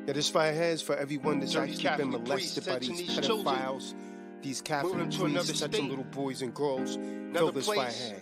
Yeah, this fire hands for everyone that's actually been molested by these pedophiles, these Catholic priests touching little boys and girls. Feel this fire hand.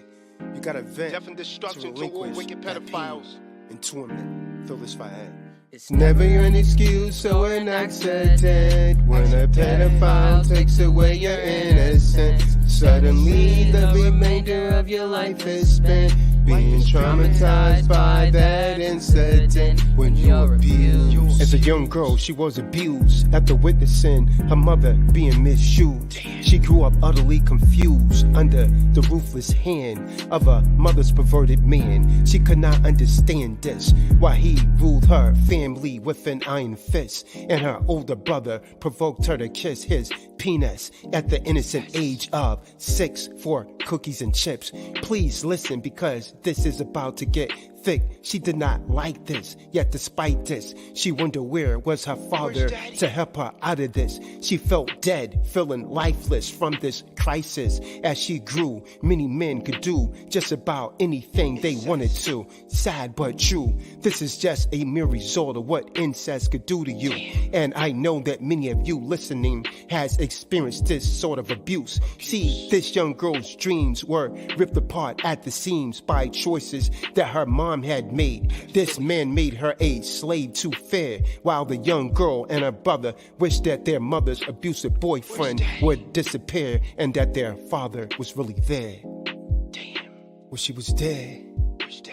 You gotta vent to relinquish wicked pedophiles and torment. Feel this fire hand. It's never an excuse or an accident when a pedophile takes away your innocence. Suddenly the remainder of your life is spent being traumatized by that incident when you're abused. As a young girl, she was abused after witnessing her mother being misused. She grew up utterly confused under the ruthless hand of a mother's perverted man. She could not understand this, why he ruled her family with an iron fist, and her older brother provoked her to kiss his penis at the innocent age of 6 for cookies and chips. Please listen, because this is about to get thick. She did not like this, yet despite this, she wondered where was her father to help her out of this. She felt dead, feeling lifeless from this crisis. As she grew, many men could do just about anything they wanted to. Sad but true, this is just a mere result of what incest could do to you. And I know that many of you listening has experienced this sort of abuse. See, this young girl's dreams were ripped apart at the seams by choices that her mom had made. This man made her a slave to fear, while the young girl and her brother wished that their mother's abusive boyfriend would disappear and that their father was really there. Well, she was dead.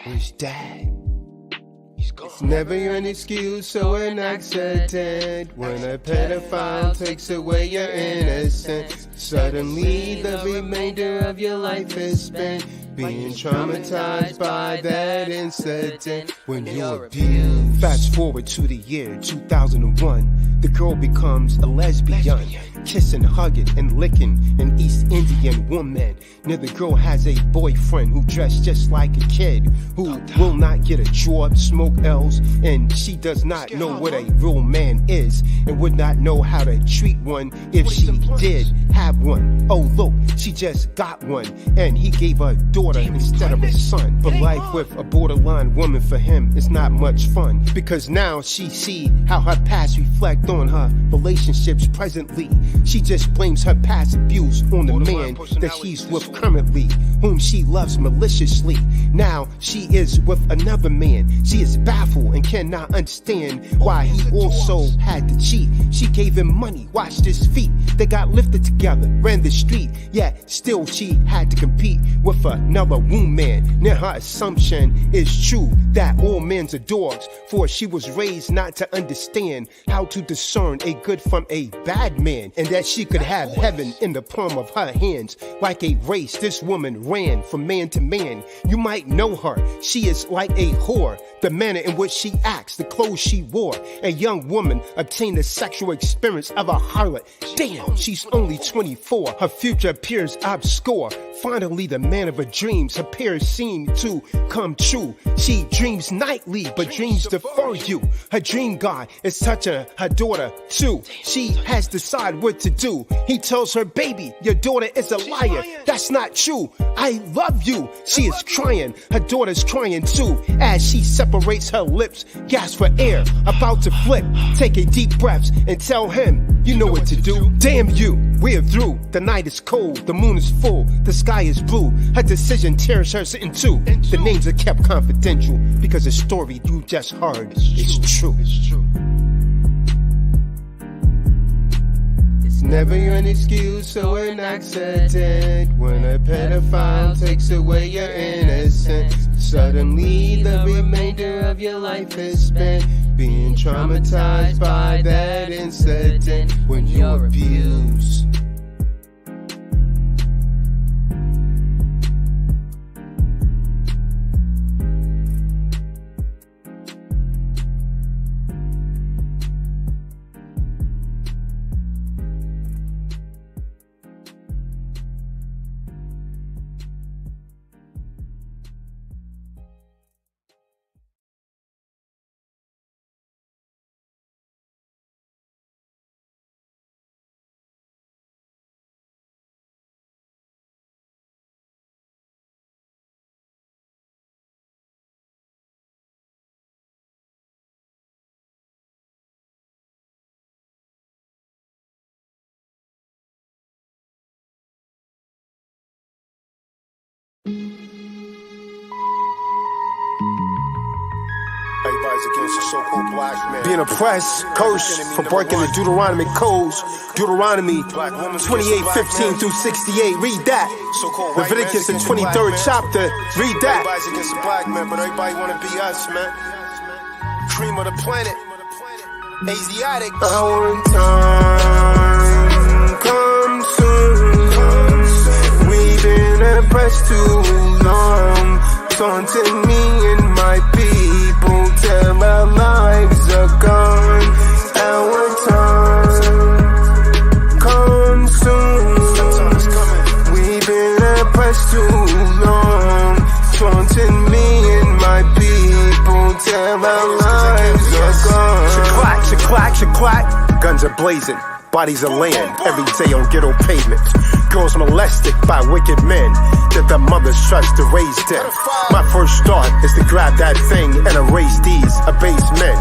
Where's dad? It's never an excuse or an accident when a pedophile takes away your innocence. Suddenly the remainder of your life is spent being traumatized by that incident when you're abused. Fast forward to the year 2001, the girl becomes a lesbian, kissing, hugging, and licking an East Indian woman. Now the girl has a boyfriend who dressed just like a kid, who will not get a job, smoke L's, and she does not know what a real man is, and would not know how to treat one if she did have one. Oh look, she just got one, and he gave her a daughter instead of a son. But life with a borderline woman for him is not much fun, because now she see how her past reflect on her relationships presently. She just blames her past abuse on the man that she's with currently, whom she loves maliciously. Now she is with another man. She is baffled and cannot understand why he also had to cheat. She gave him money, washed his feet, they got lifted together, ran the street, yet still she had to compete with another woman. Now her assumption is true that all men are dogs, for she was raised not to understand how to discern a good from a bad man, and that she could have heaven in the palm of her hands. Like a race, this woman ran from man to man. You might know her, she is like a whore. The manner in which she acts, the clothes she wore. A young woman obtained the sexual experience of a harlot. Damn, she's only 24. Her future appears obscure. Finally, the man of her dreams appears seem to come true. She dreams nightly, but dreams defer you. Her dream god is touching her daughter too. She has decided what to do. He tells her, baby, your daughter is a liar. That's not true. I love you. She is crying. Her daughter's crying too. As she separates her lips, gasps for air, about to flip. Take a deep breath and tell him, you know what to do. Damn you, we're through. The night is cold, the moon is full, the sky is blue. Her decision tears her in two. The names are kept confidential, because the story you just heard is true. It's never an excuse or an accident when a pedophile takes away your innocence. Suddenly the remainder of your life is spent being traumatized by that incident when you're abused. Everybody's against the so-called black man. Being oppressed, cursed for breaking the Deuteronomic codes. Deuteronomy 28:15 through 68. Read that. Leviticus, the 23rd chapter. Read that. Everybody's against the black man, but everybody wanna be us, man. Cream of the planet. Asiatic. Our time comes soon. We've been oppressed too long. Taunting me and my people till our lives are gone. Our time comes soon. We've been oppressed too long. Taunting me and my people till our lives are gone. Shaklack, shaklack, shaklack. Guns are blazing. Bodies are laying every day on ghetto pavements. Girls molested by wicked men that their mothers trust to raise them. My first thought is to grab that thing and erase these abased men.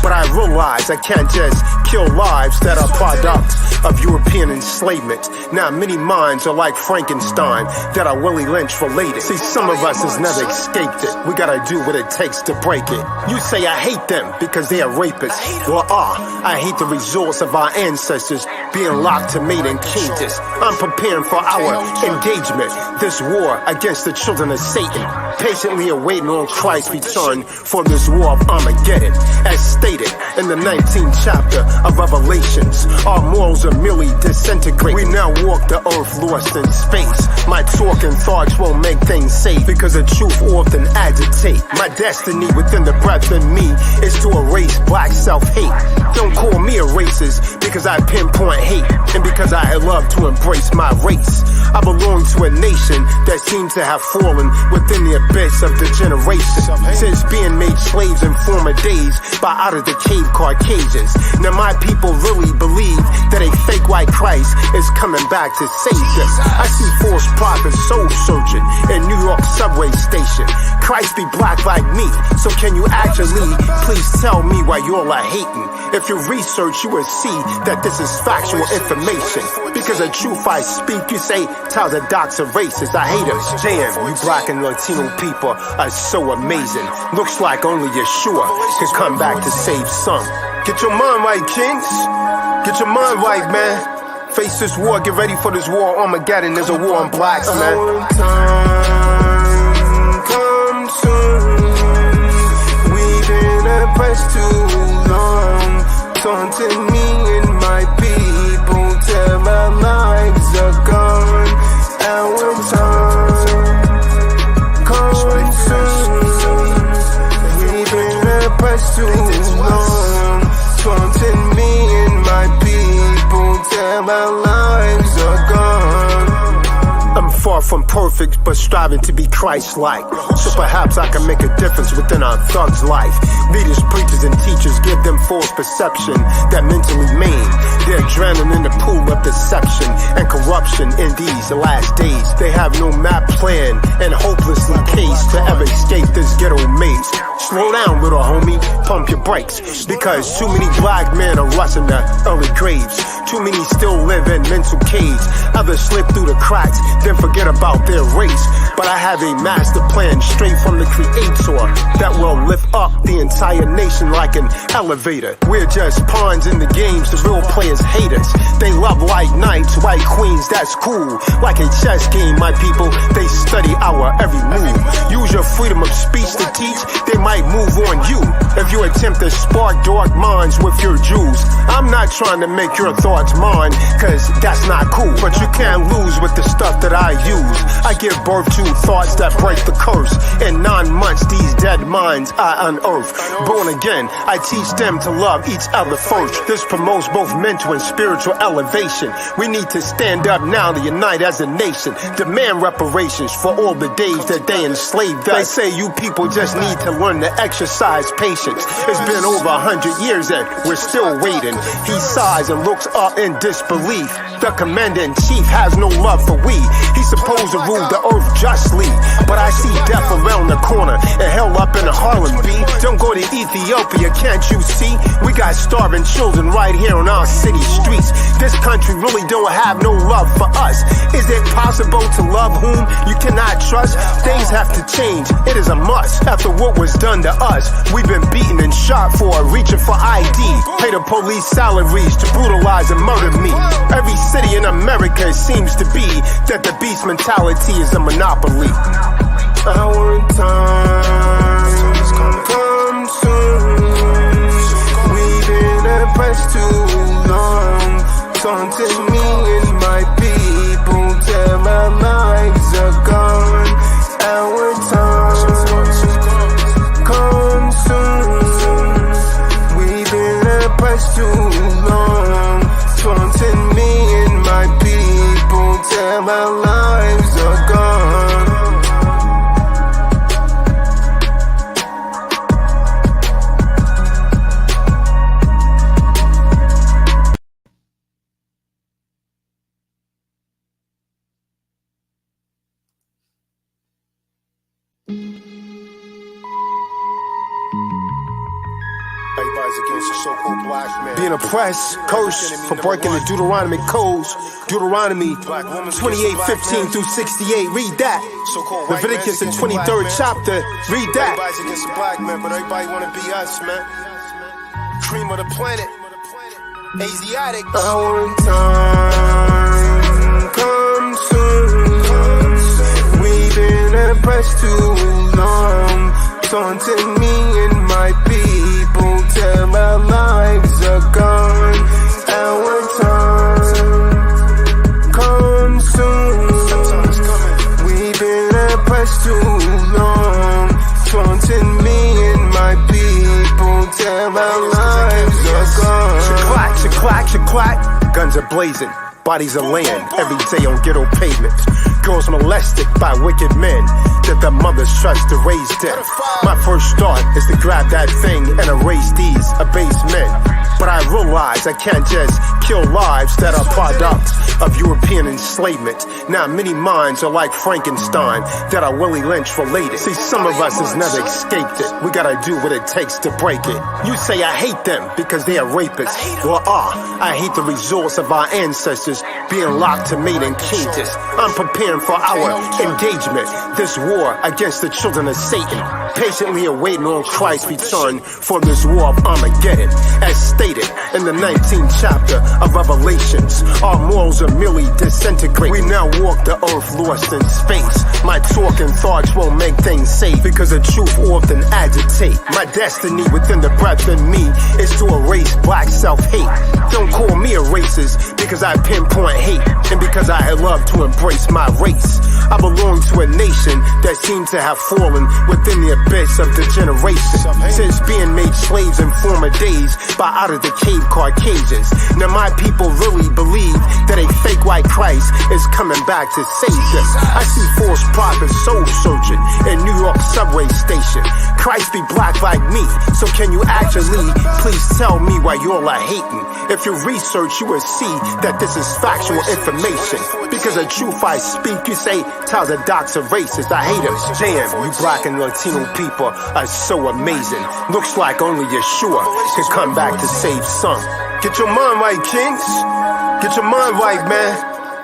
But I realize I can't just kill lives that are products of European enslavement. Now many minds are like Frankenstein that are Willie Lynch related. See, some of us has never escaped it. We gotta do what it takes to break it. You say I hate them because they are rapists. Well, I hate the results of our ancestors being locked to mate in cages. I'm preparing for our engagement, this war against the children of Satan, patiently awaiting on Christ's return for this war of Armageddon. As stated in the 19th chapter of Revelations, our morals are merely disintegrate. We now walk the earth lost in space. My talk and thoughts won't make things safe because the truth often agitate. My destiny within the breath in me is to erase black self-hate. Don't call me a racist because I pinpoint hate and because I love to embrace my race. I belong to a nation that seems to have fallen within the abyss of degeneration since being made slaves in former days by out of the cave Caucasians. Now my people really believe that a fake white Christ is coming back to save them. I see false prophets soul searching in New York subway station. Christ be black like me, so can you actually please tell me why you're all hating? If you research, you will see that this is factual information. Because of truth I speak, you say Tazadaq's a racist. I hate him. Damn, you black and Latino people are so amazing. Looks like only Yahusha can come back to save some. Get your mind right, kings. Get your mind right, man. Face this war, get ready for this war. Armageddon, there's a war on blacks, man. Our time comes soon. We've been oppressed too long. Taunting me and my people till our lives are gone. Our time comes soon. We've been oppressed too long. Taunting me and my people till our lives are gone. I'm far from perfect, but striving to be Christ-like. So perhaps I can make a difference within our thugs' life. Leaders, preachers, and teachers give them false perception that mentally maim. They're drowning in the pool of deception and corruption in these last days. They have no map, plan, and hopelessly cased to ever escape this ghetto maze. Slow down, little homie, pump your brakes, because too many black men are rusting their early graves. Too many still live in mental caves. Others slip through the cracks, then forget about their race. But I have a master plan straight from the Creator that will lift up the entire nation like an elevator. We're just pawns in the games, the real players hate us. They love white knights, white queens, that's cool. Like a chess game, my people, they study our every move. Use your freedom of speech to teach, they might move on you. If you attempt to spark dark minds with your Jews, I'm not trying to make your thoughts mine, cause that's not cool. But you can't lose with the stuff that I use. I give birth to thoughts that break the curse. In 9 months, these dead minds I unearth. Born again, I teach them to love each other first. This promotes both mental and spiritual elevation. We need to stand up now to unite as a nation. Demand reparations for all the days that they enslaved us. They say you people just need to learn to exercise patience. It's been been over 100 years and we're still waiting. He sighs and looks up in disbelief. The commander-in-chief has no love for we. He's supposed to rule the earth justly, but I see death around the corner and hell up in Harlem, B. Don't go to Ethiopia, can't you see? We got starving children right here on our city streets. This country really don't have no love for us. Is it possible to love whom you cannot trust? Things have to change, it is a must. After what was done to us, we've been beaten and shot for reaching for ID. Pay the police salaries to brutalize and murder me. Every city in America seems to be that the beast mentality is a monopoly. Our time come soon. We've been oppressed too long. Taunting me and my people till our lives are gone. Our time come soon. We've been oppressed too long. Taunting me and my people till our lives are gone. Against the so-called black man. Being oppressed, cursed for breaking the Deuteronomic codes. Deuteronomy 28:15 through 68. Read that. Leviticus, the 23rd chapter. Read that. Everybody's against the black man, but everybody want to be us, man. Cream of the planet. Asiatic. Our time come soon. We've been oppressed too long. Taunting me and my people till our lives are gone. Our time come soon. We've been oppressed too long. Taunting me and my people till our lives are gone. Shaklack, shaklack, shaklack. Guns are blazing. Bodies are laying every day on ghetto pavements. Girls molested by wicked men that their mothers trust to raise them. My first thought is to grab that thing and erase these abased men. But I realize I can't just kill lives that are products of European enslavement. Now many minds are like Frankenstein that are Willie Lynch related. See, some of us has never escaped it. We gotta do what it takes to break it. You say I hate them because they are rapists. Well, I hate the results of our ancestors being locked to mate and cages. I'm preparing for our engagement, this war against the children of Satan, patiently awaiting on Christ's return for this war of Armageddon. As stated in the 19th chapter of Revelations, our morals are merely disintegrate. We now walk the earth lost in space. My talk and thoughts won't make things safe because the truth often agitate. My destiny within the breath in me is to erase black self-hate. Don't call me a racist because I pinpoint hate and because I love to embrace my race. I belong to a nation that seems to have fallen within the abyss of degeneration since being made slaves in former days by out of the cave Caucasians. Now my people really believe that a fake white Christ is coming back to save them. I see false prophets soul searching in New York subway station. Christ be black like me, so can you actually please tell me why you're all hating? If you research, you will see that this is factual information. Because the truth I speak, you say Tazadaq's a racist. I hate him. Damn, you black and Latino people are so amazing. Looks like only Yahusha can come back to save some. Get your mind right, kings. Get your mind right, man.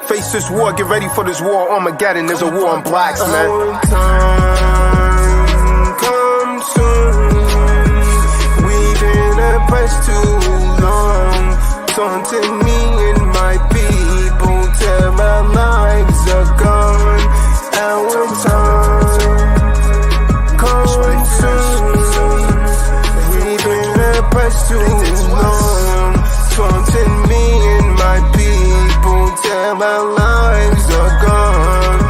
Face this war, get ready for this war. Armageddon, there's a war on blacks, man. Our time come soon. We've been oppressed too long. Taunting me and my people till our lives are gone. Our time come soon. We've been oppressed too long. Taunting me and my people till our lives are gone.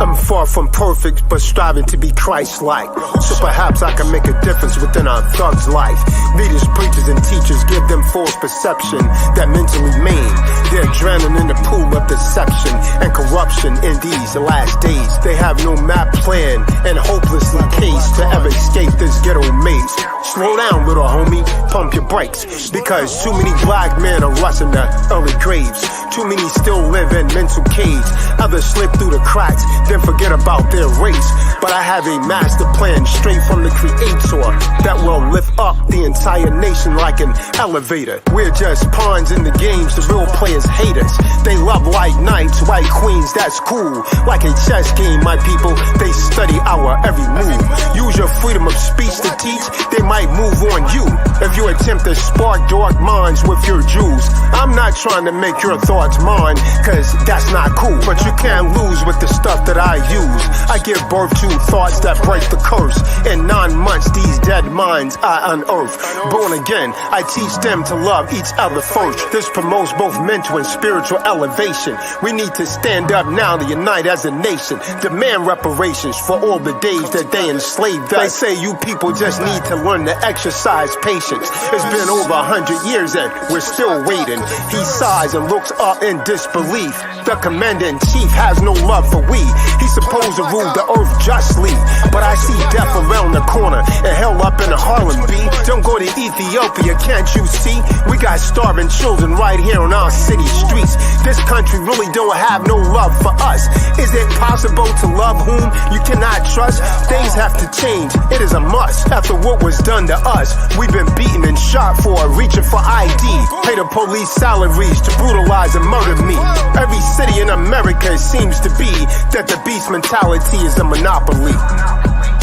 I'm far from perfect, but striving to be Christ-like. So perhaps I can make a difference within our thug's life. Leaders, preachers, and teachers give them false perception that mentally maim. They're drowning in the pool of deception and corruption in these last days. They have no map plan and hopelessly caged to ever escape this ghetto maze. Slow down, little homie, pump your brakes, because too many black men are rushing to early graves. Too many still live in mental caves. Others slip through the cracks, then forget about their race. But I have a master plan straight from the Creator that will lift up the entire nation like an elevator. We're just pawns in the games, the real players hate us. They love white knights, white queens, that's cool. Like a chess game, my people, they study our every move. Use your freedom of speech to teach, they might move on you if you attempt to spark dark minds with your Jews. I'm not trying to make your thoughts mine, cause that's not cool. But you can't lose with the stuff that I use. I give birth to thoughts that break the curse. In 9 months, these dead minds I unearth. Born again, I teach them to love each other first. This promotes both mental and spiritual elevation. We need to stand up now to unite as a nation. Demand reparations for all the days that they enslaved us. They say you people just need to learn to exercise patience. It's been over 100 years and we're still waiting. He sighs and looks up in disbelief. The commander-in-chief has no love for we. He's supposed to rule the earth justly, but I see death around the corner and hell up in Harlem, B. Don't go to Ethiopia, can't you see? We got starving children right here on our city streets. This country really don't have no love for us. Is it possible to love whom you cannot trust? Things have to change, it is a must. After what was done to us, we've been beaten and shot for reaching for ID. Pay the police salaries to brutalize and murder me. Every city in America seems to be that the beast mentality is a monopoly.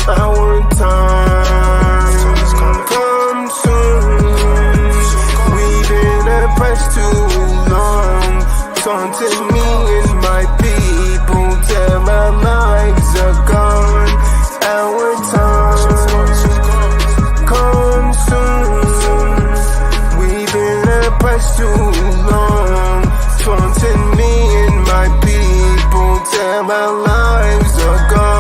Our time come soon. We've been oppressed too long. Taunting me and my people till our lives are gone. Our time come soon. We've been oppressed too long. Taunting me and my people till our lives are gone.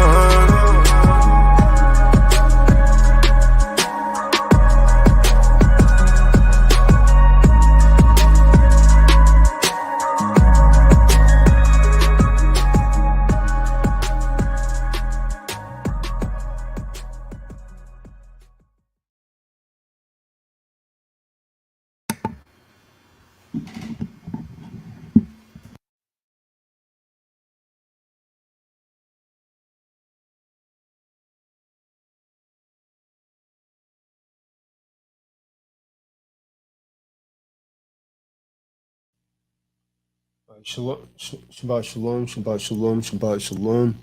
Shalom, Shabbat Shalom, Shabbat Shalom, Shabbat Shalom.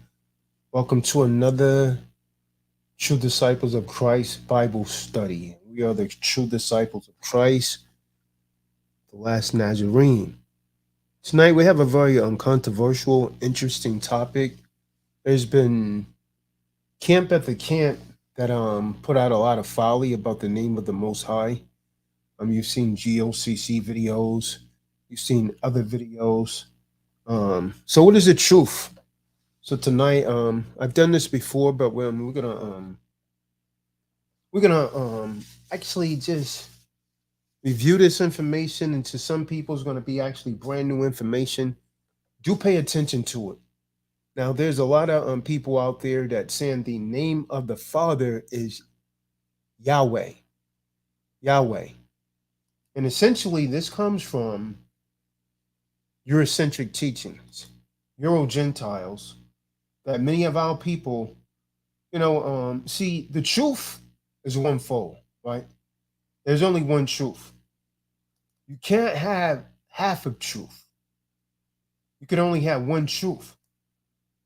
Welcome to another True Disciples of Christ Bible study. We are the true disciples of Christ, the last Nazarene. Tonight we have a very controversial, interesting topic. There's been camp after camp that put out a lot of folly about the name of the Most High. You've seen GOCC videos. You've seen other videos. So what is the truth? So tonight, I've done this before, but we're gonna actually just review this information, and to some people it's gonna be actually brand new information. Do pay attention to it. Now, there's a lot of people out there that saying the name of the Father is Yahweh. Yahweh. And essentially this comes from Eurocentric teachings, Euro Gentiles, that many of our people, see, the truth is onefold, right? There's only one truth. You can't have half of truth. You can only have one truth.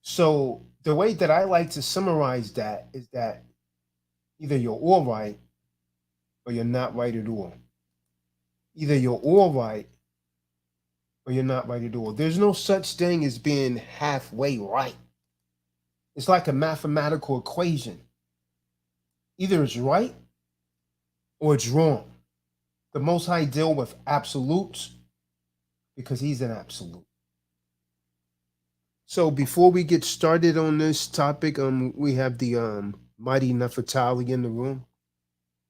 So the way that I like to summarize that is that either you're all right or you're not right at all. Either you're all right or you're not right at all. There's no such thing as being halfway right. It's like a mathematical equation. Either it's right or it's wrong. The Most High deal with absolutes because he's an absolute. So before we get started on this topic, we have the mighty Nefertali in the room.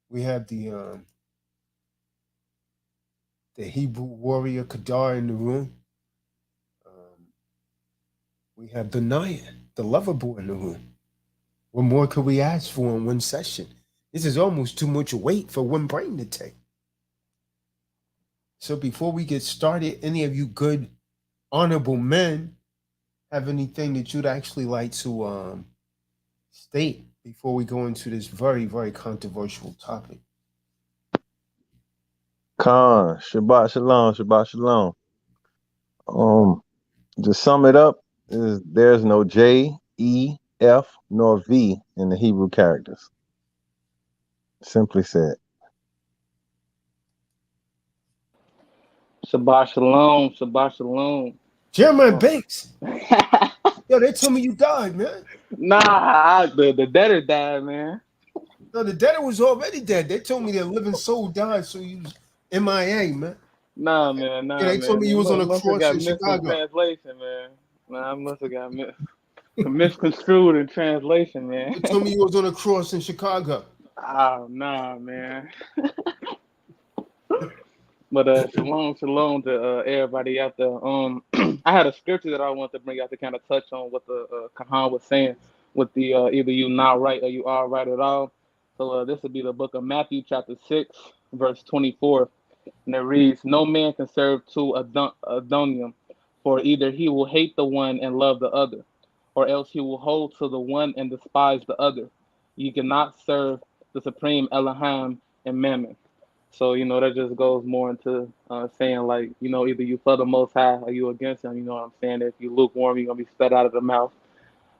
We have the Hebrew warrior Kadar in the room. Um, we have the Naya, the lover boy in the room. What more could we ask for in one session? This is almost too much weight for one brain to take. So before we get started, any of you good, honorable men have anything that you'd actually like to state before we go into this very, very controversial topic? Khan, Shabbat Shalom, Shabbat Shalom. To sum it up, there's no J, E, F, nor V in the Hebrew characters. Simply said. Shabbat shalom, Shabbat shalom. Jeremiah Banks. Yo, they told me you died, man. Nah, the debtor died, man. No, the debtor was already dead. They told me their living soul died, so you was MIA, man. Nah, man, nah, Yeah, they man. told me you was on a Must have cross got in missed in Chicago. translation, man. Nah, I must have got misconstrued in translation, man. They told me you was on a cross in Chicago. Oh, nah, man. But shalom to everybody out there. I had a scripture that I wanted to bring out to kind of touch on what the Kahan was saying with the either you not right or you are right at all. So this would be the book of Matthew, chapter 6, verse 24, and it reads, "No man can serve two Adonium, for either he will hate the one and love the other, or else he will hold to the one and despise the other. You cannot serve the supreme Elohim and Mammon." So, that just goes more into saying, like, either you for the Most High or you against Him. You know what I'm saying? If you lukewarm, you're going to be spat out of the mouth.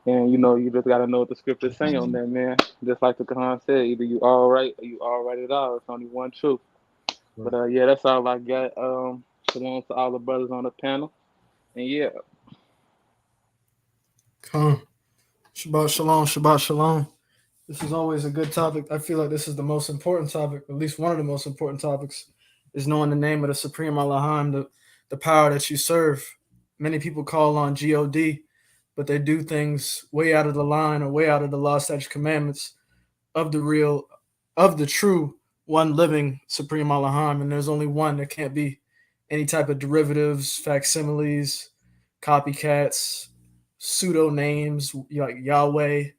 And, you just got to know what the scriptures say on that, man. Just like the Quran said, either you all right or you all right at all. It's only one truth. But, yeah, that's all I got. Shalom to all the brothers on the panel. And, yeah. Come. Shabbat shalom, Shabbat shalom. This is always a good topic. I feel like this is the most important topic, at least one of the most important topics, is knowing the name of the Supreme Elohim, the power that you serve. Many people call on God, but they do things way out of the line or way out of the law, statute, commandments of the true one living Supreme Elohim. And there's only one. There can't be any type of derivatives, facsimiles, copycats, pseudo names like Yahweh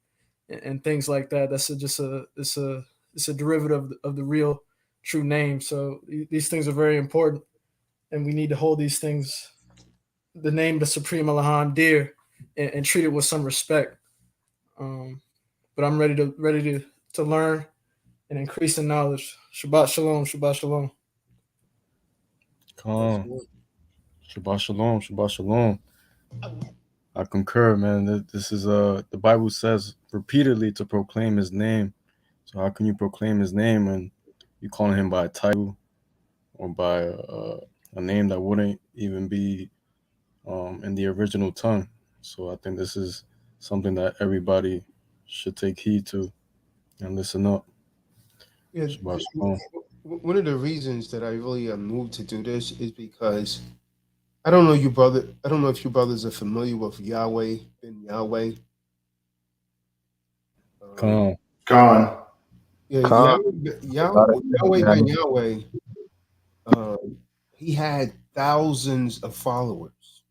and things like that. That's it's a derivative of the real true name. So these things are very important, and we need to hold these things, the name of the Supreme Elohim, dear, and treat it with some respect. But I'm ready to learn and increase in knowledge. Shabbat shalom, Shabbat shalom. Shabbat shalom, Shabbat shalom. I concur, man. This is the Bible says repeatedly to proclaim His name. So how can you proclaim His name when you calling Him by a title or by a name that wouldn't even be in the original tongue? So I think this is something that everybody should take heed to and listen up. Yeah, Shabbat shalom. one of the reasons that I really moved to do this is because I don't know you brother. I don't know if you brothers are familiar with Yahweh ben Yahweh. Come. Kahan. Yeah, Khan, Yahweh ben Yahweh. He had thousands of followers,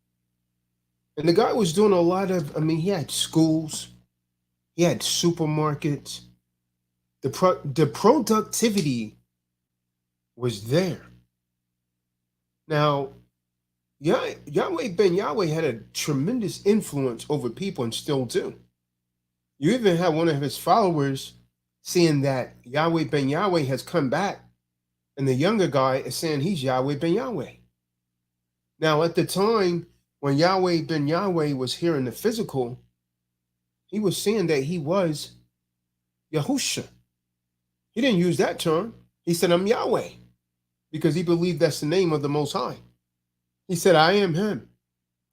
and the guy was doing a lot of. I mean, he had schools, he had supermarkets. The productivity was there. Now, Yahweh ben Yahweh had a tremendous influence over people and still do. You even have one of his followers saying that Yahweh ben Yahweh has come back, and the younger guy is saying he's Yahweh ben Yahweh. Now, at the time when Yahweh ben Yahweh was here in the physical, he was saying that he was Yahusha. He didn't use that term. He said, I'm Yahweh, because he believed that's the name of the Most High. He said, I am him.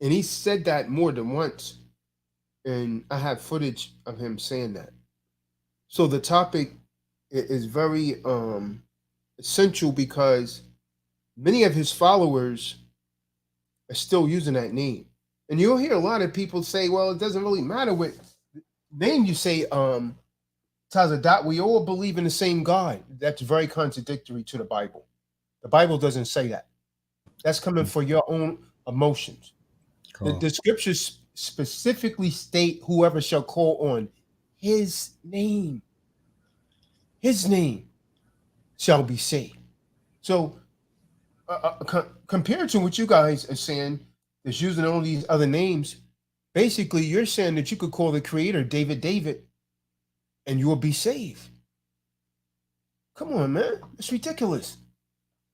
And he said that more than once. And I have footage of him saying that. So the topic is very essential because many of his followers are still using that name. And you'll hear a lot of people say, well, it doesn't really matter what name you say, Tazadaq. We all believe in the same God. That's very contradictory to the Bible. The Bible doesn't say that. That's coming for your own emotions. Cool. The scriptures specifically state whoever shall call on his name shall be saved. So compared to what you guys are saying, that's using all these other names, basically you're saying that you could call the creator David, and you will be saved. Come on, man. It's ridiculous.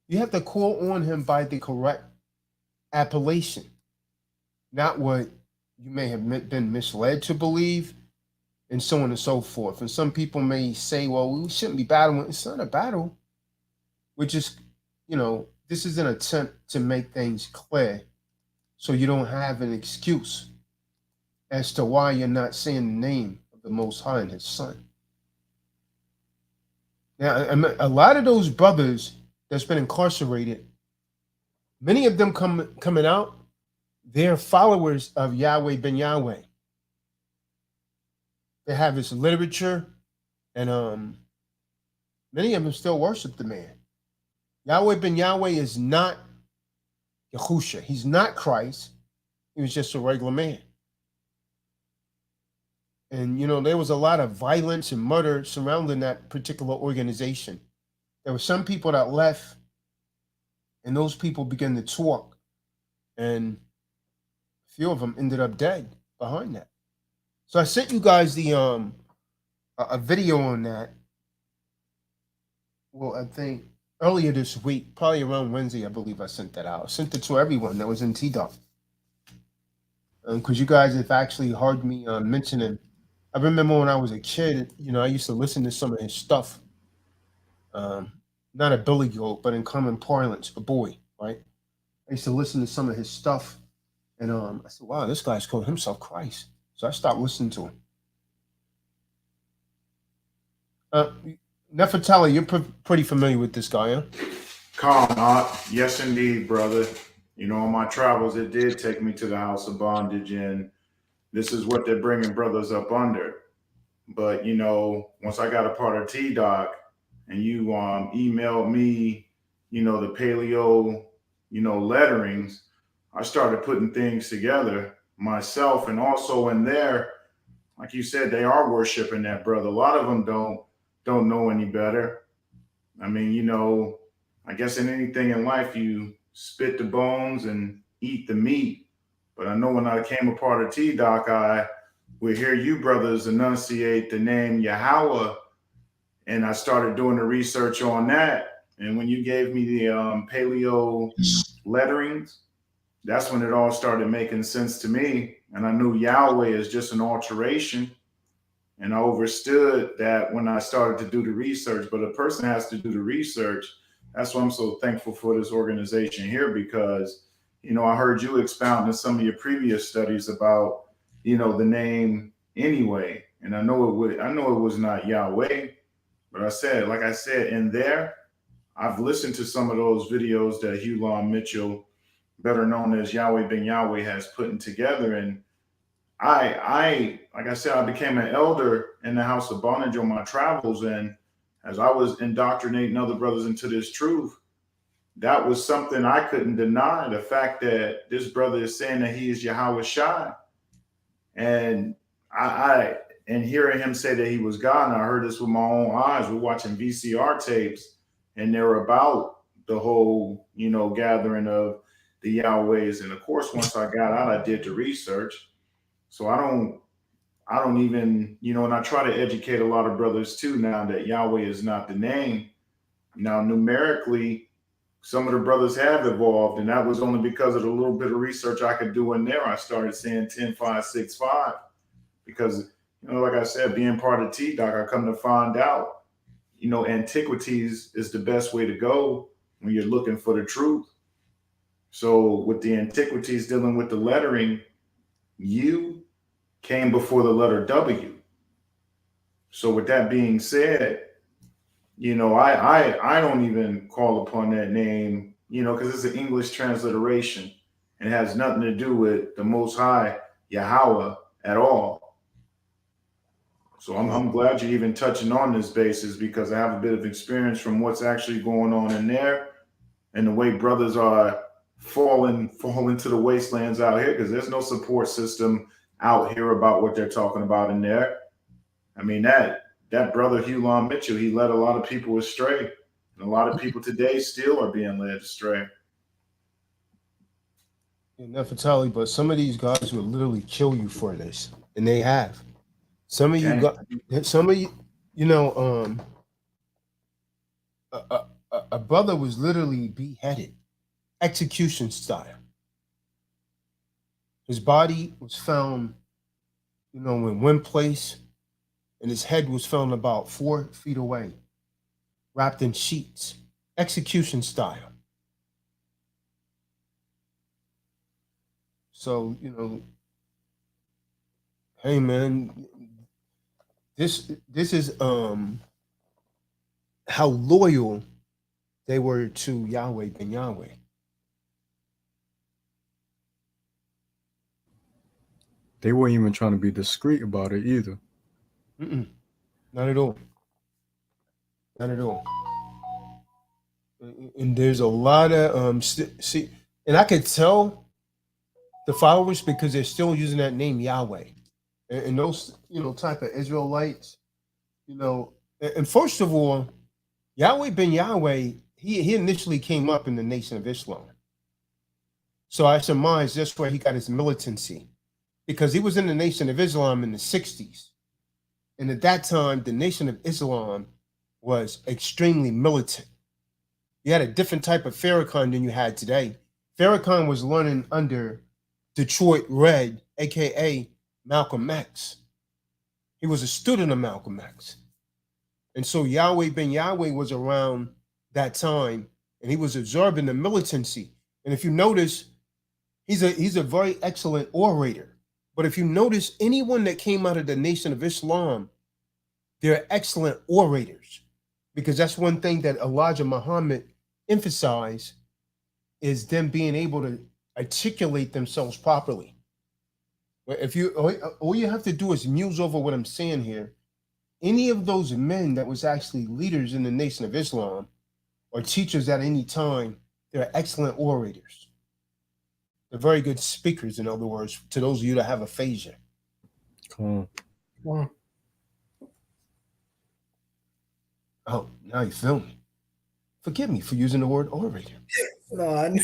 You have to call on him by the correct appellation, not what you may have been misled to believe, and so on and so forth. And some people may say, well, we shouldn't be battling. It's not a battle. We're just, this is an attempt to make things clear so you don't have an excuse as to why you're not saying the name of the Most High and his Son. Now, a lot of those brothers that's been incarcerated, many of them coming out, they're followers of Yahweh ben Yahweh. They have his literature, and many of them still worship the man. Yahweh ben Yahweh is not Yahusha. He's not Christ. He was just a regular man. And, there was a lot of violence and murder surrounding that particular organization. There were some people that left, and those people began to talk, and a few of them ended up dead behind that. So I sent you guys the a video on that. Well, I think earlier this week, probably around Wednesday, I believe I sent that out. I sent it to everyone that was in T-Dog. Because you guys have actually heard me mentioning. I remember when I was a kid, I used to listen to some of his stuff. Not a billy goat, but in common parlance, a boy, right? I used to listen to some of his stuff, and I said, wow, this guy's calling himself Christ. So I stopped listening to him. Nefertali, you're pretty familiar with this guy, huh? Kahan, yes, indeed, brother. On my travels, it did take me to the house of bondage, and this is what they're bringing brothers up under. But, once I got a part of T-Doc and you emailed me, the paleo, letterings, I started putting things together myself. And also in there, like you said, they are worshiping that brother. A lot of them don't know any better. I mean, I guess in anything in life, you spit the bones and eat the meat. But I know when I came a part of T-Doc, I would hear you brothers enunciate the name Yahweh, and I started doing the research on that. And when you gave me the paleo letterings, that's when it all started making sense to me. And I knew Yahweh is just an alteration. And I understood that when I started to do the research, but a person has to do the research. That's why I'm so thankful for this organization here, because, I heard you expound in some of your previous studies about, the name anyway. And I know it was not Yahweh, but like I said, in there, I've listened to some of those videos that Hulon Mitchell, better known as Yahweh ben Yahweh, has put together. And I like I said, I became an elder in the house of bondage on my travels. And as I was indoctrinating other brothers into this truth, that was something I couldn't deny. The fact that this brother is saying that he is Yahweh Shai. And and hearing him say that he was God, and I heard this with my own eyes. We're watching VCR tapes, and they're about the whole, gathering of the Yahwehs. And of course, once I got out, I did the research. So I don't even, and I try to educate a lot of brothers too now that Yahweh is not the name. Now, numerically, some of the brothers have evolved, and that was only because of the little bit of research I could do in there. I started saying 10, 5, 6, 5, because, like I said, being part of T-Doc, I come to find out, antiquities is the best way to go when you're looking for the truth. So with the antiquities dealing with the lettering, U came before the letter W. So with that being said, I don't even call upon that name, because it's an English transliteration. and it has nothing to do with the Most High Yahweh at all. So I'm glad you're even touching on this basis, because I have a bit of experience from what's actually going on in there and the way brothers are falling to the wastelands out here, because there's no support system out here about what they're talking about in there. I mean, that brother Hulon Mitchell, he led a lot of people astray. And a lot of people today still are being led astray. Nefertali, but some of these guys will literally kill you for this, and they have. Some of you you know, a brother was literally beheaded, execution style. His body was found, you know, in one place, and his head was found about 4 feet away, wrapped in sheets, execution style. So, you know, hey man, this is how loyal they were to Yahweh ben Yahweh. They weren't even trying to be discreet about it either. Not at all. Not at all. And there's a lot of see, and I could tell the followers, because they're still using that name Yahweh, and those, you know, type of Israelites, you know. And first of all, Yahweh ben Yahweh, he initially came up in the Nation of Islam. So I surmise that's where he got his militancy, because he was in the Nation of Islam in the 60s. And at that time, the Nation of Islam was extremely militant. You had a different type of Farrakhan than you had today. Farrakhan was learning under Detroit Red, aka Malcolm X. He was a student of Malcolm X. And so Yahweh ben Yahweh was around that time, and he was absorbing the militancy. And if you notice, he's a very excellent orator. But if you notice, anyone that came out of the Nation of Islam, they're excellent orators, because that's one thing that Elijah Muhammad emphasized, is them being able to articulate themselves properly. If you, all you have to do is muse over what I'm saying here. Any of those men that was actually leaders in the Nation of Islam or teachers at any time, they're excellent orators. They're very good speakers, in other words, to those of you that have aphasia. Come on. Oh, now you feel me. Forgive me for using the word orator. No, I knew.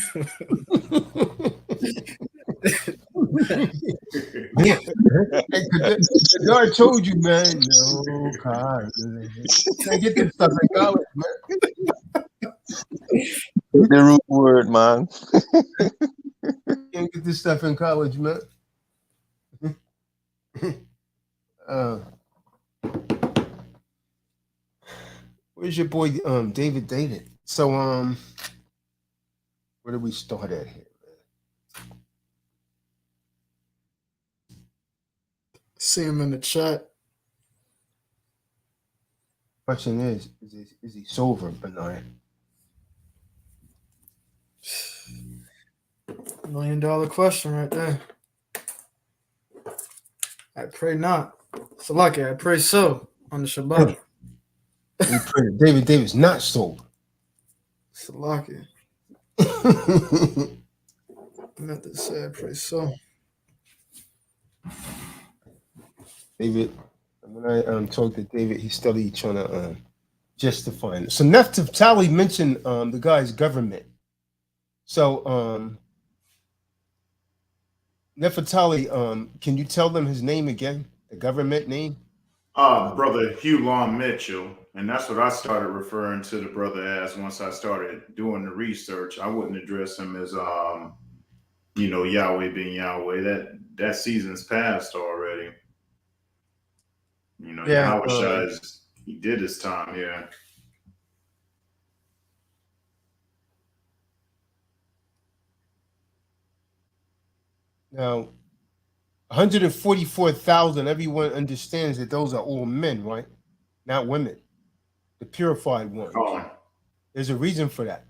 I told you, man. No, God. Can't get this stuff in college, man. The root word, man. Can't get this stuff in college, man. Where's your boy David? So where did we start at here, man? See him in the chat. Question is he sober or not? $1 million question right there. I pray not. Salaki, I pray so on the Shabbat. We pray that David's not sober. Salaki. I meant to say I pray so. David, when I talked to David, he's steadily trying to justify it. So Nefertali mentioned the guy's government. So Nefertali, can you tell them his name again? The government name? Brother Hulon Mitchell. And that's what I started referring to the brother as once I started doing the research. I wouldn't address him as you know, Yahweh being Yahweh. That season's passed already. You know, Yeah, Yahusha he did his time here. Now, 144,000, everyone understands that those are all men, right? Not women. The purified ones. Oh. There's a reason for that.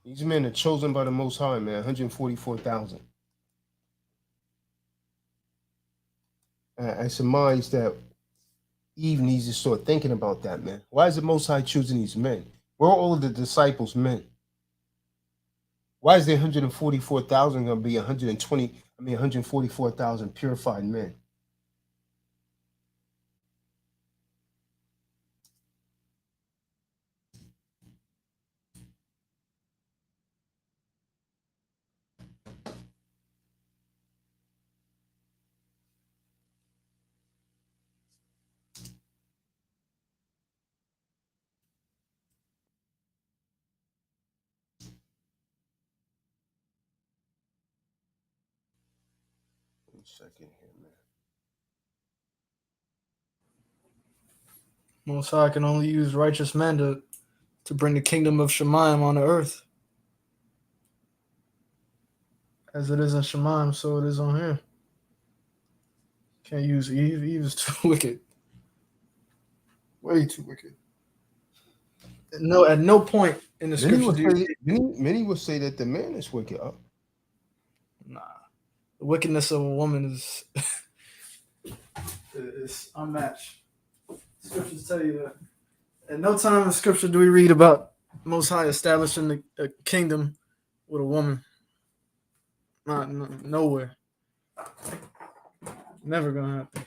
These men are chosen by the Most High, man. 144,000. I surmise that Eve needs to start thinking about that, man. Why is the Most High choosing these men? Where are all of the disciples men? Why is there 144,000 going to be 144,000 purified men? One second here, man. Most High can only use righteous men to bring the kingdom of Shemaim on the earth. As it is in Shemaim, so it is on here. Can't use Eve. Eve is too wicked. Way too wicked. No, at no point in the scripture many will say that the man is wicked. Nah. The wickedness of a woman is unmatched. Scriptures tell you that. At no time in scripture do we read about Most High establishing a kingdom with a woman. Nowhere. Never gonna happen.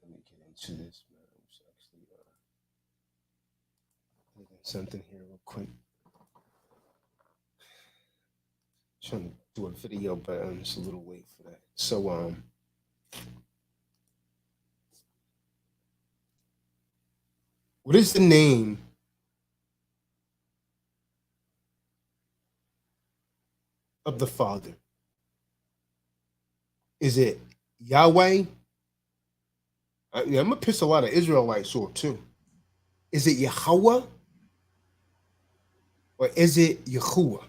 Let me get into this, man. I was actually something here real quick. Trying to do a video, but it's a little late for that. So what is the name of the Father? Is it Yahweh? I'm gonna piss a lot of Israelites off too. Is it Yahweh? Or is it Yahuwah?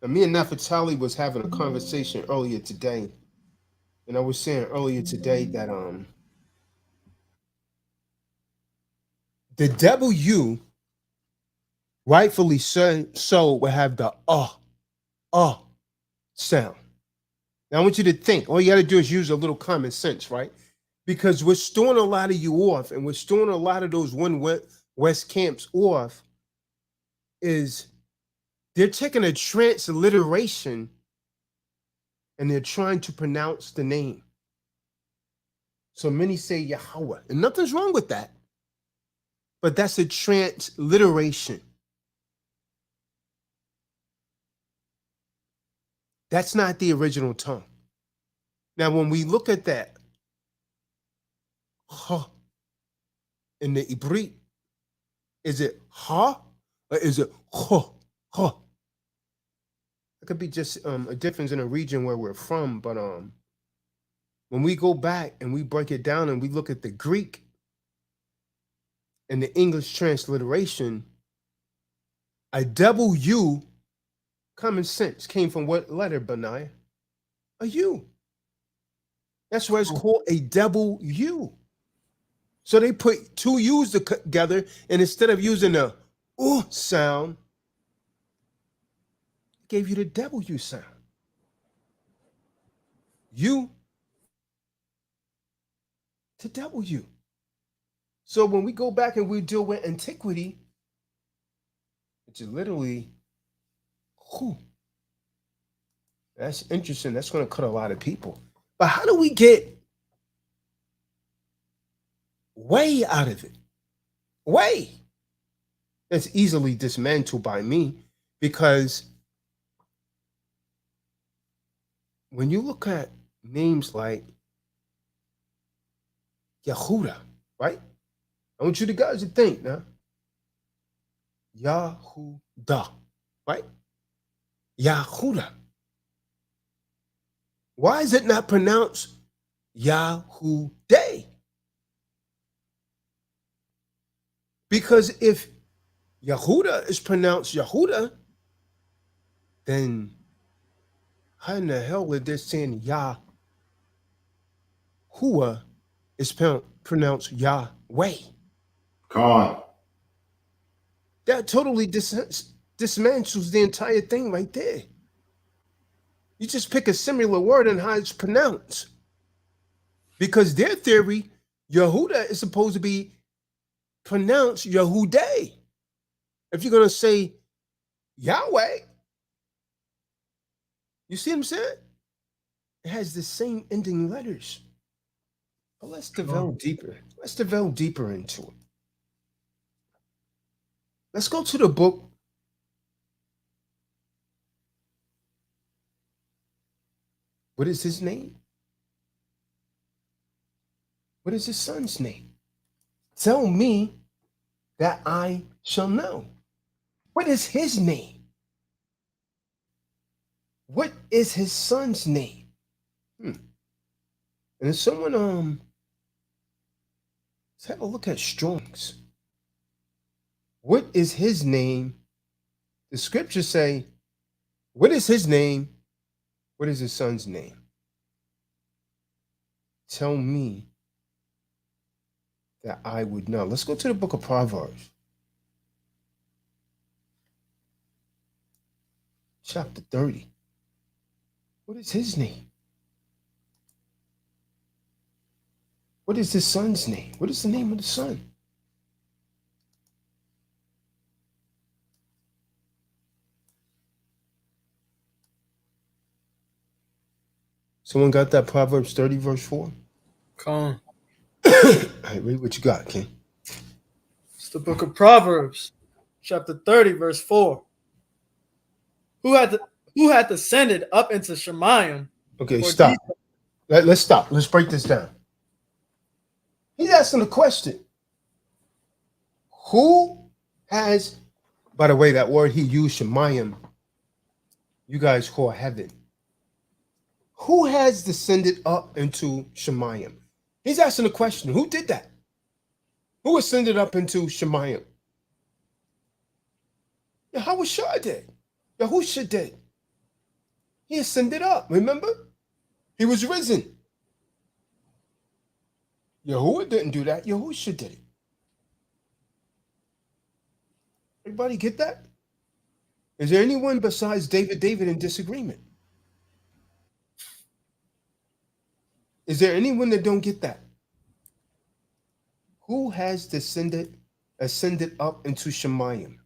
Now, me and Nefertali was having a conversation earlier today, and I was saying earlier today that the W, rightfully so, will have the sound. Now I want you to think. All you got to do is use a little common sense, right? Because we're throwing a lot of you off, and we're throwing a lot of those one West camps off. Is they're taking a transliteration and they're trying to pronounce the name. So many say Yahweh, and nothing's wrong with that. But that's a transliteration. That's not the original tongue. Now, when we look at that, ha, in the Ibrit, is it ha or is it ha? Ha. It could be just a difference in a region where we're from, but when we go back and we break it down and we look at the Greek and the English transliteration, a W, common sense, came from what letter, Benaiah? A U. That's why it's called a W. So they put two U's together, and instead of using the sound, it gave you the W sound. U to W. So when we go back and we deal with antiquity, which is literally whew, that's interesting. That's going to cut a lot of people. But how do we get way out of it? Way. That's easily dismantled by me, because when you look at names like Yahuda, right? I want you guys to think now. Yahuda, right? Yahuda. Why is it not pronounced Yahudah? Because if Yahuda is pronounced Yahuda, then how in the hell are they saying Yahuwah is pronounced Yahweh? Kahan. That totally dismantles the entire thing right there. You just pick a similar word and how it's pronounced. Because their theory, Yehuda is supposed to be pronounced Yahudah. If you're going to say Yahweh, you see what I'm saying? It has the same ending letters. But let's delve deeper. Let's delve deeper into it. Let's go to the book. What is his name? What is his son's name? Tell me that I shall know. What is his name? What is his son's name? And if someone let's have a look at Strong's. What is his name? The scriptures say, what is his name? What is his son's name? Tell me that I would know. Let's go to the book of Proverbs. Chapter 30. What is his name? What is his son's name? What is the name of the son? Someone got that? Proverbs 30, verse 4? Come. All right, read what you got, King. It's the book of Proverbs, chapter 30, verse 4. Who had descended up into Shemayim? Okay, stop. Let's stop. Let's break this down. He's asking a question. Who has, by the way, that word he used, Shemayim, you guys call heaven. Who has descended up into Shemayim? He's asking a question. Who did that? Who ascended up into Shemayim? Yahusha did. Yahusha did. He ascended up, remember? He was risen. Yahuwah didn't do that. Yahusha did it. Everybody get that? Is there anyone besides David in disagreement? Is there anyone that don't get that? Who has ascended up into Shemayim?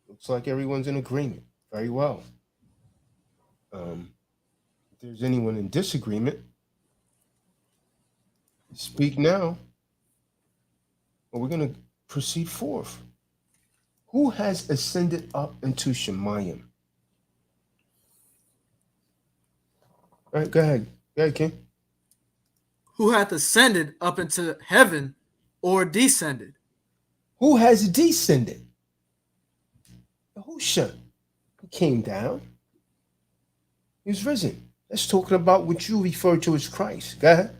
Looks like everyone's in agreement. Very well. If there's anyone in disagreement, speak now, or we're going to proceed forth. Who has ascended up into Shemayim? All right, go ahead. Go ahead, King. Who hath ascended up into heaven or descended? Who has descended? Yahusha. He came down. He was risen. That's talking about what you refer to as Christ. Go ahead.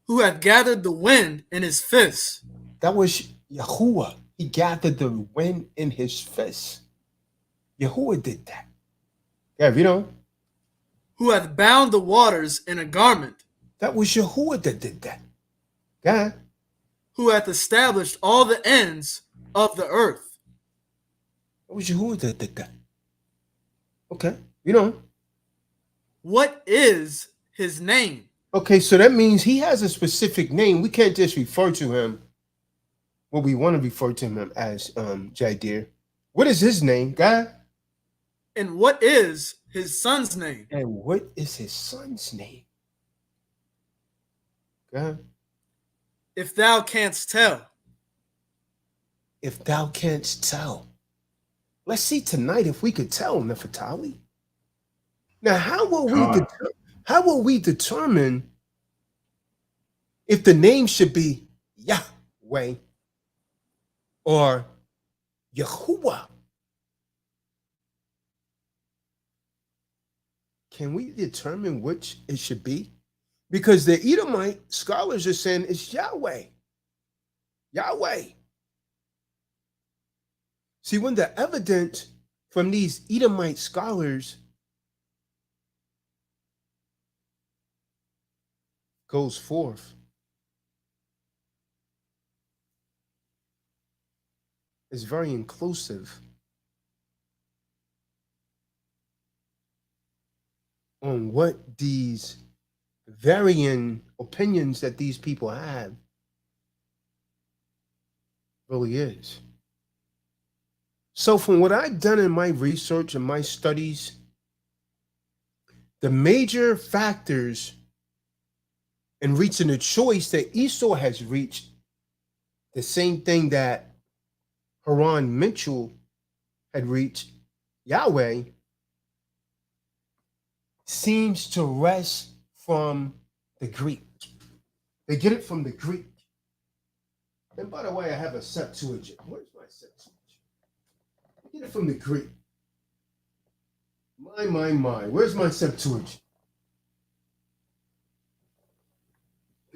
Who hath gathered the wind in his fists? That was Yahuwah. He gathered the wind in his fist. Yahuwah did that. Yeah, you know. Who hath bound the waters in a garment? That was Yahuwah that did that. Go ahead. Who hath established all the ends of the earth? That was Yahuwah that did that. Okay, you know. What is his name? Okay, so that means he has a specific name. We can't just refer to him what we want to refer to him as, Jadir. What is his name, guy? And what is his son's name? And what is his son's name? God. If thou canst tell. If thou canst tell. Let's see tonight if we could tell, Nefertali. Now, how will we determine if the name should be Yahweh or Yahuwah. Can we determine which it should be? Because the Edomite scholars are saying it's Yahweh. Yahweh. See, when the evidence from these Edomite scholars goes forth, it's very inclusive on what these varying opinions that these people have really is. So from what I've done in my research and my studies, the major factors in reaching a choice that Esau has reached, the same thing that Hulon Mitchell had reached, Yahweh, seems to rest from the Greek. They get it from the Greek. And by the way, I have a Septuagint. Where's my Septuagint? I get it from the Greek. My. Where's my Septuagint?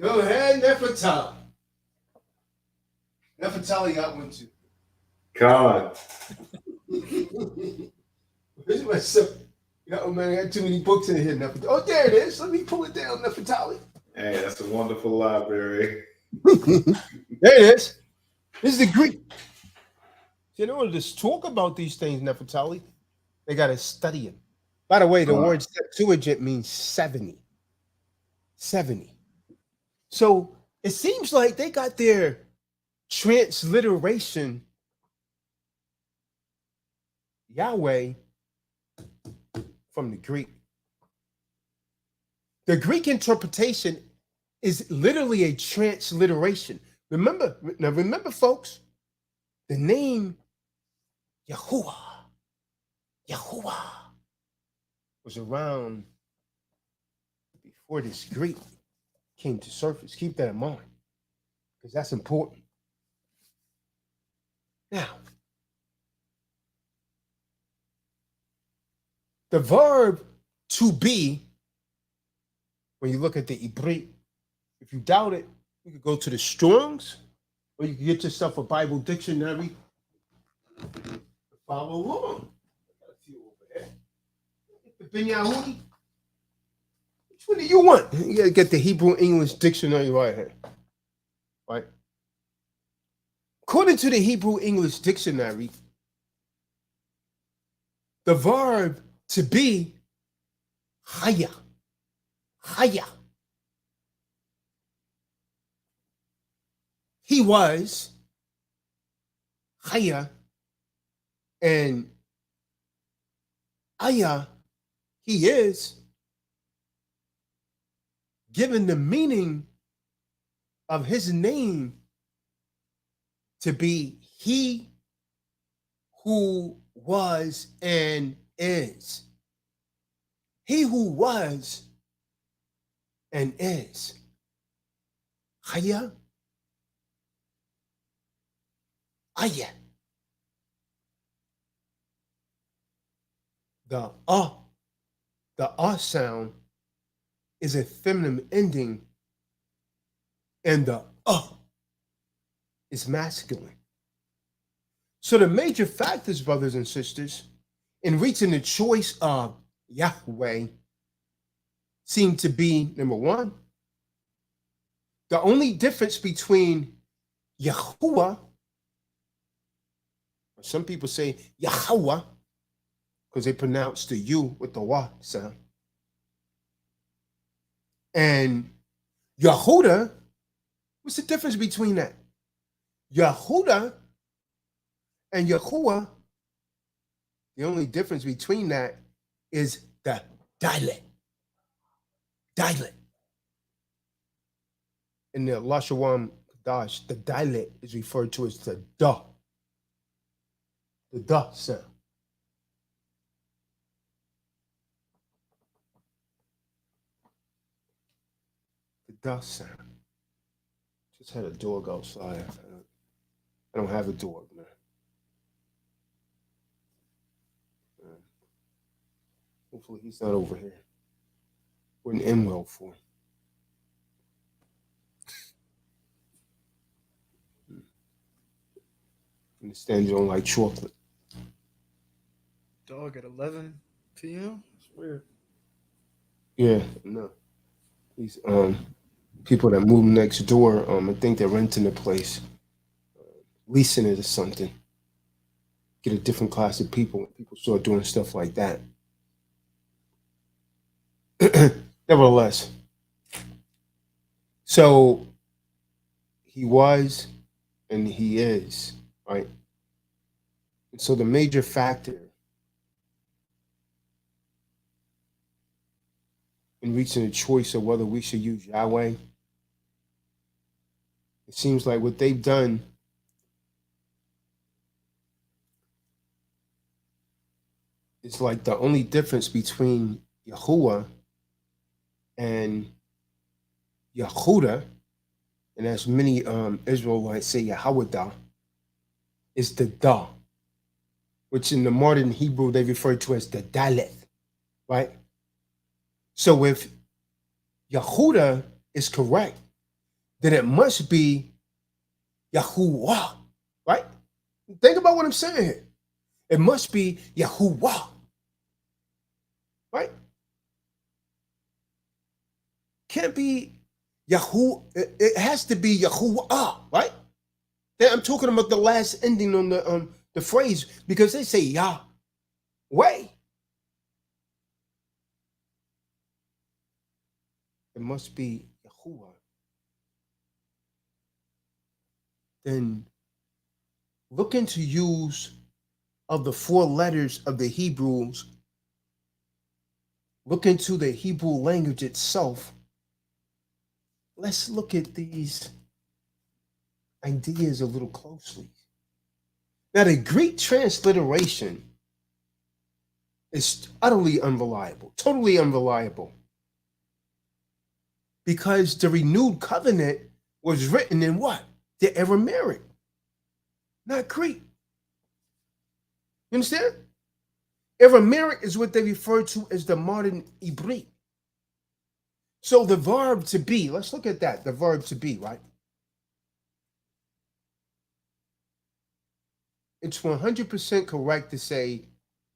Go ahead, Nefertali. Nefertali got one too. God. Where's my Septuagint? Oh man, I got too many books in here, Nefertali. Oh, there it is. Let me pull it down, Nefertali. Hey, that's a wonderful library. There it is. This is the Greek. So in order to talk about these things, Nefertali, they got to study them. By the way, the word Septuagint means 70. 70. So it seems like they got their transliteration Yahweh from the Greek. The Greek interpretation is literally a transliteration. Remember, folks, the name Yahuwah was around before this Greek came to surface. Keep that in mind, because that's important. Now, the verb to be, when you look at the Hebrew, if you doubt it, you could go to the Strong's, or you can get yourself a Bible dictionary. Follow along. I got a few over there. The Ben Yahudi. Which one do you want? You gotta get the Hebrew English dictionary right here. Right? According to the Hebrew English dictionary, the verb to be, haya. He was, haya, and aya, he is, given the meaning of his name to be he who was and is. He who was and is. Haya, aya. The sound is a feminine ending, and the is masculine. So the major factors, brothers and sisters, in reaching the choice of Yahweh seem to be, number one, the only difference between Yahuwah, or some people say Yahweh, because they pronounce the U with the Wah sound, and Yahuda, what's the difference between that? Yahuda and Yahuwah, the only difference between that is the dialect. In the Lashawam Kadash, the dialect is referred to as the da sound. The da sound. Just had a dog outside. I don't have a dog, man. Hopefully he's not over here. Wouldn't end well for him. Understand you don't like chocolate. Dog at 11 p.m. It's weird. Yeah, no. These people that move next door, I think they're renting the place, leasing it or something. Get a different class of people when people start doing stuff like that. Nevertheless, so he was and he is, right? And so the major factor in reaching a choice of whether we should use Yahweh, it seems like what they've done is like the only difference between Yahuwah and Yahuda, and as many Israelites say Yahweh, is the da, which in the modern Hebrew they refer to as the Daleth, right? So if Yahuda is correct, then it must be Yahuwah, right? Think about what I'm saying here. It must be Yahuwah, right? Can't be Yahu. It has to be Yahuwah, right? I'm talking about the last ending on the phrase because they say Yahweh. It must be Yahuwah. Then look into use of the 4 letters of the Hebrews. Look into the Hebrew language itself. Let's look at these ideas a little closely. Now, the Greek transliteration is utterly unreliable, totally unreliable, because the renewed covenant was written in what? The Aramaic, not Greek. You understand? Aramaic is what they refer to as the modern Hebrew. So the verb to be, let's look at that, the verb to be, right? It's 100% correct to say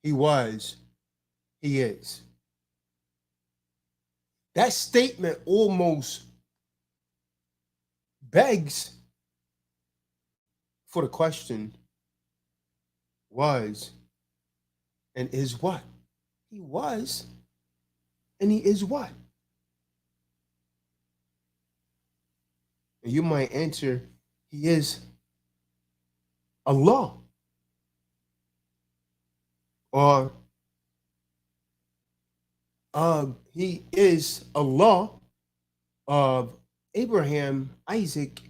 he was, he is. That statement almost begs for the question, was and is what? He was and he is what? And you might answer, he is Allah. Or he is Allah of Abraham, Isaac,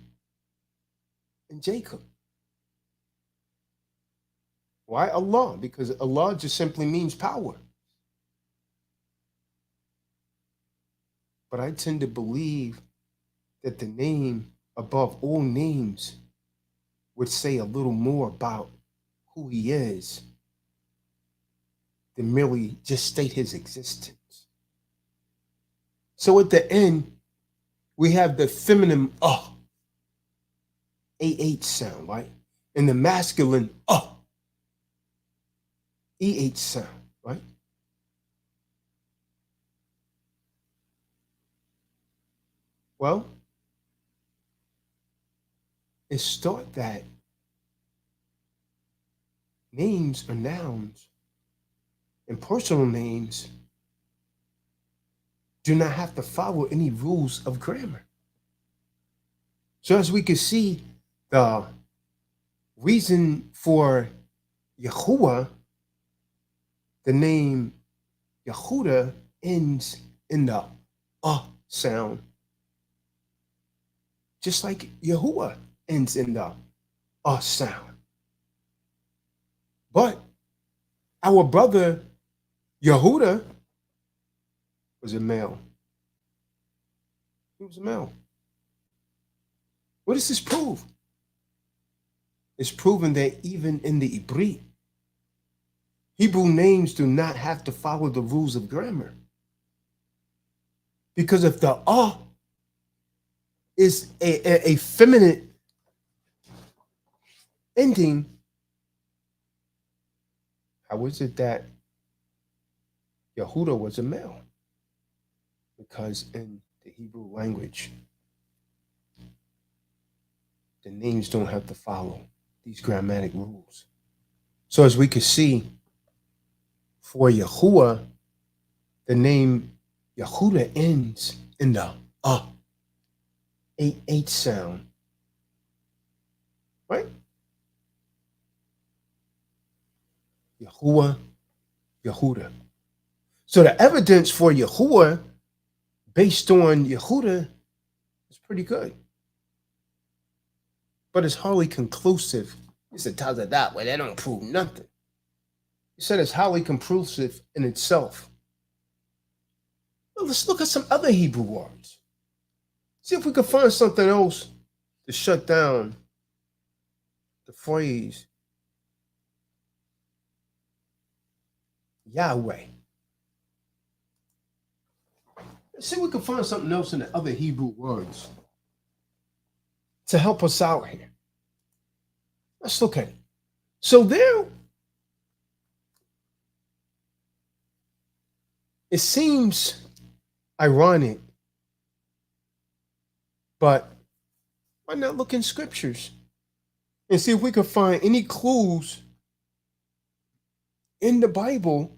and Jacob. Why Allah? Because Allah just simply means power. But I tend to believe that the name above all names would say a little more about who he is than merely just state his existence. So at the end, we have the feminine AH sound, right? And the masculine EH sound, right? Well, it's thought that names are nouns and personal names do not have to follow any rules of grammar. So as we can see, the reason for Yahuwah, the name Yahuda ends in the sound, just like Yahuwah ends in the sound. But our brother Yehuda was a male. He was a male. What does this prove? It's proven that even in the Ibrit, Hebrew names do not have to follow the rules of grammar. Because if the is a feminine ending, how is it that Yehuda was a male? Because in the Hebrew language, the names don't have to follow these grammatic rules. So as we can see, for Yahuwah, the name Yehuda ends in the 8 sound, right? Yahuwah, Yehuda. So the evidence for Yahuwah based on Yehuda is pretty good. But it's hardly conclusive. It's a Tazadaq, but that don't prove nothing. He said it's highly conclusive in itself. Well, let's look at some other Hebrew words. See if we can find something else to shut down the phrase Yahweh. Let's see if we can find something else in the other Hebrew words to help us out here. Let's look at it. So there, it seems ironic, but why not look in scriptures and see if we can find any clues in the Bible?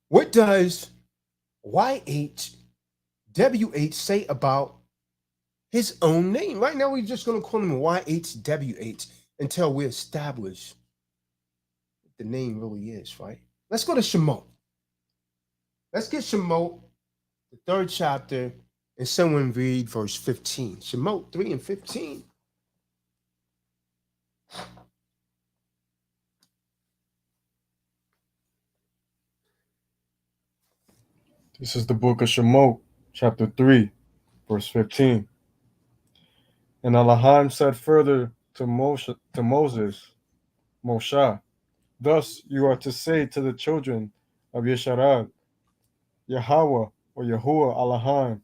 What does YHWH say about his own name? Right now, we're just going to call him YHWH until we establish what the name really is, right? Let's go to Shemot. Let's get Shemot, the 3rd chapter, and someone read verse 15. Shemot 3 and 15. This is the book of Shemot, chapter 3, verse 15. And Elohim said further to Moses, Moshe, thus you are to say to the children of Yesharad, Yahweh or Yahuwah Elohim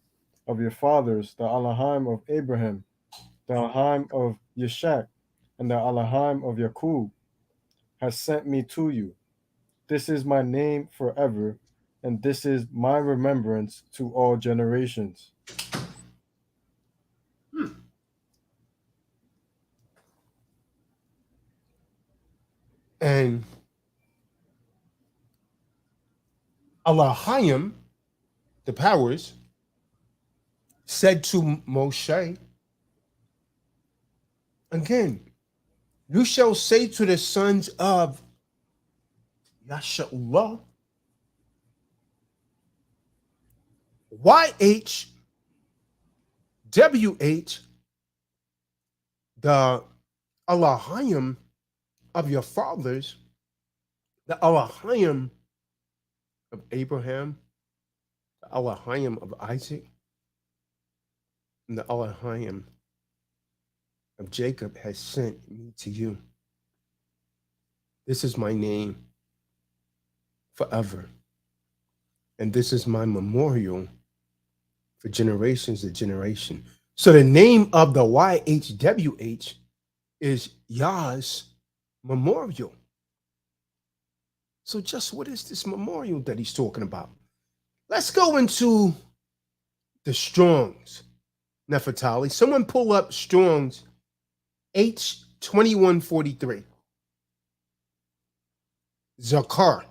of your fathers, the Elohim of Abraham, the Elohim of Yishak, and the Elohim of Yakub, has sent me to you. This is my name forever, and this is my remembrance to all generations. And Elohim, the powers, said to Moshe, again, you shall say to the sons of Yashaullah, YHWH, the Elohim of your fathers, the Elohim of Abraham, the Elohim of Isaac, and the Elohim of Jacob has sent me to you. This is my name forever, and this is my memorial for generations to generation. So the name of the YHWH is Yah's memorial. So just what is this memorial that he's talking about? Let's go into the Strong's, Nefertali. Someone pull up Strong's H2143. Zakar.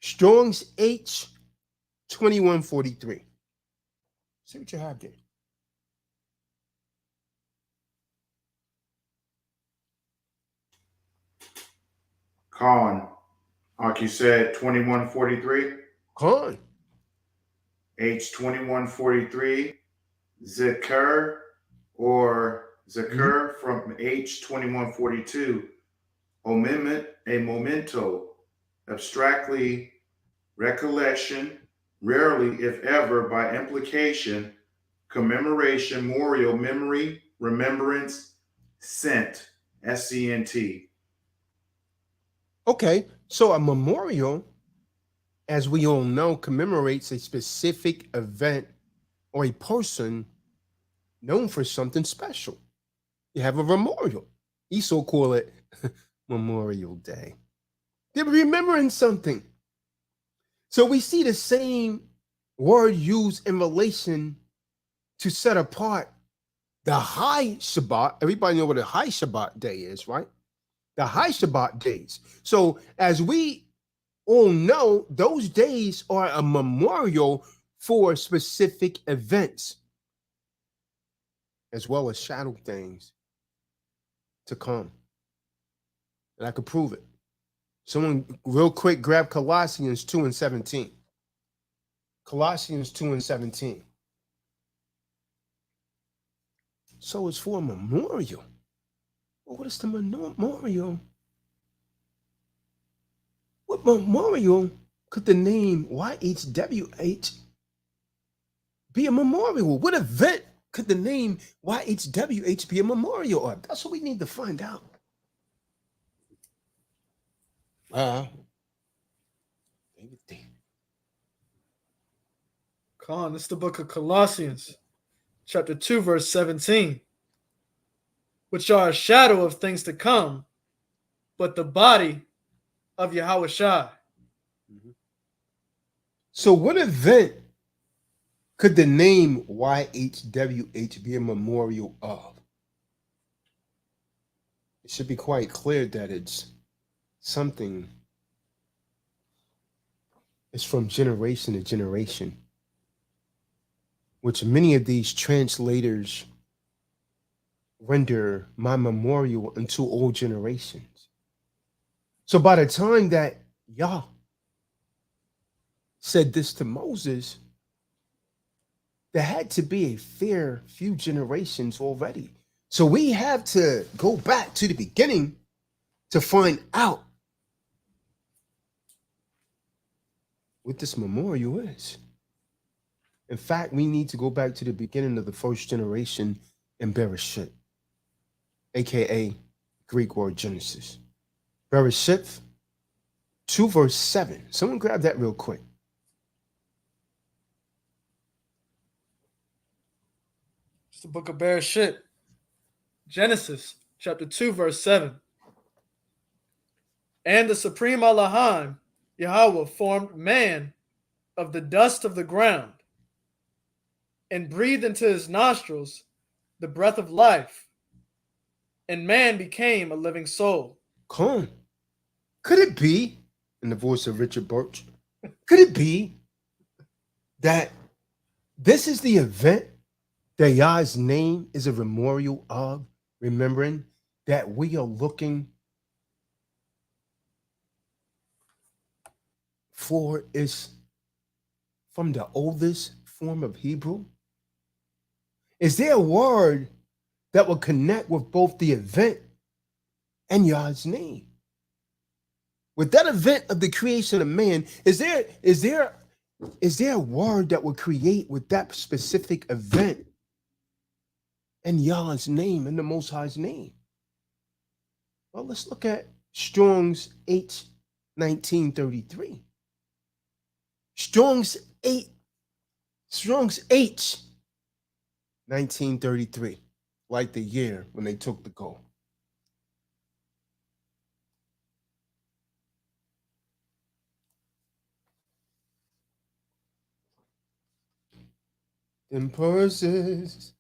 Strong's H2143. See what you have there. Kahan, like you said, 2143. Kahan. H2143. Zakir or Zakir from H2142. A memento, abstractly recollection, rarely, if ever, by implication, commemoration, memorial, memory, remembrance, sent, SCNT. Okay, so a memorial, as we all know, commemorates a specific event or a person known for something special. You have a memorial. Esau call it Memorial Day. They're remembering something. So we see the same word used in relation to set apart the high Shabbat. Everybody know what a high Shabbat day is, right? The high Shabbat days. So as we all know, those days are a memorial for specific events, as well as shadow things to come. And I could prove it. Someone real quick grab Colossians 2:17. Colossians 2:17. So it's for a memorial. Well, what is the memorial? What memorial could the name YHWH be a memorial? What event could the name YHWH be a memorial of? That's what we need to find out. Kahan, this is the book of Colossians, chapter 2, verse 17, which are a shadow of things to come, but the body of Yahusha. So what event could the name YHWH be a memorial of? It should be quite clear that it's something. It's from generation to generation, which many of these translators render my memorial unto all generations. So by the time that Yah said this to Moses, there had to be a fair few generations already. So we have to go back to the beginning to find out what this memorial is. In fact, we need to go back to the beginning of the first generation in Bereshit, aka Greek word Genesis. Bereshit 2 verse 7. Someone grab that real quick. It's the book of Bereshit, Genesis, chapter 2, verse 7. And the Supreme Elohim, Yahweh, formed man of the dust of the ground and breathed into his nostrils the breath of life, and man became a living soul. Come. Could it be, in the voice of Richard Birch, could it be that this is the event that Yah's name is a memorial of, remembering that we are looking for is from the oldest form of Hebrew? Is there a word that will connect with both the event and Yah's name? With that event of the creation of man, is there a word that will create with that specific event and Yah's name and the Most High's name? Well, let's look at Strong's H 1933. Strong's H 1933, like the year when they took the gold. In purses.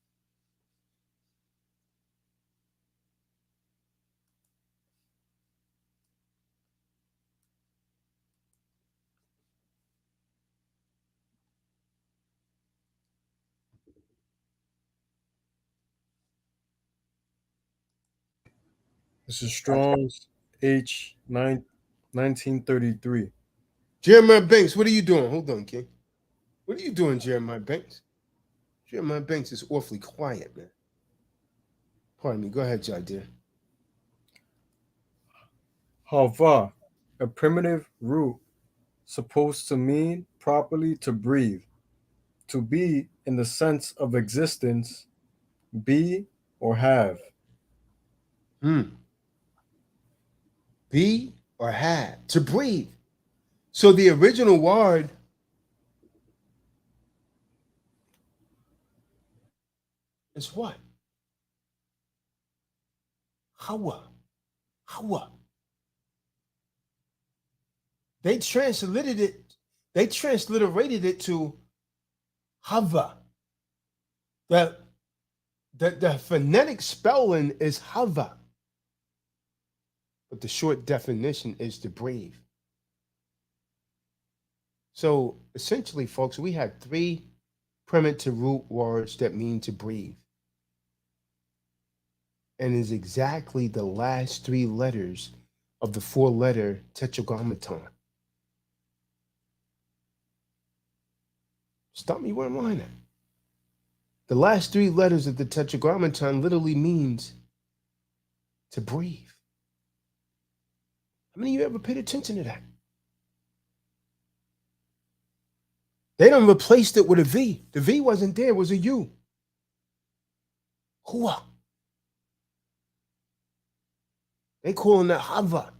This is Strong's H 1933. Jeremiah Banks, what are you doing? Hold on, King. What are you doing, Jeremiah Banks? Jeremiah Banks is awfully quiet, man. Pardon me. Go ahead, Jadir. Hava, a primitive root supposed to mean properly to breathe, to be in the sense of existence, be or have. Be or have. To breathe. So the original word is what? Hawa. Hawa. They transliterated it to Hava. The phonetic spelling is Hava. But the short definition is to breathe. So essentially, folks, we had 3 primitive root words that mean to breathe. And is exactly the last 3 letters of the 4-letter tetragrammaton. Stop me where I'm lying at. The last 3 letters of the tetragrammaton literally means to breathe. How many of you ever paid attention to that? They done replaced it with a V. The V wasn't there, it was a U. Hua. They calling it Hava.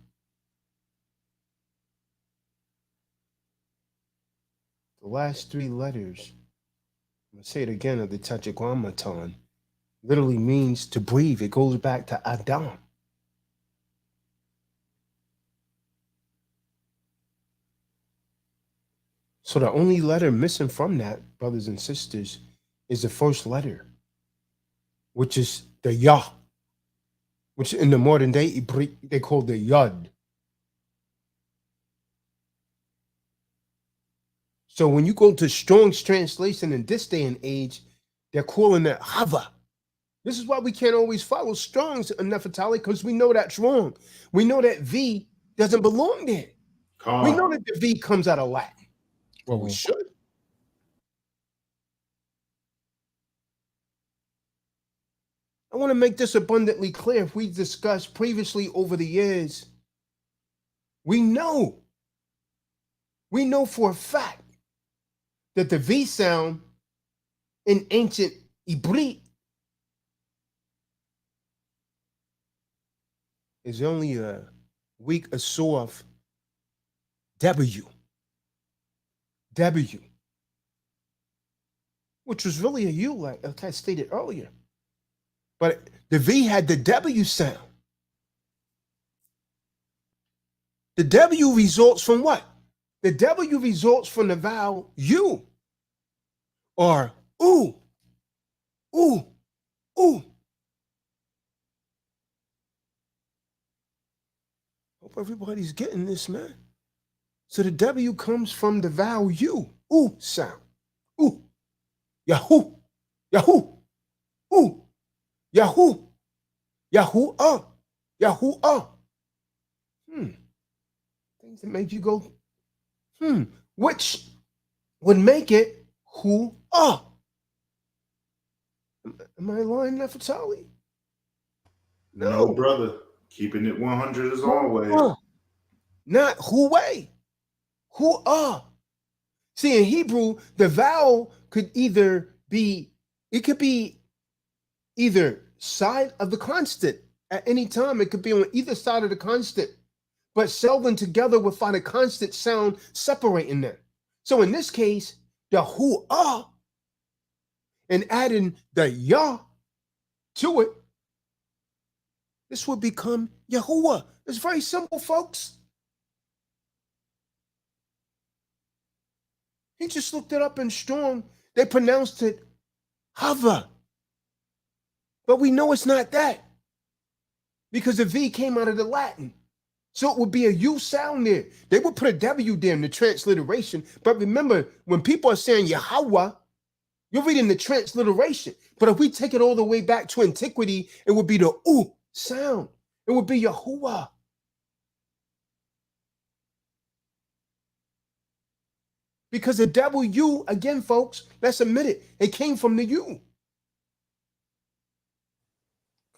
The last 3 letters, I'm going to say it again, of the tetragrammaton, literally means to breathe. It goes back to Adam. So the only letter missing from that, brothers and sisters, is the first letter, which is the Yah, which in the modern day, they call the Yud. So when you go to Strong's translation in this day and age, they're calling it Hava. This is why we can't always follow Strong's Nefertali, because we know that's wrong. We know that V doesn't belong there. We know that the V comes out of Latin. Well, we should. I want to make this abundantly clear. If we discussed previously over the years, we know for a fact that the V sound in ancient Hebrew is only a weak, a soft W, which was really a U, like I stated earlier. But the V had the W sound. The W results from what? The W results from the vowel U, or ooh, ooh, ooh. Hope everybody's getting this, man. So the W comes from the vowel U, ooh sound. Ooh, Yahoo, Yahoo, ooh, Yahoo, Yahoo, Yahoo, Things that make you go, which would make it who, Am I lying, Nefertali? No, brother. Keeping it 100 as always. Not Huwei. Who are? See, in Hebrew, the vowel could either be either side of the constant. At any time, it could be on either side of the constant, but seldom together without a constant sound separating them. So in this case, the who are and adding the Yah to it, this would become Yahuwah. It's very simple, folks. He just looked it up in Strong. They pronounced it Hava. But we know it's not that, because the V came out of the Latin. So it would be a U sound there. They would put a W there in the transliteration. But remember, when people are saying Yahweh, you're reading the transliteration. But if we take it all the way back to antiquity, it would be the U sound. It would be Yahuwah. Because the W, again, folks, let's admit it, it came from the U.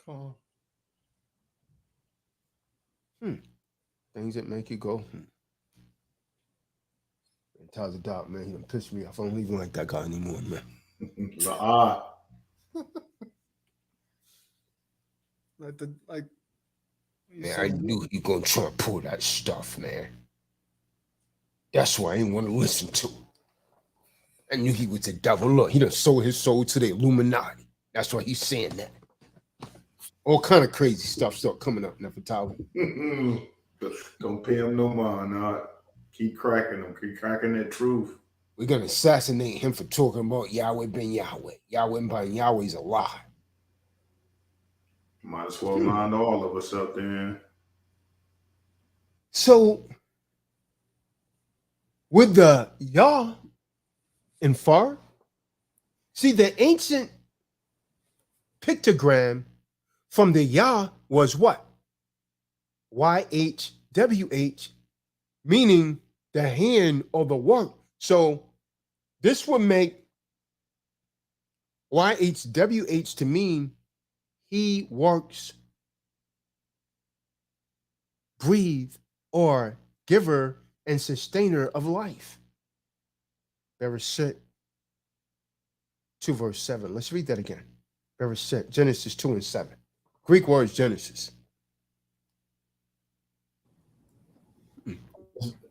Oh. Things that make you go, Tazadaq, man, he done pissed me off. I don't even like that guy anymore, man. like. Man, I knew he gonna try to pull that stuff, man. That's why I didn't want to listen to him. I knew he was the devil. Look, he done sold his soul to the Illuminati. That's why he's saying that. All kind of crazy stuff start coming up, Nefertari. Don't pay him no mind. Nah. Keep cracking them. Keep cracking that truth. We're gonna assassinate him for talking about Yahweh ben Yahweh. Yahweh ben Yahweh is a lie. Might as well line all of us up then. So, with the Yah and Far, see, the ancient pictogram from the Yah was what? YHWH, meaning the hand or the work. So, this would make YHWH to mean he works, breathe, or giver and sustainer of life. Bereshit 2 verse 7. Let's read that again. Bereshit, Genesis 2 and 7. Greek words Genesis.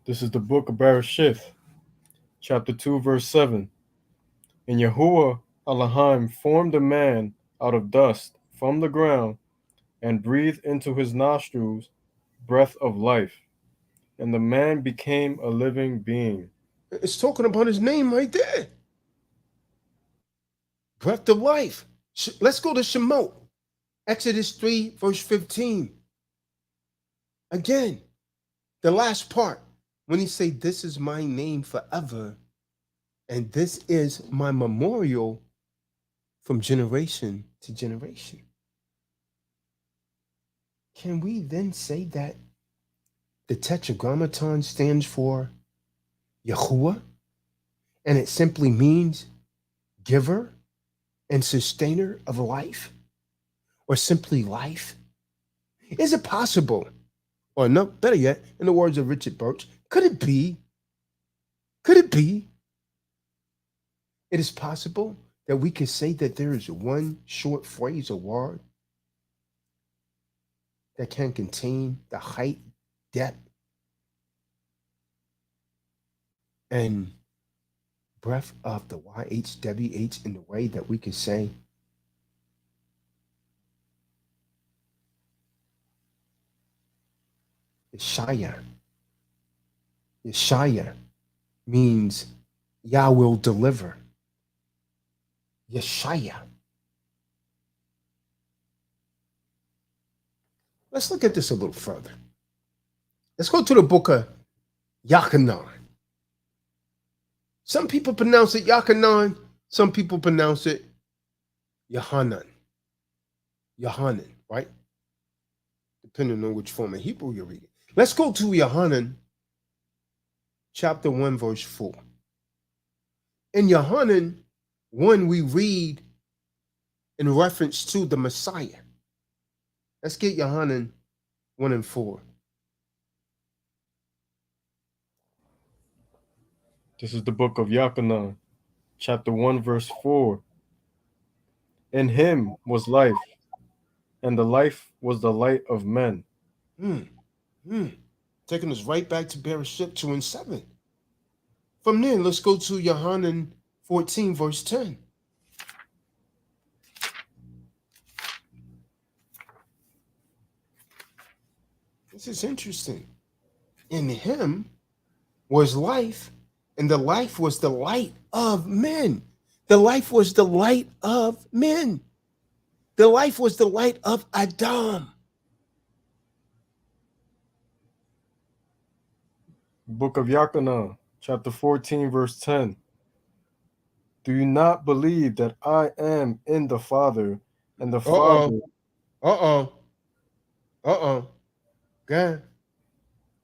This is the book of Bereshit, chapter 2, verse 7. And Yahweh Hulon formed a man out of dust from the ground and breathed into his nostrils breath of life. And the man became a living being. It's talking about his name right there. Breath of life. Let's go to Shemot. Exodus 3, verse 15. Again, the last part. When he say, this is my name forever, and this is my memorial from generation to generation. Can we then say that the Tetragrammaton stands for Yahuwah, and it simply means giver and sustainer of life, or simply life? Is it possible, or no, better yet, in the words of Richard Birch, could it be? Could it be? It is possible that we could say that there is one short phrase or word that can contain the height, depth, and breath of the YHWH in the way that we could say Yeshaya. Yeshaya means Yah will deliver. Yeshaya. Let's look at this a little further. Let's go to the book of Yachanan. Some people pronounce it Yachanan, some people pronounce it Yohanan. Yohanan, right? Depending on which form of Hebrew you're reading. Let's go to Yohanan, chapter 1, verse 4. In Yohanan 1, we read in reference to the Messiah. Let's get Yohanan 1 and 4. This is the book of Yachanan, chapter 1, verse 4. In him was life, and the life was the light of men. Taking us right back to Bereshit 2 and 7. From there, let's go to Yohanan 14, verse 10. This is interesting. In him was life, and the life was the light of men. The life was the light of men. The life was the light of Adam. Book of Yachanan, chapter 14, verse 10. Do you not believe that I am in the Father, and the Father... God.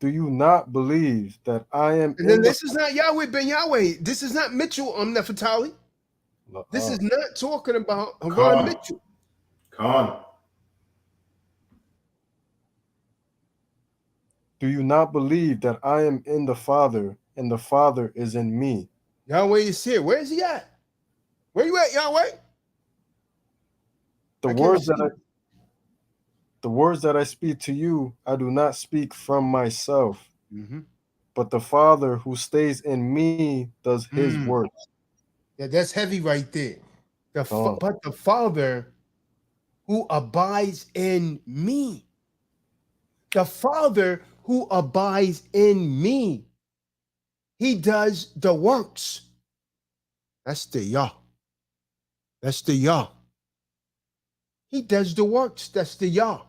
Do you not believe that I am And then this is not Yahweh ben Yahweh. This is not Mitchell Nefertali. This is not talking about Hulon Mitchell. Kahan. Do you not believe that I am in the Father, and the Father is in me? Yahweh is here. Where is he at? Where you at, Yahweh? The words that the words that I speak to you, I do not speak from myself, but the Father who stays in me does his works. Yeah, that's heavy right there. But the Father who abides in me. The Father who abides in me. He does the works. That's the Yah. That's the Yah. He does the works. That's the Yah.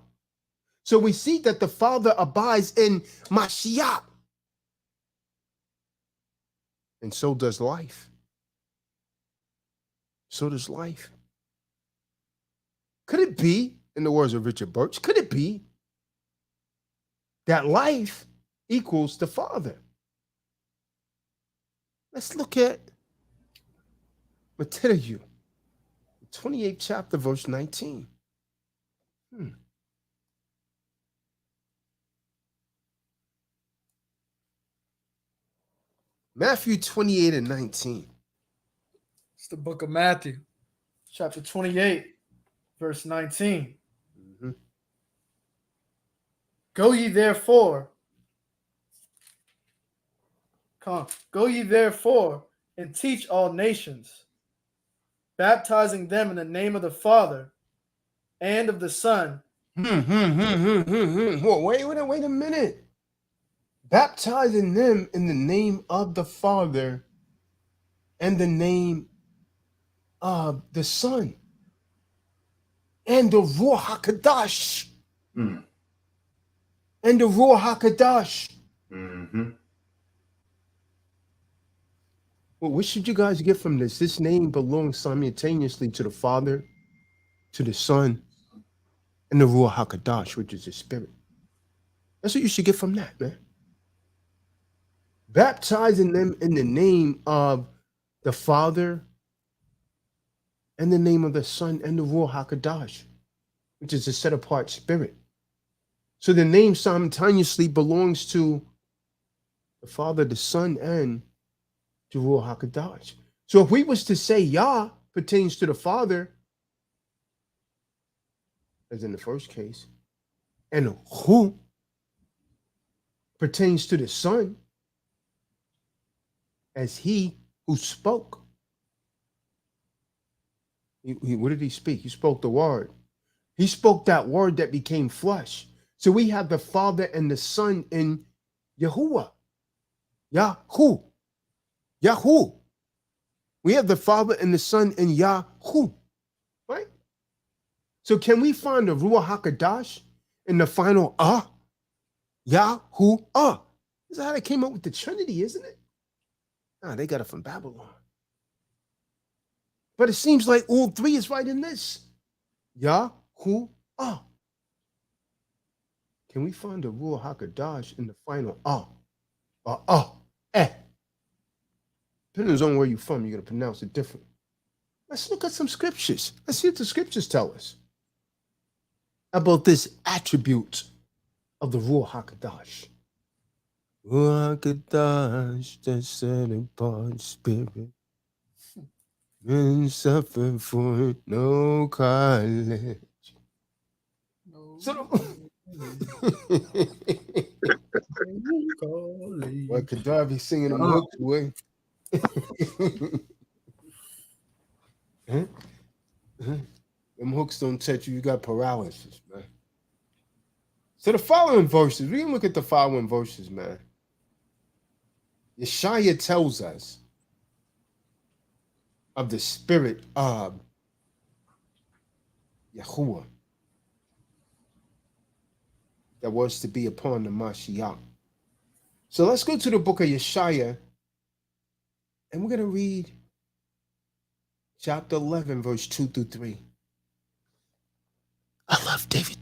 So we see that the Father abides in Mashiach. And so does life. So does life. Could it be, in the words of Richard Birch, could it be that life equals the Father? Let's look at Matthew, 28th chapter, verse 19. Matthew 28 and 19. It's the book of Matthew, chapter 28, verse 19. Go ye therefore and teach all nations, baptizing them in the name of the Father and of the Son. Whoa, wait a minute. Baptizing them in the name of the Father and the name of the Son and the Ruach HaKadosh. And the Ruach HaKadosh. Well, what should you guys get from this? This name belongs simultaneously to the Father, to the Son, and the Ruach HaKadosh, which is the Spirit. That's what you should get from that, man. Baptizing them in the name of the Father and the name of the Son and the Ruach HaKadosh, which is a set-apart spirit. So the name simultaneously belongs to the Father, the Son, and the Ruach HaKadosh. So if we was to say Yah pertains to the Father, as in the first case, and Hu pertains to the Son, as he who spoke. What did he speak? He spoke the word. He spoke that word that became flesh. So we have the Father and the Son in Yahuwah. Yahu. Yahu. We have the Father and the Son in Yahu. Right? So can we find the Ruach HaKadosh in the final Yahu? This is how they came up with the Trinity, isn't it? Nah, they got it from Babylon. But it seems like all three is right in this. Yahu. Can we find the Ruach HaKadosh in the final Depends on where you're from, you're going to pronounce it different. Let's look at some scriptures. Let's see what the scriptures tell us about this attribute of the Ruach HaKadosh. Ruach HaKadosh, the set-apart spirit, and suffer for no college. What could I be singing them hooks away? Them hooks don't touch you, you got paralysis, man. So the following verses, we can look at the following verses, man. Yeshaya tells us of the spirit of Yahuwah that was to be upon the Mashiach. So let's go to the book of Yeshaya, and we're going to read chapter 11, verse 2 through 3. I love David.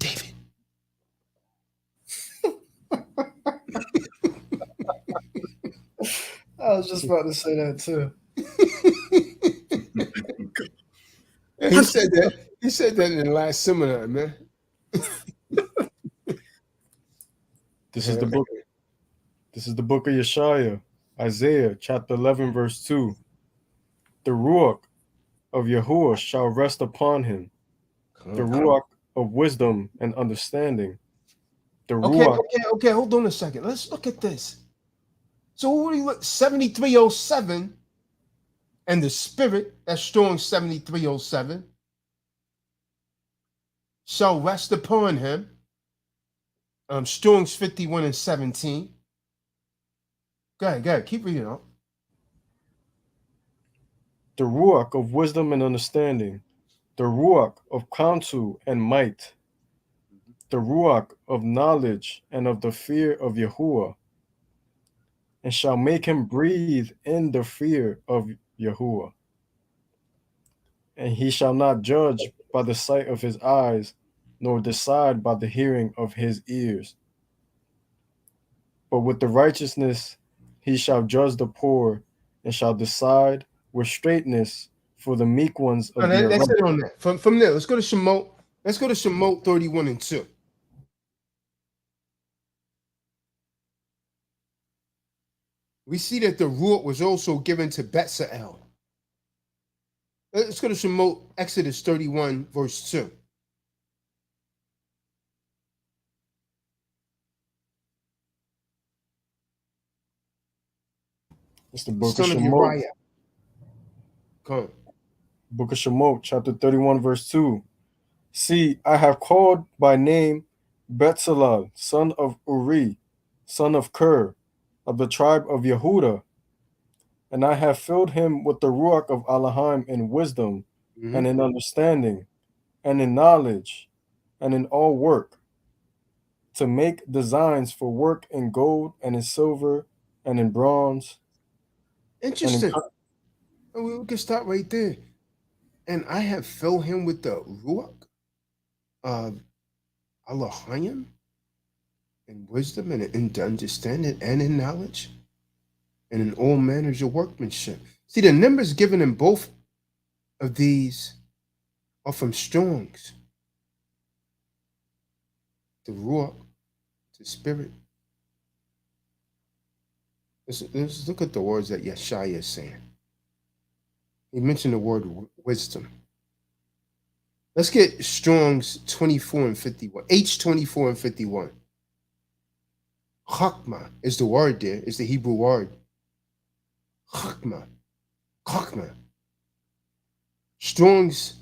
I was just about to say that too. He said that. He said that in the last seminar, man. This is the book. This is the book of Yeshaya, Isaiah, chapter 11, verse 2. The Ruach of Yahuwah shall rest upon him. The Ruach of wisdom and understanding. The Okay, Ruach. okay. Hold on a second. Let's look at this. So what do you look? 7307 and the spirit, that's strong 7307, shall rest upon him. Strong's 51 and 17. Go ahead. Keep reading on. The Ruach of wisdom and understanding. The Ruach of counsel and might. The Ruach of knowledge and of the fear of Yahuwah, and shall make him breathe in the fear of Yahuwah. And he shall not judge by the sight of his eyes, nor decide by the hearing of his ears. But with the righteousness he shall judge the poor, and shall decide with straightness for the meek ones of the That's earth. it on that. From there, let's go to Shemot. Let's go to Shemot 31 and 2. We see that the Ruach was also given to Bezalel. Let's go to Shemot, Exodus 31, verse 2. It's the book Son of of Shemot. Uriah. Come on. Book of Shemot, chapter 31, verse 2. See, I have called by name Bezalel, son of Uri, son of Ker, of the tribe of Yehuda, and I have filled him with the Ruach of Elohim in wisdom, and in understanding, and in knowledge, and in all work, to make designs for work in gold, and in silver, and in bronze. Interesting. We can start right there. And I have filled him with the Ruach of Elohim in wisdom and in understanding and in knowledge and in all manners of workmanship. See, the numbers given in both of these are from Strong's. The Ruach, the spirit. Let's look at the words that Yeshaya is saying. He mentioned the word wisdom. Let's get Strong's 24 and 51. H24 and 51. Chakma is the word there, is the Hebrew word. Chakma. Strong's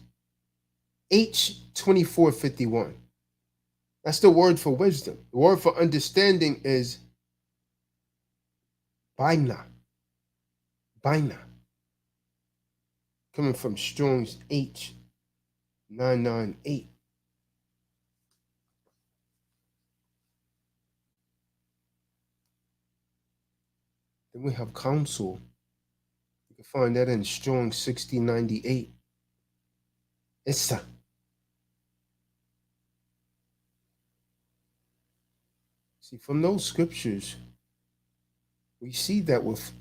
H2451. That's the word for wisdom. The word for understanding is Baina. Coming from Strong's H998. Then we have counsel. You can find that in Strong's 6098. Issa. See, from those scriptures, we see that with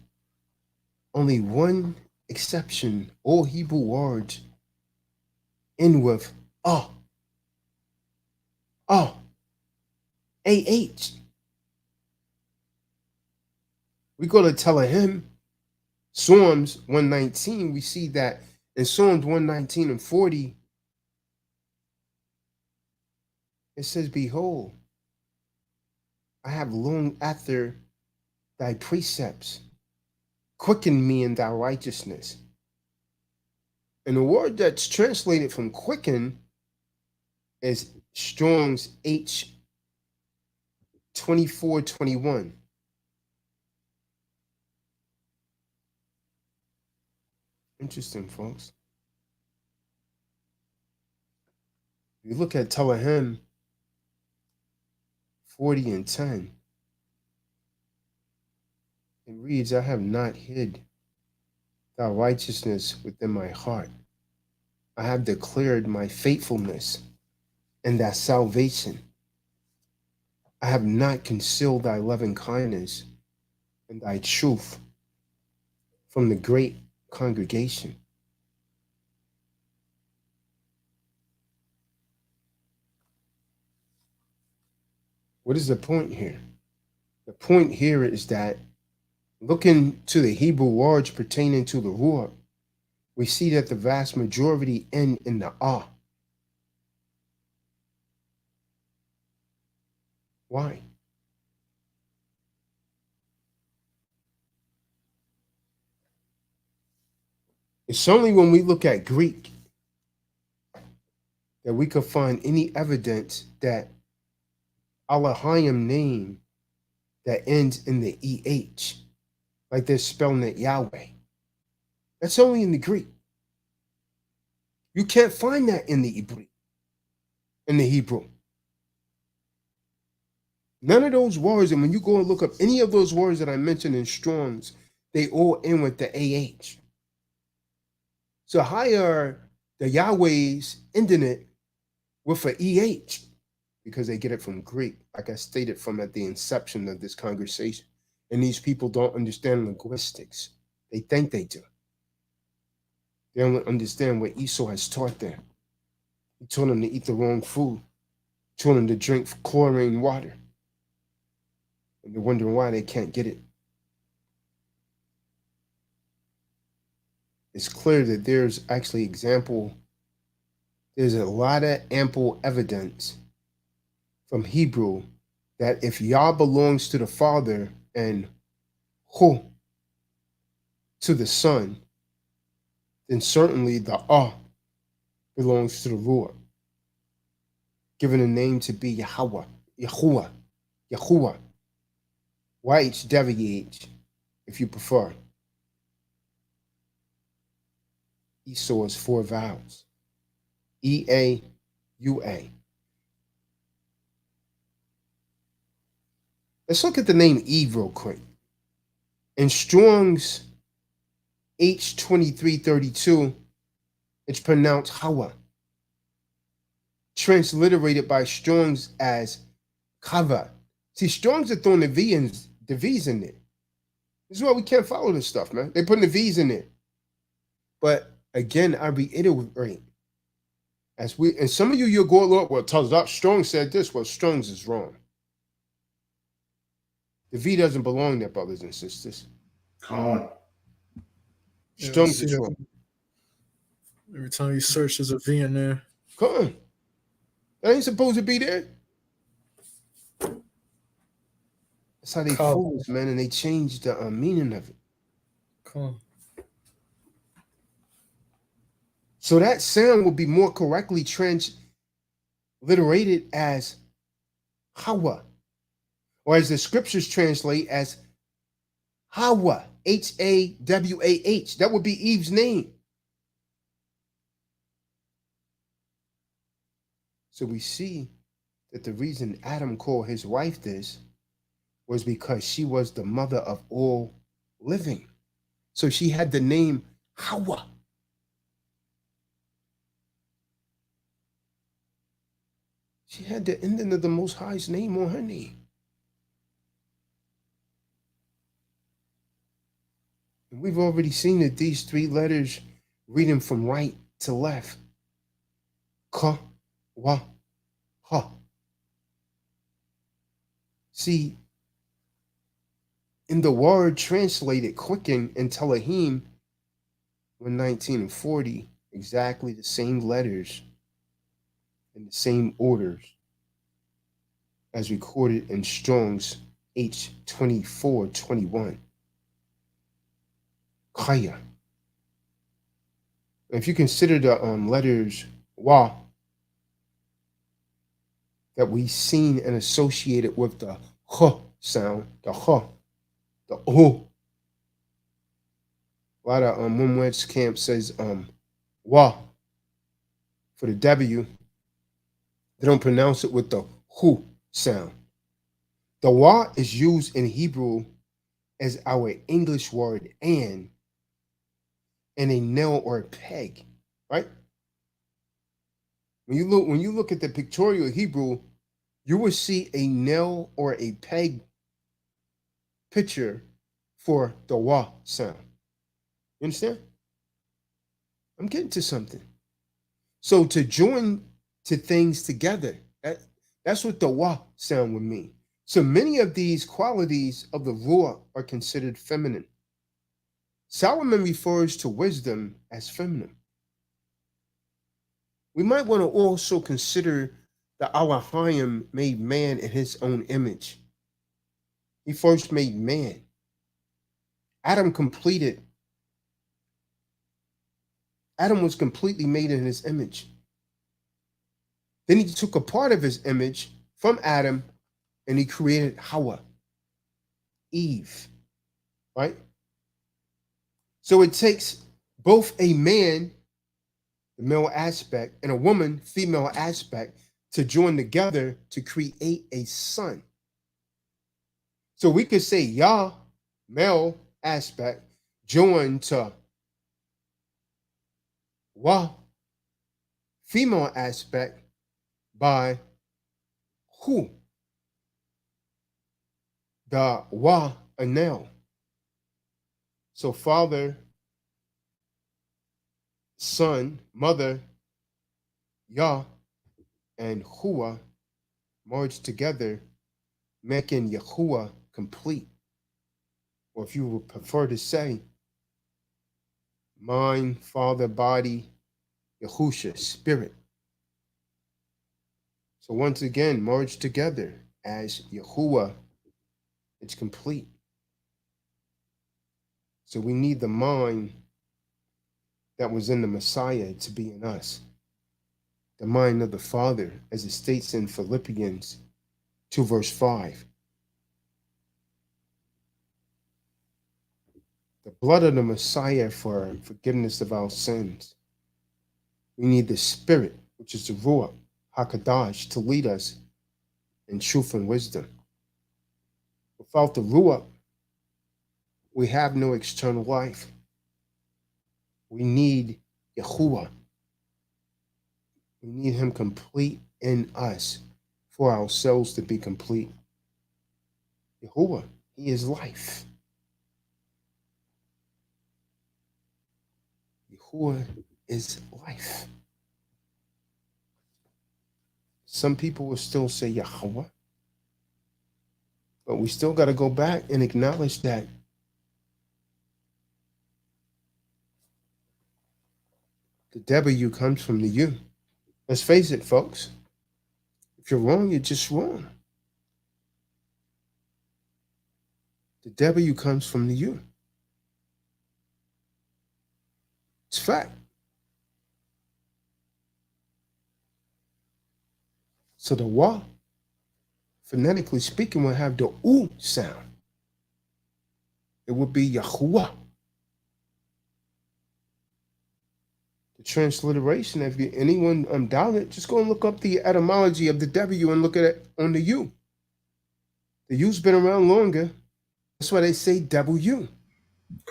only one exception, all Hebrew words end with ah. We go to Telahim, Psalms 119, we see that in Psalms 119 and 40, it says, behold, I have longed after thy precepts, quicken me in thy righteousness. And the word that's translated from quicken is Strong's H2421. Interesting, folks. You look at Telahim 40 and 10. It reads, I have not hid thy righteousness within my heart. I have declared my faithfulness and thy salvation. I have not concealed thy loving kindness and thy truth from the great congregation. What is the point here? The point here is that looking to the Hebrew words pertaining to the Ruach, we see that the vast majority end in the ah. Why? It's only when we look at Greek that we could find any evidence that Elohim name that ends in the EH, like they're spelling it Yahweh. That's only in the Greek. You can't find that in the Hebrew. None of those words, and when you go and look up any of those words that I mentioned in Strong's, they all end with the AH. So higher the Yahweh's ending it with an EH because they get it from Greek, like I stated from at the inception of this conversation. And these people don't understand linguistics. They think they do. They don't understand what Esau has taught them. He told them to eat the wrong food, told them to drink chlorine water. And they're wondering why they can't get it. It's clear that there's actually there's a lot of ample evidence from Hebrew that if Yah belongs to the Father and Hu to the Son, then certainly the belongs to the Ruach, given a name to be Yahweh, Yahuwah, YHWH, if you prefer. Esau is 4 vowels. E-A-U-A. Let's look at the name Eve real quick. In Strong's H2332, it's pronounced Hawa, transliterated by Strong's as Kava. See, Strong's are throwing the V's in there. This is why we can't follow this stuff, man. They're putting the V's in there. But again, I reiterate, and some of you'll go, Lord, well, Tazadaq Strong said this. Well, Strong's is wrong. The V doesn't belong there, brothers and sisters. Come on. Strong's is wrong. Every time you search, there's a V in there. Come on. That ain't supposed to be there. That's how they fool us, man, and they changed the meaning of it. Come on. So that sound would be more correctly transliterated as Hawa, or as the scriptures translate as Hawa, H-A-W-A-H. That would be Eve's name. So we see that the reason Adam called his wife this was because she was the mother of all living. So she had the name Hawa. She had the ending of the Most High's name on her name. And we've already seen that these 3 letters, reading from right to left, Ka, Wa, Ha. See, in the word translated quicken in Telahim, 119 and 40, exactly the same letters in the same orders as recorded in Strong's H2421. Kaya. If you consider the letters Wa that we've seen and associated with the H sound, the H, the O. A lot of Mumwed's camp says Wa for the W. They don't pronounce it with the Hu sound. The Wa is used in Hebrew as our English word and a nail or a peg, right? When you look at the pictorial Hebrew, you will see a nail or a peg picture for the Wa sound. You understand? I'm getting to something. So to join to things together, that's what the Wa sound would mean. So many of these qualities of the Ruach are considered feminine. Solomon refers to wisdom as feminine. We might want to also consider the Elohim made man in his own image. He first made man. Adam was completely made in his image. Then he took a part of his image from Adam and he created Hawa, Eve, right? So it takes both a man, the male aspect, and a woman, female aspect, to join together to create a son. So we could say Yah, male aspect, joined to Wah, female aspect, by Hu, the Wah Anel. So father, son, mother, Yah, and Hua merged together, making Yahuwah complete. Or if you would prefer to say, mind, father, body, Yahusha, spirit. So once again, merged together as Yahuwah, it's complete. So we need the mind that was in the Messiah to be in us. The mind of the Father, as it states in Philippians 2 verse 5. The blood of the Messiah for forgiveness of our sins. We need the Spirit, which is the Ruach HaKadosh, to lead us in truth and wisdom. Without the Ruach, we have no external life. We need Yahuwah. We need him complete in us for ourselves to be complete. Yahuwah, he is life. Yahuwah is life. Some people will still say Yahweh, but we still got to go back and acknowledge that the W comes from the U. Let's face it, folks. If you're wrong, you're just wrong. The W comes from the U. It's fact. So the Wa, phonetically speaking, will have the U sound. It would be Yahuwah. The transliteration, if anyone doubt it, just go and look up the etymology of the W and look at it on the U. The U's been around longer. That's why they say W.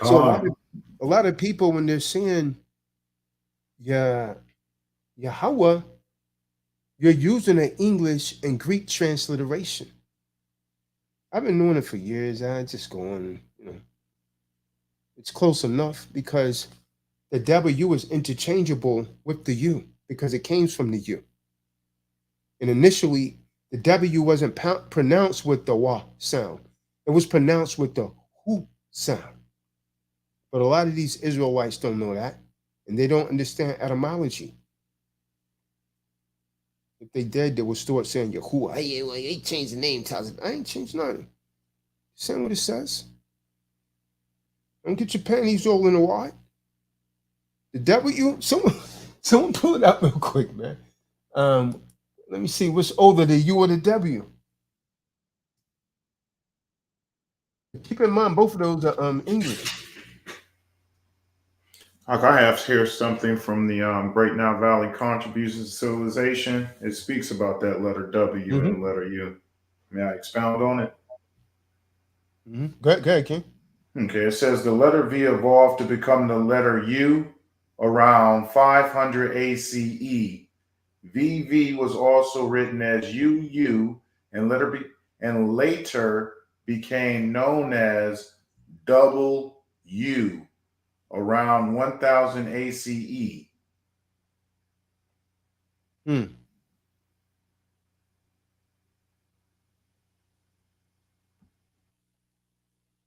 So a lot of people, when they're saying Yahweh, you're using an English and Greek transliteration. I've been doing it for years. I just go on, it's close enough because the W is interchangeable with the U because it came from the U. And initially, the W wasn't pronounced with the Wa sound. It was pronounced with the Hu sound. But a lot of these Israelites don't know that, and they don't understand etymology. If they did, they would start saying Yahuwah. Hey, changed the name, Tazadaq. I ain't changed nothing. Saying what it says. Don't get your panties all in a wad. The W, someone pull it out real quick, man. Let me see, what's older, the U or the W? Keep in mind, both of those are English. I have here something from the Great Nile Valley Contributions to Civilization. It speaks about that letter W and letter U. May I expound on it? Go ahead, King. Okay, it says the letter V evolved to become the letter U around 500 ACE. VV was also written as UU and later became known as double U around 1000 ACE.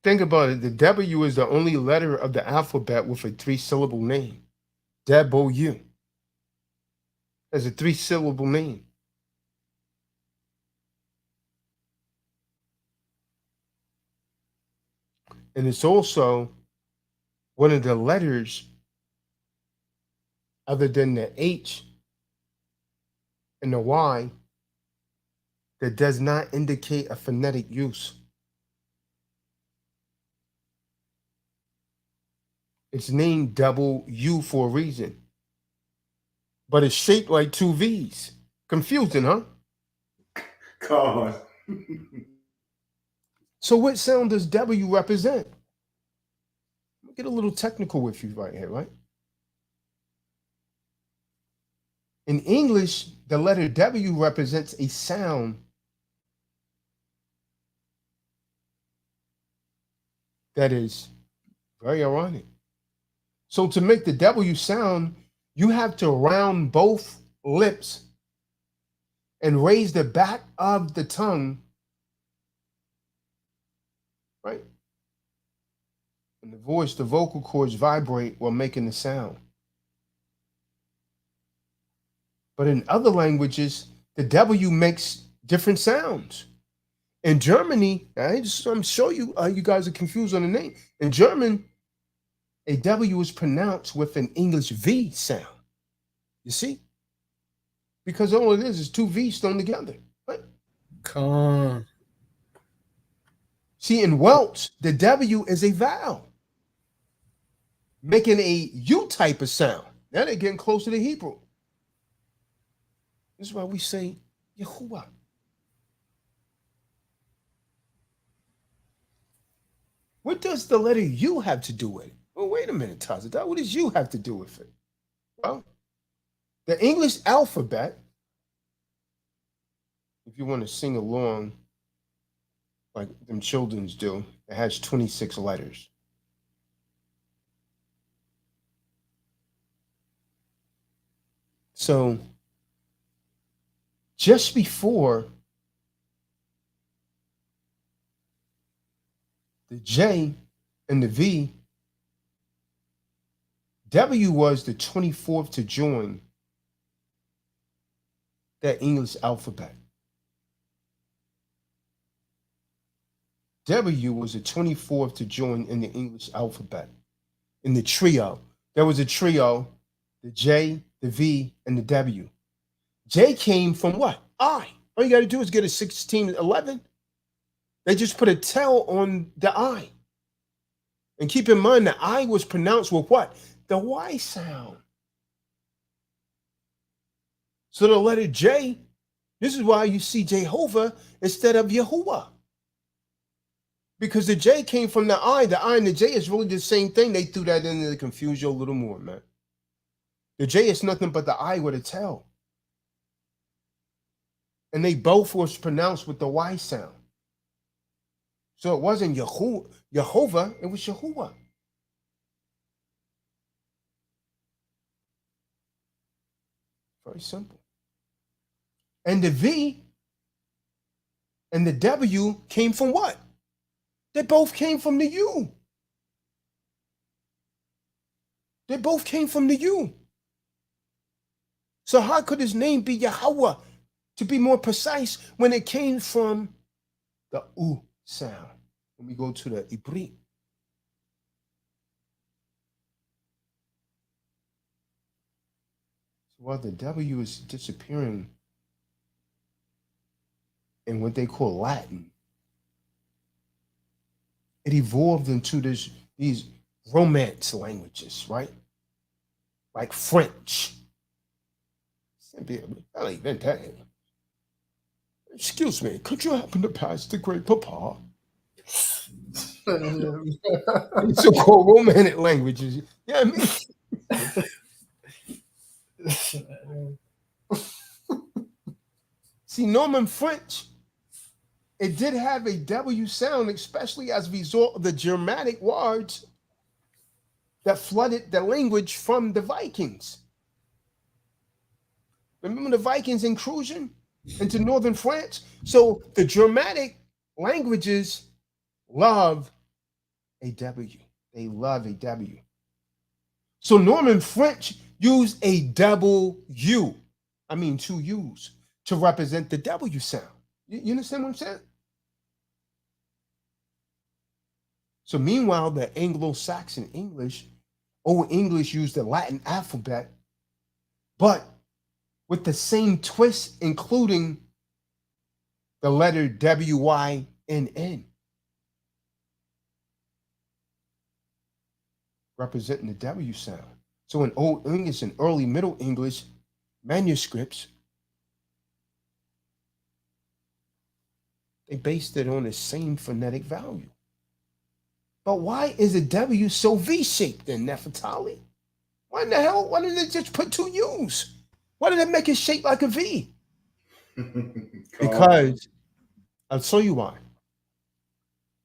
Think about it. The W is the only letter of the alphabet with a 3-syllable name. W. That's a 3-syllable name. And it's also one of the letters other than the H and the Y that does not indicate a phonetic use. It's named double U for a reason. But it's shaped like two V's. Confusing, huh? God. So what sound does W represent? Let me get a little technical with you right here, right? In English, the letter W represents a sound that is very ironic. So to make the W sound, you have to round both lips and raise the back of the tongue, right? And the voice, the vocal cords vibrate while making the sound. But in other languages, the W makes different sounds. In Germany, I'm sure you guys are confused on the name. In German, a W is pronounced with an English V sound. You see? Because all it is two V's thrown together. Right? Kahan. See, in Welsh, the W is a vowel, making a U type of sound. Now they're getting closer to Hebrew. This is why we say Yahuwah. What does the letter U have to do with it? Well, wait a minute, Tazadaq. What does U have to do with it? Well, the English alphabet, if you want to sing along like them children's do, it has 26 letters. So just before the J and the V, W was the 24th to join that English alphabet. W was the 24th to join in the English alphabet. In the trio, there was a trio, the J, the V, and the W. J came from what? I. All you got to do is get a 1611. They just put a tail on the I. And keep in mind the I was pronounced with what? The Y sound. So the letter J, this is why you see Jehovah instead of Yahuwah. Because the J came from the I. The I and the J is really the same thing. They threw that in to confuse you a little more, man. The J is nothing but the I with a tail. And they both was pronounced with the Y sound. So it wasn't Jehovah, it was Yahuwah. Very simple. And the V and the W came from what? They both came from the U. They both came from the U. So how could his name be Yahweh, to be more precise, when it came from the U sound? When we go to the Ibri. So while the W is disappearing in what they call Latin, it evolved into these Romance languages, right? Like French. Excuse me, could you happen to pass the great papa? It's called Romantic languages. Yeah, I mean. See, Norman French, it did have a W sound, especially as a result of the Germanic words that flooded the language from the Vikings. Remember the Vikings' intrusion into northern France? So the Germanic languages love a W. They love a W. So Norman French used a double U. I mean, two U's to represent the W sound. You understand what I'm saying? So meanwhile, the Anglo-Saxon English, Old English used the Latin alphabet, but with the same twist, including the letter W-Y-N-N, representing the W sound. So in Old English and early Middle English manuscripts, they based it on the same phonetic value. But why is the W so V-shaped then, Nefertali? Why in the hell? Why didn't they just put two U's? Why did they make it shaped like a V? Because, I'll show you why.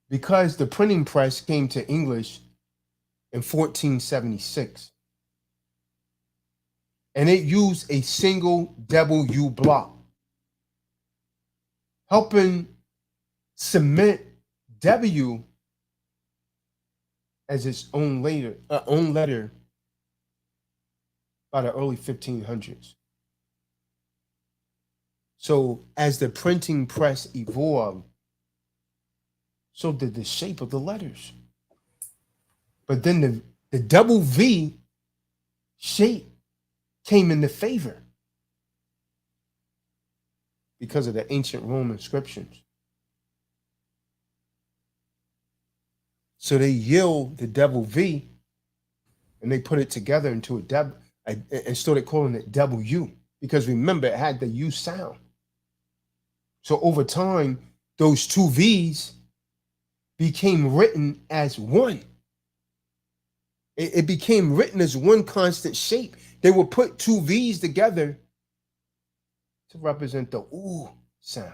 Because the printing press came to English in 1476. And it used a single W block, helping cement W as its own letter by the early 1500s. So as the printing press evolved, so did the shape of the letters. But then the double V shape came into favor because of the ancient Roman inscriptions. So they yield the double V and they put it together into a W and started calling it W, because remember, it had the U sound. So over time, those two V's became written as one. It became written as one constant shape. They would put two V's together to represent the ooh sound.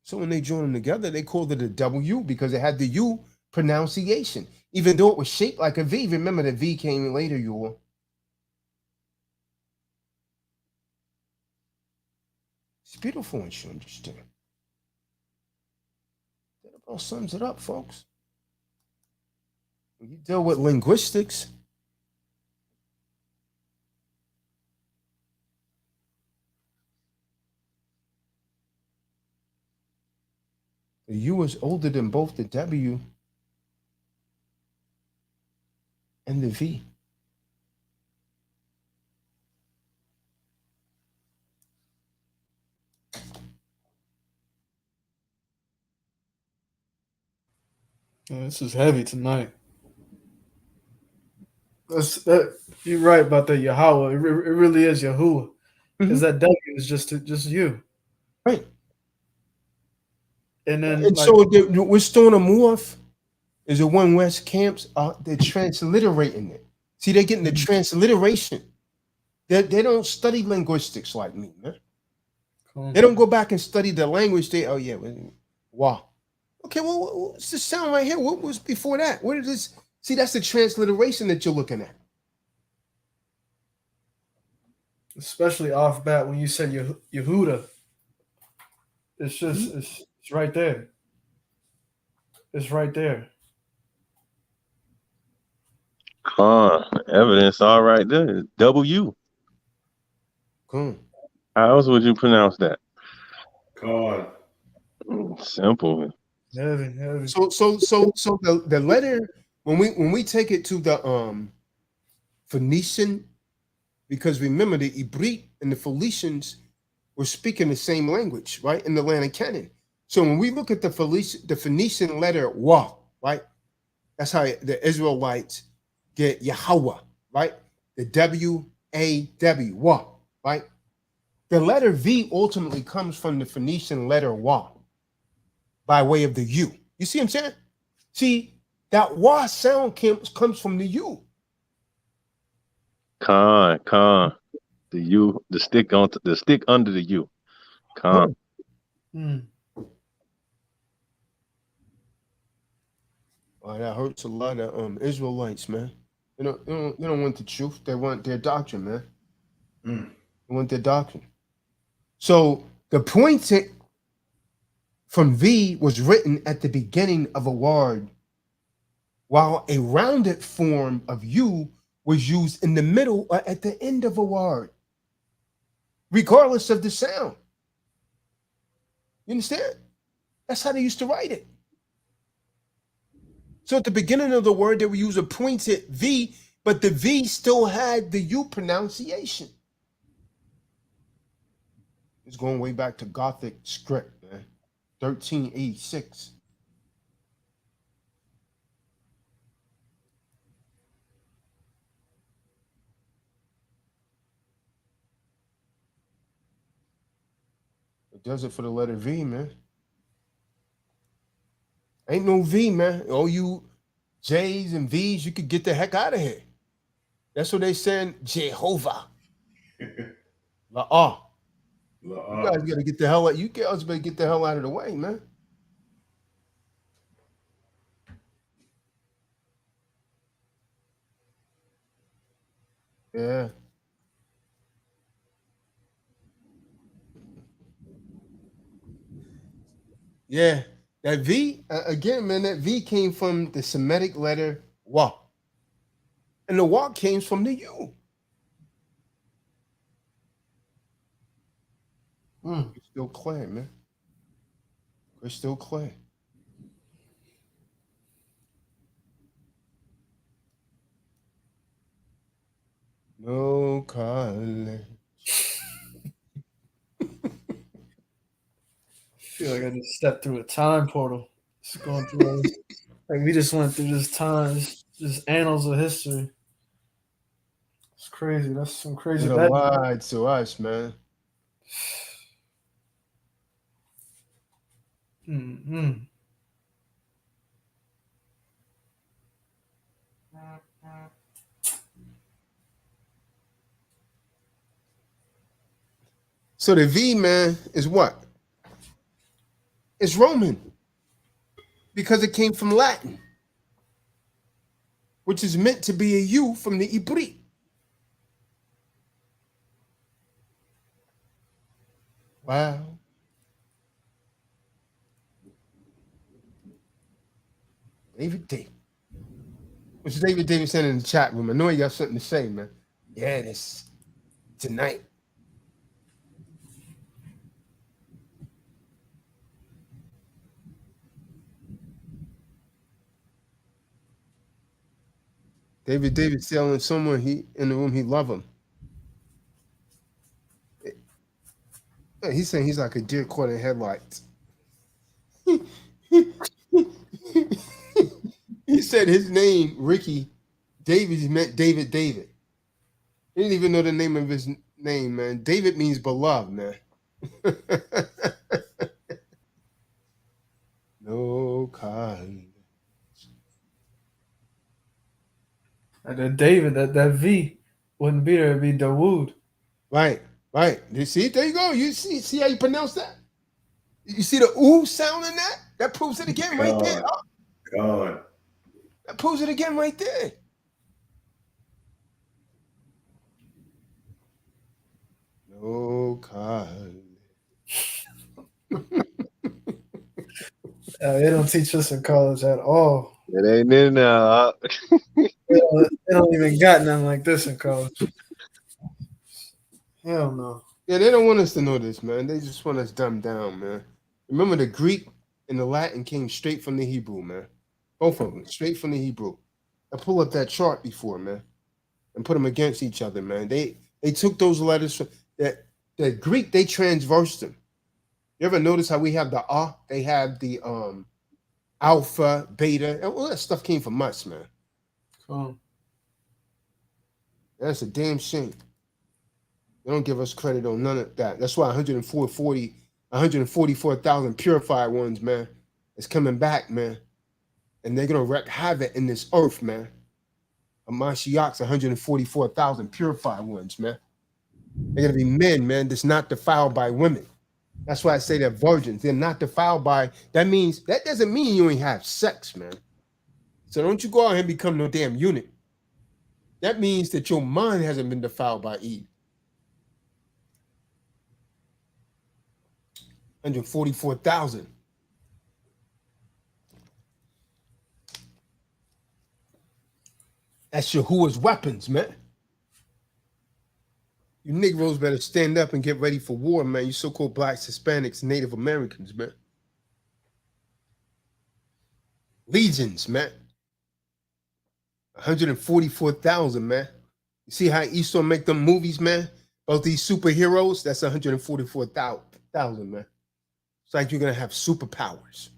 So when they joined them together, they called it a W because it had the U pronunciation, even though it was shaped like a V. Remember, the V came later, y'all. It's beautiful and you understand. That about sums it up, folks. When you deal with linguistics, the U is older than both the W and the V. Yeah, this is heavy tonight. You're right about that Yahweh. It really is Yahuwah. Because that W is just you. Right. And then and so we're throwing them off is the one West camps they're transliterating it. See, they're getting the transliteration. They don't study linguistics like me, man. Cool. They don't go back and study the language. Wow. Okay, well, what's the sound right here? What was before that? What is this? See, that's the transliteration that you're looking at. Especially off bat when you said Yehuda. It's just, it's right there. It's right there. Evidence all right there. W. Cool. How else would you pronounce that? God. Simple. Heavy. So the letter, when we take it to the Phoenician, because remember the Ibrit and the Phoenicians were speaking the same language, right, in the land of Canaan. So when we look at the Phoenician letter Wa, right, that's how the Israelites get Yahweh, right? The W-A-W, Wa, right? The letter V ultimately comes from the Phoenician letter Wa by way of the U. You see what I'm saying? See, that Wa sound comes from the U. Khan. The U, the stick under the U. Khan. Oh, that hurts a lot of Israelites, man. They don't want the truth. They want their doctrine, man. They want their doctrine. So the pointed from V was written at the beginning of a word, while a rounded form of U was used in the middle or at the end of a word, regardless of the sound. You understand? That's how they used to write it. So at the beginning of the word, they would use a pointed V, but the V still had the U pronunciation. It's going way back to Gothic script, man. 1386. It does it for the letter V, man. Ain't no V, man. All you J's and V's, you could get the heck out of here. That's what they saying, Jehovah. La-ah. You guys gotta get the hell out. You guys better get the hell out of the way, man. Yeah. Yeah. That V, again, man, that V came from the Semitic letter Wa. And the Wa came from the U. It's still clear, man. It's still clear. No college. I feel like I just stepped through a time portal. Just going through like we just went through this time, just annals of history. It's crazy. That's some crazy. They lied to us, man. So the V, man, is what? It's Roman. Because it came from Latin, which is meant to be a U from the Ibri. Wow. David. What's David saying in the chat room? I know he got something to say, man. Yeah, this tonight. David telling someone in the room he love him. He's saying he's like a deer caught in headlights. He said his name, Ricky David, meant David. He didn't even know the name of his name, man. David means beloved, man. No kind. And then David, that V wouldn't be there, it'd be Dawood. Right. You see, there you go. You see how you pronounce that? You see the ooh sound in that? That proves it again right there. God. That proves it again right there. No kind. They don't teach us in college at all. It ain't in now. They don't even got nothing like this in college. Hell no. Yeah, they don't want us to know this, man. They just want us dumbed down, man. Remember, the Greek and the Latin came straight from the Hebrew, man. Both of them, straight from the Hebrew. I pulled up that chart before, man, and put them against each other, man. They took those letters from the Greek, they transversed them. You ever notice how we have the A? They have the alpha, beta. And all that stuff came from us, man. Cool. That's a damn shame. They don't give us credit on none of that. That's why 144,000 purified ones, man, is coming back, man. And they're going to wreak havoc in this earth, man. Mashiach's 144,000 purified ones, man. They're going to be men, man, that's not defiled by women. That's why I say they're virgins. They're not defiled by, that doesn't mean you ain't have sex, man. So don't you go out here and become no damn eunuch. That means that your mind hasn't been defiled by Eve. 144,000. That's Yahuwah's weapons, man. You Negroes better stand up and get ready for war, man. You so-called blacks, Hispanics, Native Americans, man. Legions, man. 144,000, man. You see how Esau make them movies, man? About these superheroes? That's 144,000, man. It's like you're gonna have superpowers.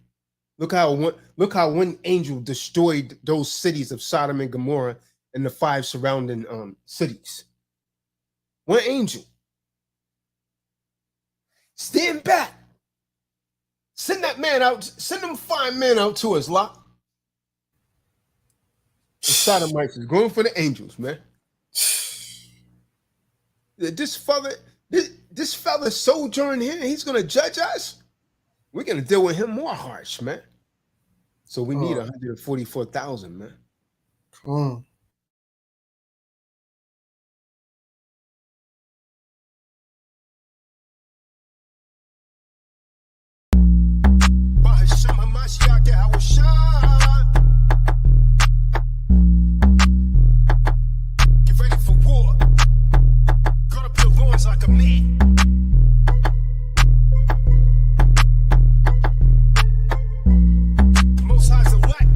Look how one angel destroyed those cities of Sodom and Gomorrah and the 5 surrounding cities. One angel. Stand back. Send that man out. Send them 5 men out to us, Lot. The Sodomites is going for the angels, man. This fella sojourn here, he's gonna judge us. We're gonna deal with him more harsh, man. So we need 144,000, man. Come on. Get ready for war. Gird up your loins like a man. The Most High's elect.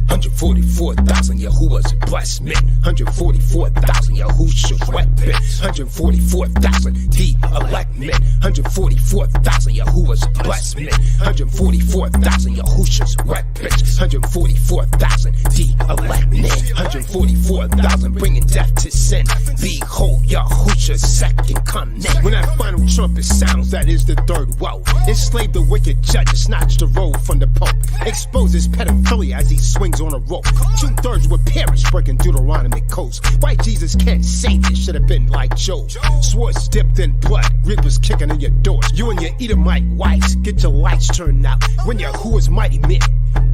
144,000 Yahuwah's blessed men. 144,000 Yahusha's weapons. 144,000 the elect men. 144,000 Yahuwah's blessed men. 144,000 Yahusha's weapons. 144,000 the elect men. 144,000 bringing death to sin. Behold Yahusha's second coming. When that final trumpet sounds, that is the third woe. Enslave the wicked judge, snatch the robe from the Pope. Exposes pedophilia as he swings on a rope. 2/3 would perish breaking Deuteronomy codes. Why Jesus can't save you should have been like Job. Swords dipped in blood, reapers kicking in your doors. You and your Edomite wives get your lights turned out. When Yahuwah's mighty men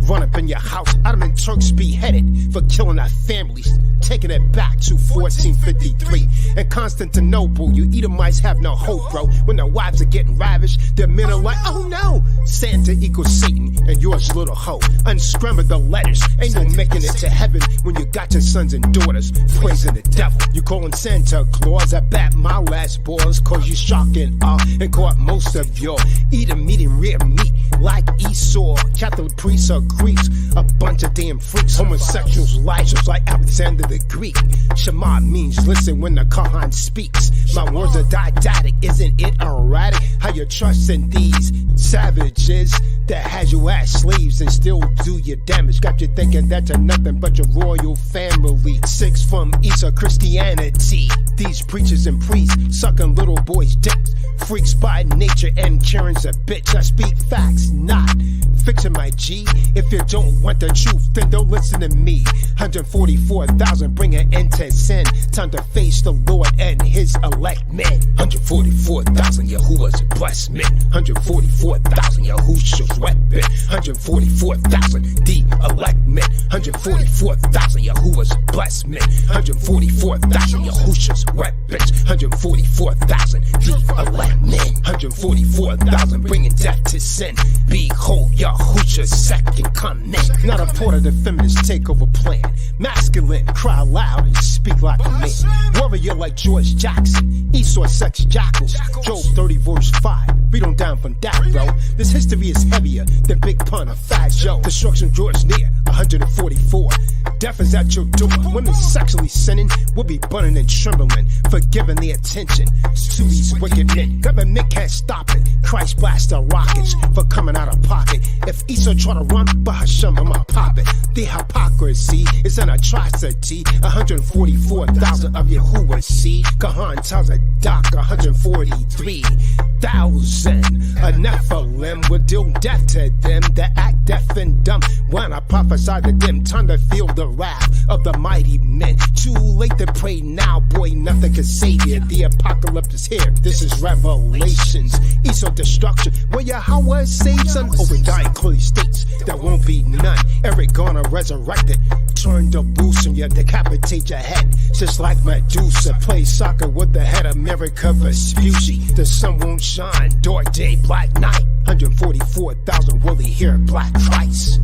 run up in your house, Ottoman Turks beheaded for killing our families, taking it back to 1453. In Constantinople, you Edomites have no hope, bro. When their wives are getting ravished, their men are like, oh no, Santa equals Satan, and yours little hoe. Unscramble the letters, ain't no making it to heaven when you got your sons and daughters praising the devil. You calling Santa Claus? I bet my last balls, cause you shocking and caught most of your Edom eating rare meat like Esau. Catholic priests are Greeks, a bunch of damn freaks. Homosexuals lie just like Alexander the Greek. Shema means listen when the Kahan speaks. My words are didactic, isn't it erratic? How you trust in these savages that has you as slaves and still do your damage? Got you thinking that you're nothing but your royal family. 6 from Esau Christianity. These preachers and priests sucking little boys' dicks. Freaks by nature and Karen's a bitch. I speak facts, not fiction, my G. If you don't want the truth, then don't listen to me. 144,000 bring an end to sin. Time to face the Lord and his elect men. 144,000 Yahuwah's blessed men. 144,000 Yahusha's weapon. 144,000 the elect men. 144,000 Yahuwah's blessed men. 144,000 Yahusha's weapons. 144,000 the elect men. 144,000 bringing death to sin. Behold Yahusha's second coming. Not a part of the feminist takeover plan. Masculine, cry loud and speak like a man. Warrior like George Jackson. Esau sex jackals. Job 30 verse 5. Read on down from that, bro. This history is heavier than Big Pun or Fat Joe. Destruction draws near. 144. Death is at your door. Women sexually sinning will be burning and trembling for giving the attention to these wicked men. Government can't stop it. Christ blast the rockets for coming out of pocket. If Esau try to run, Bahasham, I'ma pop it. The hypocrisy is an atrocity. 144,000 of Yahuwah's seed. Kahan Tazadaq 143,000. A Nephilim will deal death to them that act deaf and dumb. When I prophesy to them, time to feel the wrath of the mighty men. Too late to pray now, boy, nothing can save you. The apocalypse is here. This is Revelations. Esau destruction, where Yahweh saves them. Obadiah clearly states there won't be none. Eric Garner resurrected. Turn the loose and you decapitate your head. Just like Medusa, play soccer with the head. America Vespucci. The sun won't shine. Dark day, black night. 144,000 will he hear black Christ.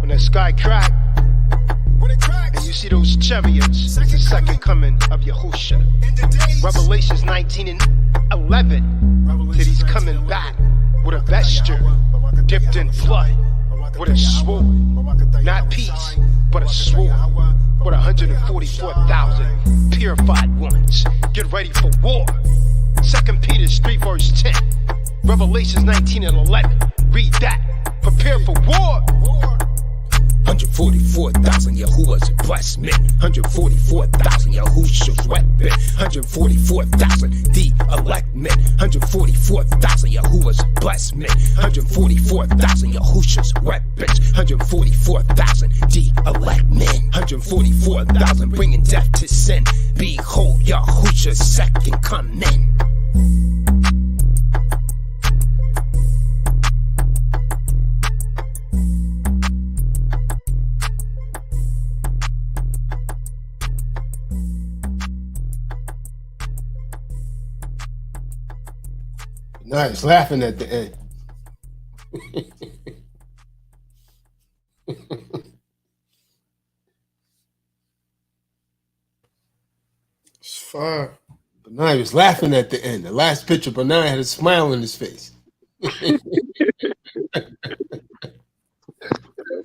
When the sky crack, when it cracks, and you see those chariots, it's the second coming of Yahusha. Revelations 19:11, that he's coming back with a vesture dipped in blood. with a sword, not peace, but a sword, with 144,000 purified ones. Get ready for war. 2 Peter 3 verse 10, Revelations 19 and 11. Read that. Prepare for war. 144,000 Yahuwah's blessed men. 144,000 Yahusha's weapon. 144,000 the elect men. 144,000 Yahuwah's blessed men. 144,000 Yahusha's weapons. 144,000 the elect men. 144,000 bringing death to sin. Behold Yahusha's second coming. Nice, laughing at the end. It's fire. Benai was laughing at the end. The last picture, Benai had a smile on his face.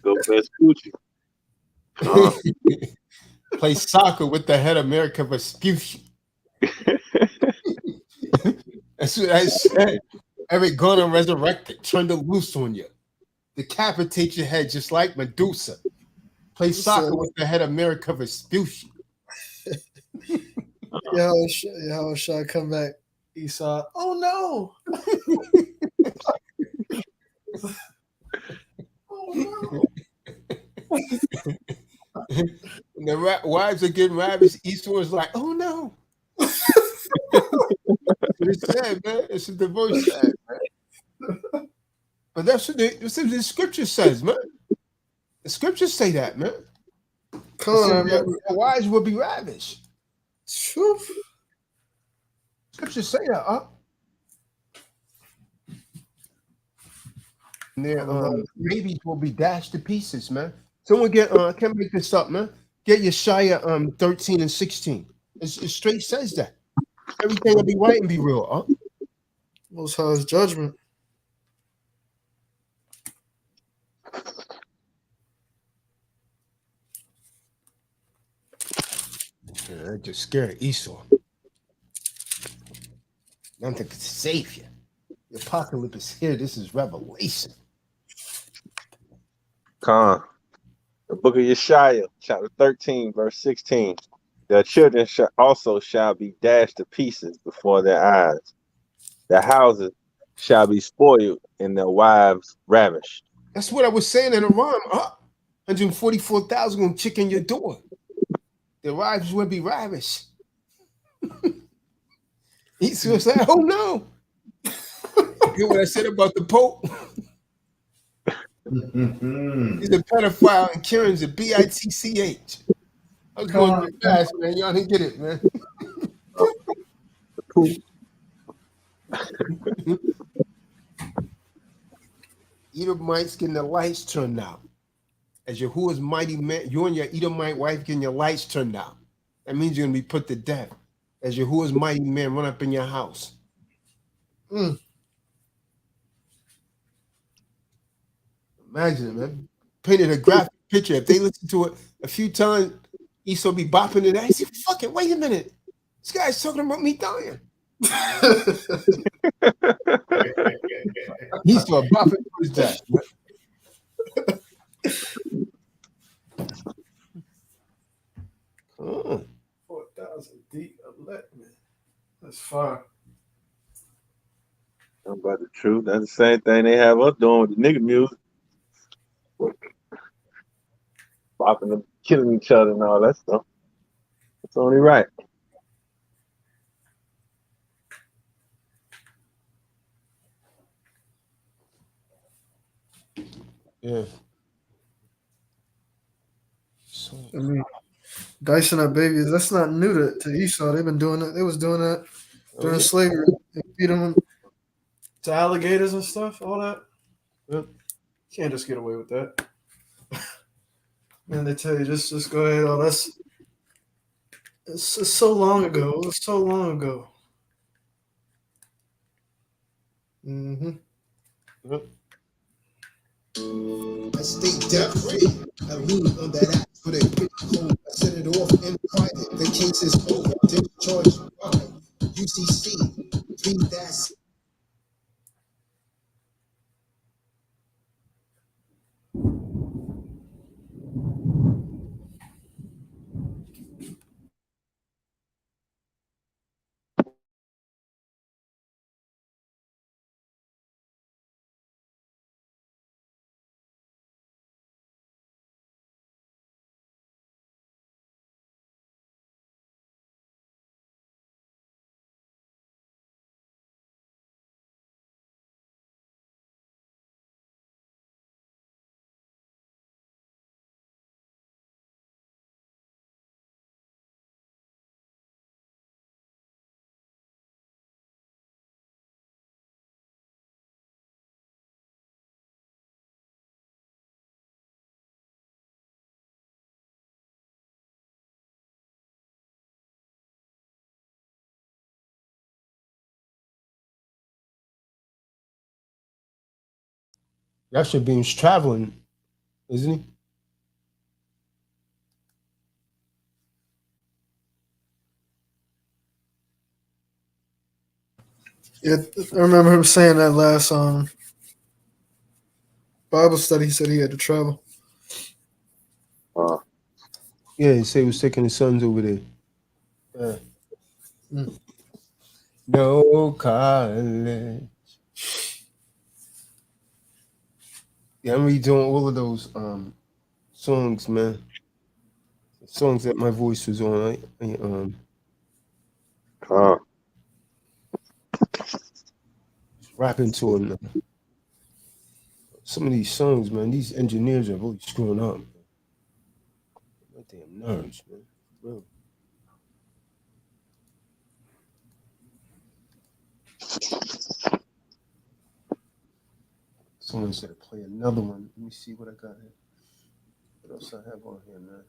Go best Gucci. Play soccer with the head America Vespucci. That's what I said. Eric gonna resurrect it, turn the loose on you, decapitate your head just like Medusa. Play soccer with the head America Vespucci. Yahusha come back. Esau. Oh no. Oh no. And the wives are getting ravished. Esau is like, oh no. It's sad, man. It's a divorce sad, man. But that's what the scripture says, man. The scriptures say that, man. The wives will be ravished. Scriptures say that, huh? And their babies will be dashed to pieces, man. Someone get can't make this up, man. Get Yeshaya 13 and 16. It straight says that. Everything will be right and be real, huh? Most High's judgment. Yeah, that just scared Esau. Nothing could save you. The apocalypse is here. This is revelation. Kahan, the book of Yeshaya, chapter 13, verse 16. Their children shall be dashed to pieces before their eyes. Their houses shall be spoiled and their wives ravished. That's what I was saying in a rhyme. 144,000 gonna kick in your door. Their wives will be ravished. He's gonna say, oh no. You know what I said about the Pope? He's a pedophile and Karen's a bitch. I was going too fast, man. Y'all didn't get it, man. Edomites getting the lights turned out. As Yahuwah's mighty man, you and your Edomite wife getting your lights turned out. That means you're going to be put to death. As Yahuwah's mighty man run up in your house. Imagine it, man. Painted a graphic picture. If they listen to it a few times, Esau be bopping it. I say, fuck it, wait a minute. This guy's talking about me dying. Esau bopping to his death. 4,000 deep elect, man. That's fire. Talking about the truth. That's the same thing they have us doing with the nigga music. Bopping them, killing each other and all that stuff. It's only right. Yeah. I mean, dicing up babies, that's not new to Esau. They've been doing that. They was doing that during slavery. They feed them to alligators and stuff, all that. Yep. Can't just get away with that. Man, they tell you just go ahead. Oh, it's so long ago. It was so long ago. Mm-hmm. Yep. I stay debt free. I lean on that act for the quick code. I set it off in private. The case is over. Discharge by UCC 3-. Yahusha Beam's traveling, isn't he? Yeah, I remember him saying that last Bible study. He said he had to travel. Yeah, he said he was taking his sons over there. No college. Yeah, I'm redoing all of those songs, man. Songs that my voice was on. Rapping to them. Some of these songs, man, these engineers are really screwing up. My damn nerves, man. Real. Someone said play another one. Let me see what I got here. What else I have on here, man?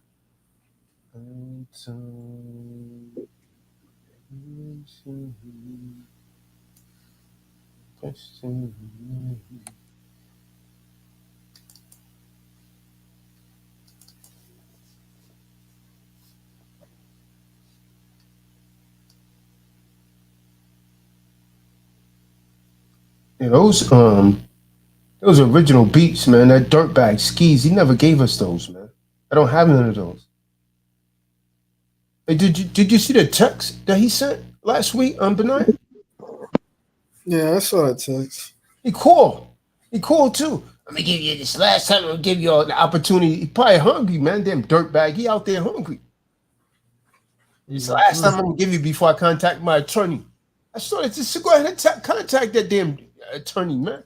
Yeah, those original beats, man. That dirtbag skis, he never gave us those, man. I don't have none of those. Hey, did you see the text that he sent last week on Benai? Yeah, I saw that text. He cool. He cool too. I'm gonna give you this last time. I'm gonna give you the opportunity. He probably hungry, man. Damn dirtbag. He out there hungry. This last time I'm gonna give you before I contact my attorney. I started to go ahead and contact that damn attorney, man.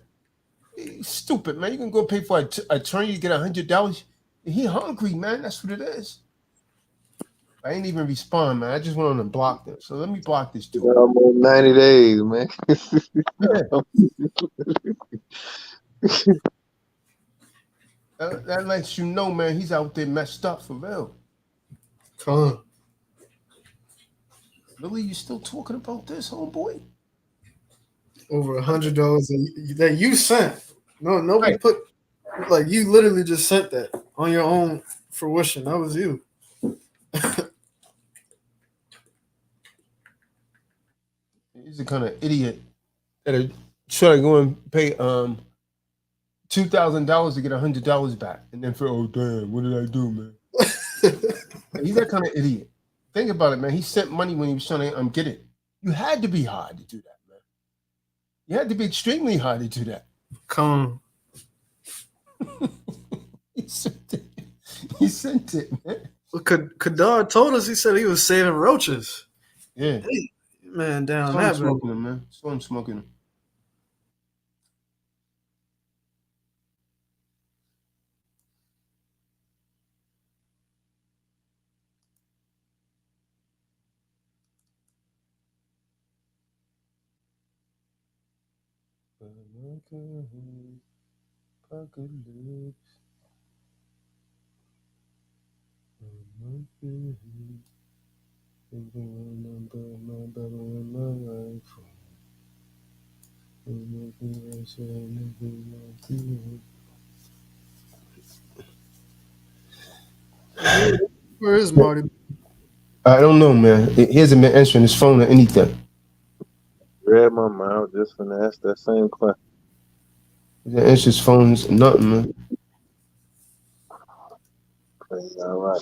He's stupid, man. You can go pay for an attorney to get $100. He hungry, man. That's what it is. I ain't even respond, man. I just went on and blocked him. So let me block this dude. Almost 90 days, man. That lets you know, man, he's out there messed up for real. Kahan. Really, you still talking about this, homeboy? Over $100 that you sent. No, nobody put, like, you literally just sent that on your own fruition. That was you. He's the kind of idiot that try to go and pay $2,000 to get $100 back, and then oh damn, what did I do, man? He's that kind of idiot. Think about it, man. He sent money when he was trying to get it. You had to be hard to do that, man. You had to be extremely hard to do that. Come on. He sent it, man. Well, Kadar told us he said he was saving roaches. Yeah. Hey, man, down so that I'm smoking them, man. So I'm smoking them. Where is Marty? I don't know, man. He hasn't been answering his phone or anything. Read my mouth just gonna ask that same question. He didn't answer his phone, nothing, man. All right.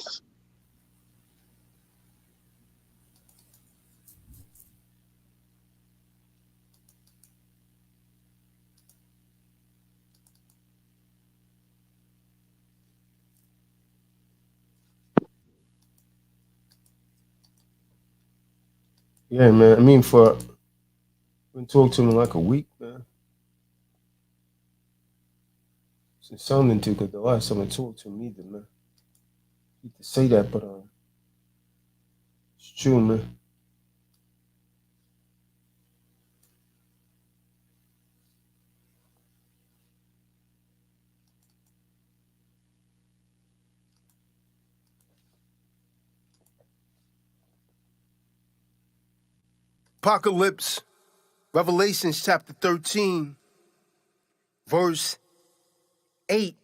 Yeah, man. I mean, I've been talking to him in like a week, man. It's sounding too good. The last time I talked to him either, man. I hate to say that, but it's true, man. Apocalypse, Revelations chapter 13, verse 8.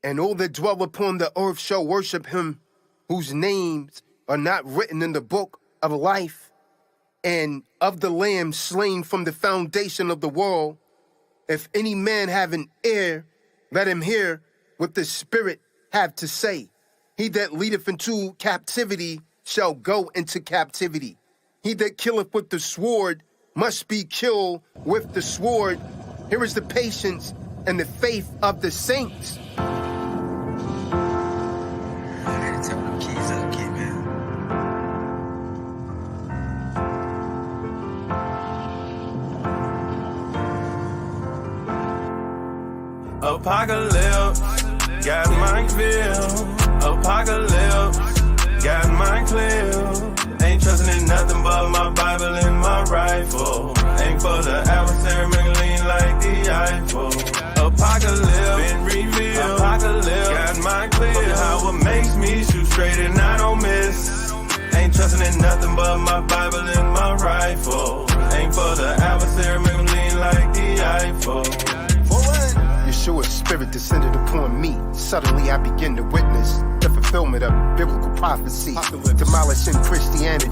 And all that dwell upon the earth shall worship him, whose names are not written in the book of life, and of the Lamb slain from the foundation of the world. If any man have an ear, let him hear what the Spirit have to say. He that leadeth into captivity shall go into captivity. He that killeth with the sword must be killed with the sword. Here is the patience and the faith of the saints. I gotta tell them keys up, kid, man. Apocalypse, got mine clear. Apocalypse, got mine clear. Ain't trusting in nothing but my Bible and my rifle. Ain't for the adversary, make lean like the Eiffel. Apocalypse, been revealed. Apocalypse, got mine clear. How it makes me shoot straight and I don't miss. Ain't trusting in nothing but my Bible and my rifle. Ain't for the adversary, make lean like the Eiffel. Yeshua's spirit descended upon me. Suddenly I begin to witness the fulfillment of biblical prophecy, demolishing Christianity,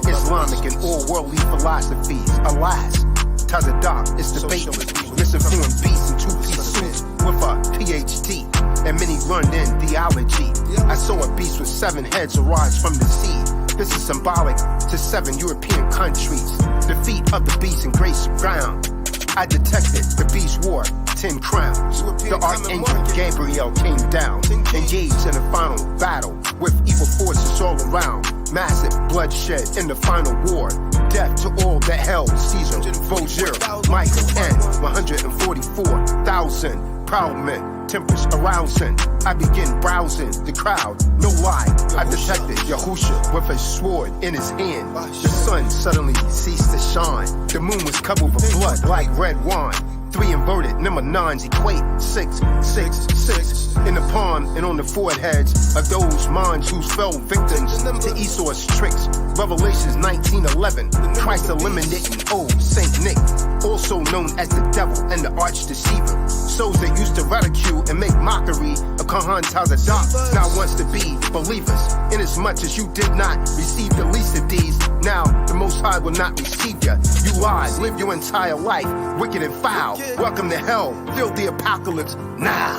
Islamic and all worldly philosophies. Alas, Tazadaq is debatable, misinformed beast in two-piece suit with a PhD and many learned in theology. I saw a beast with 7 heads arise from the sea. This is symbolic to 7 European countries. The feet of the beast in grace ground. I detected the beast wore 10 crowns. The archangel Gabriel came down, engaged in a final battle with evil forces all around. Massive bloodshed in the final war. Death to all that held Caesar, Vozier, Michael, and 144,000 proud men. Tempers arousing. I begin browsing the crowd. No lie, I detected Yahusha with a sword in his hand. The sun suddenly ceased to shine. The moon was covered with blood like red wine. 3 inverted number 9s equate 6, 6, 6 in the palm and on the foreheads of those minds who fell victims to Esau's tricks. Revelations 19:11. Christ eliminating old Saint Nick, also known as the devil and the arch deceiver. Souls that used to ridicule and make mockery of Kahan Tazadaq now wants to be believers. Inasmuch as you did not receive the least of these, now the Most High will not receive you. You lied, live your entire life wicked and foul. Welcome to hell. Feel the apocalypse now.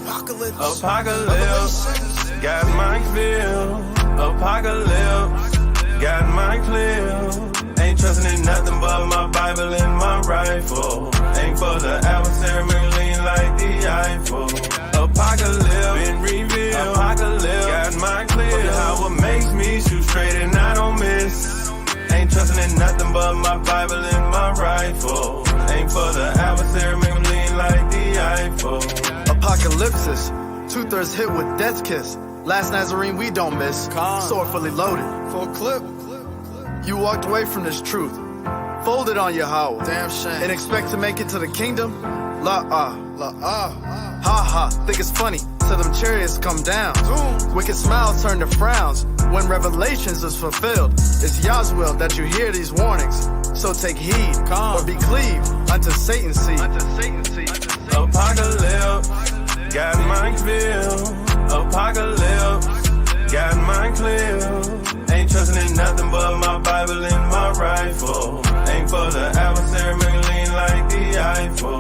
Apocalypse, got mine clear. Apocalypse, got mine clear. Ain't trusting in nothing but my Bible and my rifle. Ain't for the adversary, make lean like the Eiffel. Apocalypse, been revealed. Apocalypse, got mine clear. How it makes me shoot straight and I don't miss. Ain't trusting in nothing but my Bible and my rifle. Ain't for the adversary, make lean like the Eiffel. Apocalypsis, 2/3 hit with death's kiss. Last Nazarene we don't miss. Sword fully loaded. Full clip. You walked away from this truth. Folded on Yahweh. Damn shame. And expect to make it to the kingdom? Ha ha. Think it's funny till them chariots come down. Wicked smiles turn to frowns when Revelations is fulfilled. It's Yah's will that you hear these warnings. So take heed or be cleaved unto Satan's seed. Apocalypse, got mine clear. Apocalypse, nothing but my Bible and my rifle. Ain't for the adversary, make it lean like the Eiffel.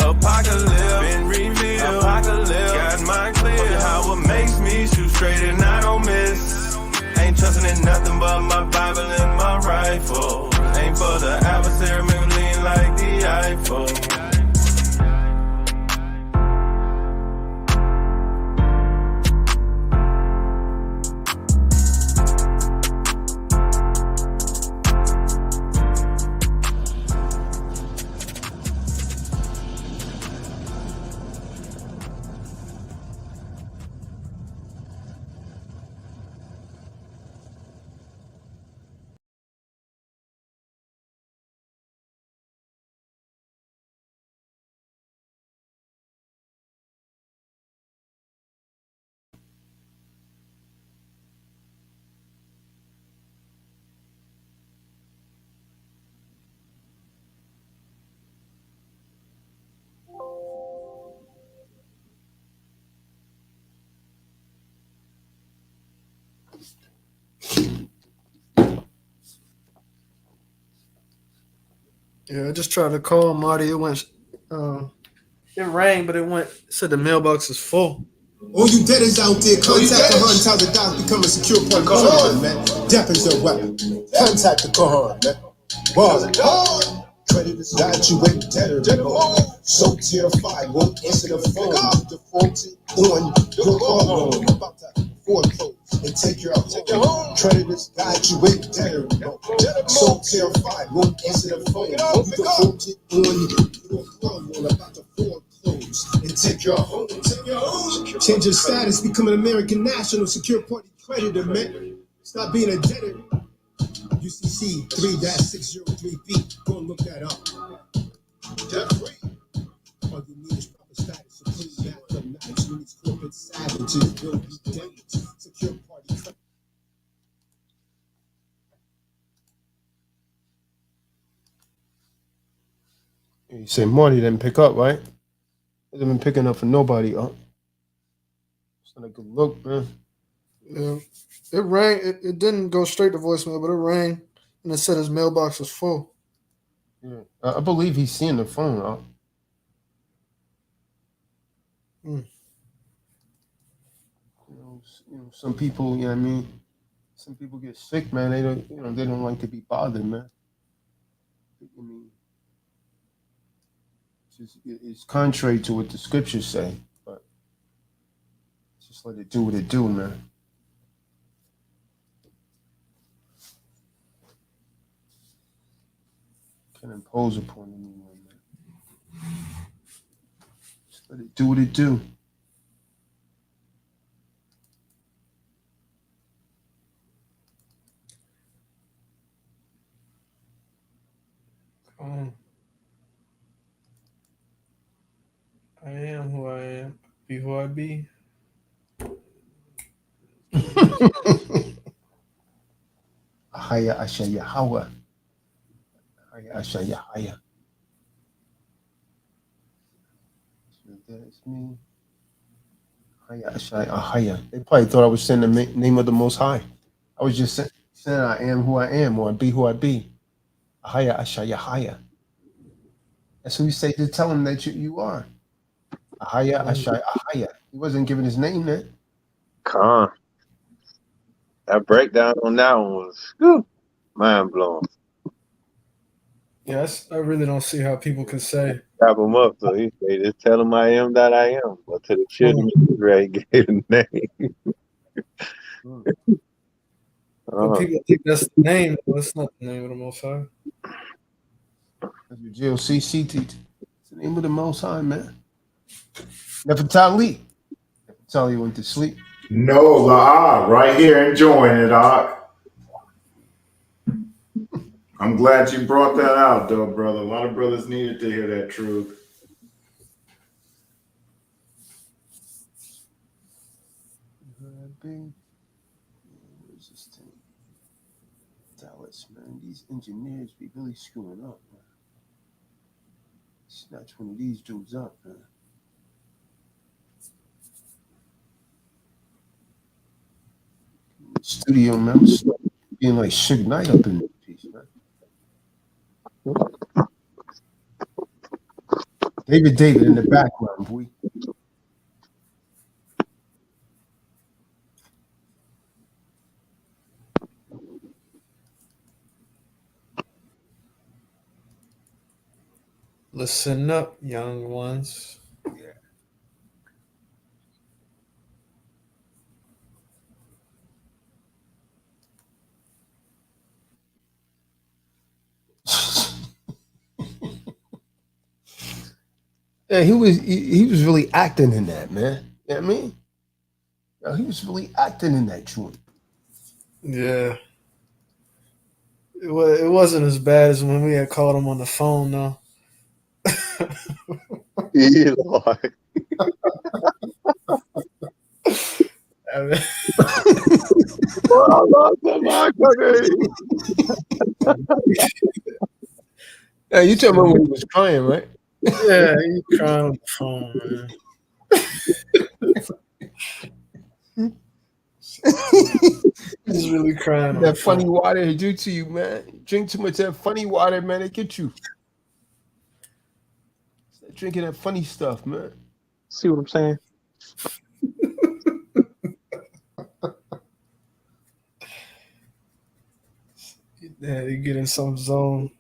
Apocalypse, been revealed. Apocalypse, got my clear. How it makes me shoot straight and I don't miss. Ain't trusting in nothing but my Bible and my rifle. Ain't for the adversary, make it lean like the Eiffel. Yeah, I just tried to call Marty. It went, it rang, but it said the mailbox is full. All you debtors out there, contact Kahan Tazadaq, become a secure point. Kahan, man. Death is your weapon. Contact the Kahan, man. Ball. Creditors got you with debtor. So terrified, won't answer the phone. Defaulted on your call loan. About to foreclose and take your home. Creditors got you with debtor. So terrified, won't answer the phone. Defaulted on your call loan. About to foreclose and take your home. Change your status, become an American national, secure party creditor, man. Stop being a debtor. UCC 3-603B. Go and look that up. Debt free. All you need is proper status. So clean mathematics. You need corporate savages. Build you debtors. Secure party creditor. You say Marty didn't pick up, right? He hasn't been picking up for nobody, huh? It's not a good look, man. Yeah, it rang. It didn't go straight to voicemail, but it rang, and it said his mailbox was full. Yeah, I believe he's seeing the phone, huh? Mm. You know, some people, you know what I mean? Some people get sick, man. They don't, they don't like to be bothered, man. I mean, it's contrary to what the scriptures say, but just let it do what it do, man. Can't impose upon anyone, man. Just let it do what it do. I am who I am. Be who I be. Ahaya Asha Yahweh. Ahaya Asha Yahweh. That's me. Ahaya Asha Ahaya. They probably thought I was saying the name of the Most High. I was just saying I am who I am, or I be who I be. Ahaya Asha Yahweh. That's who you say to tell him that you are. Ahaya Asha Ahaya. He wasn't giving his name then. Kahan. That breakdown on that one was mind blowing. Yes, I really don't see how people could say. Wrap him up, so he said, just tell him I am that I am. But to the children of Israel, he gave a name. But people think that's the name. Well, that's not the name of the Most High. That's what GLCC teach. It's the name of the Most High, man. Nefertali. Nefertali went to sleep. No, La'ah, right here enjoying it, Doc. I'm glad you brought that out, though, brother. A lot of brothers needed to hear that truth. Where's this thing? Dallas, man. These engineers be really screwing up, man. Snatch one of these dudes up, man. Studio, man. Being like Suge Knight up in this piece, man. David in the background, boy. Listen up, young ones. Yeah, he was really acting in that, man. You know what I mean? Yeah, he was really acting in that joint. Yeah. It wasn't as bad as when we had called him on the phone, though. Yeah, Lord. I mean, Yeah, you talking about when he was crying, right? yeah, he crying on the phone, man. He's really crying on That the funny phone. water he do to you, man. You drink too much of that funny water, man. It get you. Start drinking that funny stuff, man. See what I'm saying? Yeah, you get in some zone.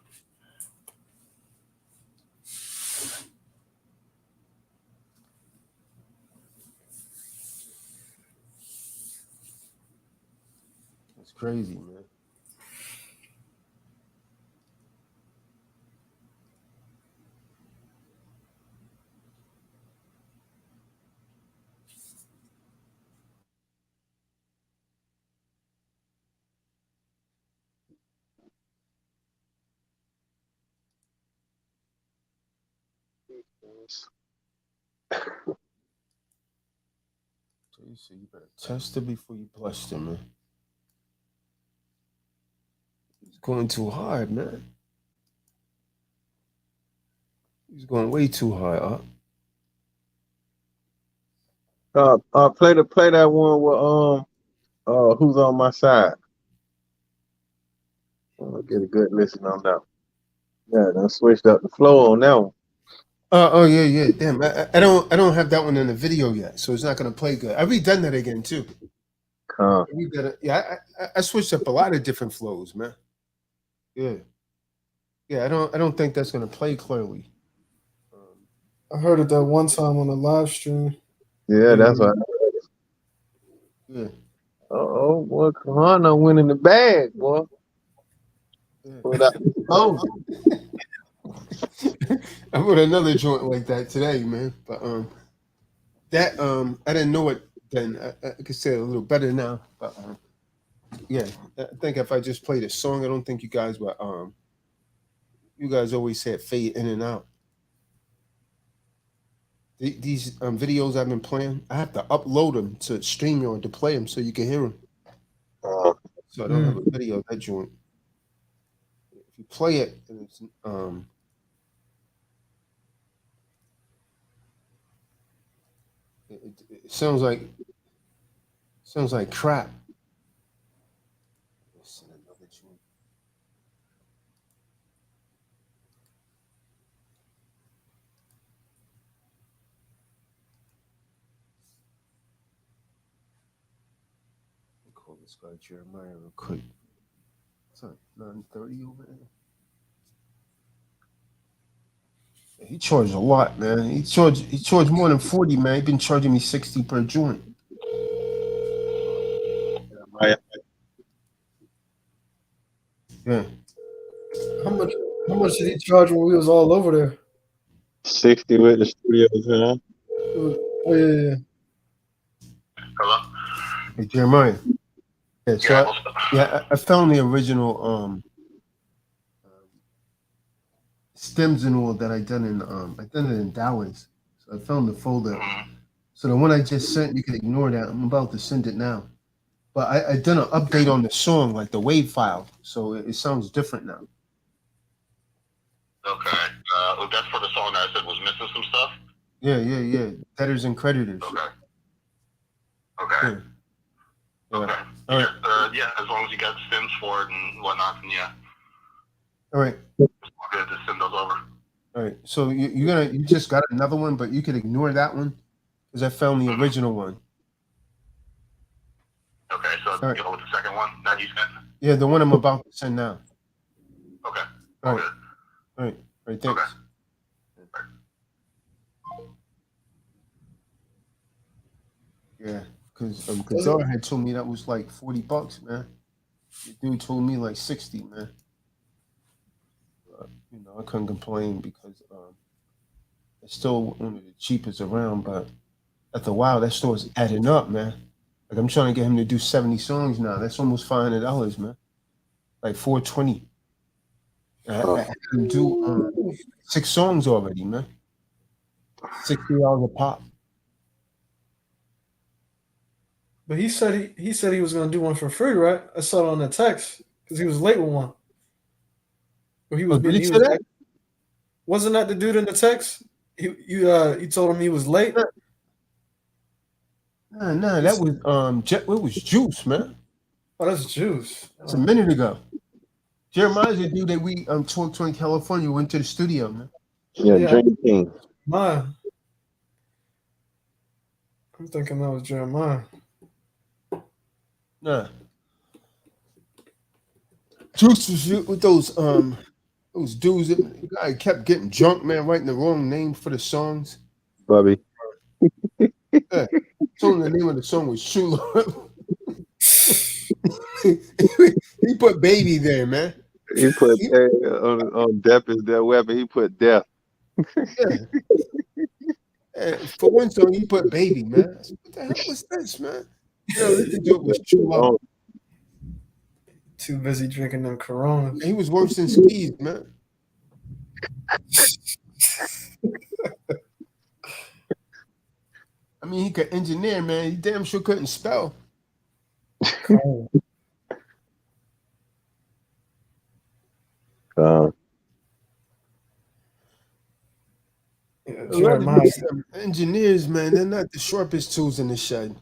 It's crazy, man. So you better test it before you bless him, man. He's going too hard, man. He's going way too hard, Play that one with Who's on My Side. I'll get a good listen on that. Yeah, I switched up the flow on that one. Oh yeah. Damn, I don't have that one in the video yet, so it's not gonna play good. I redone that again too. Come. I switched up a lot of different flows, man. Yeah. I don't think that's gonna play clearly. I heard it that one time on the live stream. Yeah, that's what. Yeah. Oh, boy, Kahan went in the bag, boy. Oh, I wrote another joint like that today, man. But that I didn't know it then. I could say it a little better now. But yeah, I think if I just played a song, I don't think you guys were you guys always said fade in and out. These videos I've been playing, I have to upload them to StreamYard to play them so you can hear them. So I don't have a video of that joint. If you play it, and it's it sounds like crap. Let's another joint. Call this guy Jeremiah real quick. It's like 9:30 over there. Yeah, he charged a lot, man. He charged more than 40, man. He been charging me 60 per joint. Yeah. How much did he charge when we was all over there? 60 with the studios, huh? Oh yeah. Hello? Hey, Jeremiah. Yeah, so I found the original stems and all that I done it in Dowins. So I found the folder. So the one I just sent, you can ignore that. I'm about to send it now. But I done an update on the song, like the wave file. So it sounds different now. Okay. That's for the song that I said was missing some stuff? Yeah. Debtors and creditors. Okay. Yeah. Okay. All right. Yeah, as long as you got stems for it and whatnot, then yeah. All right. It's all good to send those over. All right. So you just got another one, but you could ignore that one because I found the original one. Okay, so right. go with the second one that you sent? Yeah, the one I'm about to send now. Okay. All right. Good. All right. All right. Thanks. Okay. Yeah, because Zara had told me that was like $40, man. The dude told me like 60, man. I couldn't complain because it's still one of the cheapest around. But after a while, that store's adding up, man. Like I'm trying to get him to do 70 songs now. That's almost $500, man. Like $420. I had him do 6 songs already, man. $60 a pop. But he said he was gonna do one for free, right? I saw it on the text because he was late with one. Or he was. Did he say that? Wasn't that the dude in the text? You told him he was late. No, that was it was Juice, man. Oh, that's Juice. It's a minute ago. Jeremiah's the dude that we talked to in California. Went to the studio, man. Yeah, Dream King. Mine. I'm thinking that was Jeremiah. Nah. Juice was with those dudes. The guy kept getting drunk, man, writing the wrong name for the songs. Bubby. Yeah. Told him the name of the song was True Love. He put baby there, man. He put on death is their weapon. He put death. Yeah. For one song, he put baby, man. I said, what the hell was this, man? This dude was True Love. Too busy drinking them Coronas. He was worse than Skis, man. I mean, he could engineer, man. He damn sure couldn't spell. Engineers, man, they're not the sharpest tools in the shed.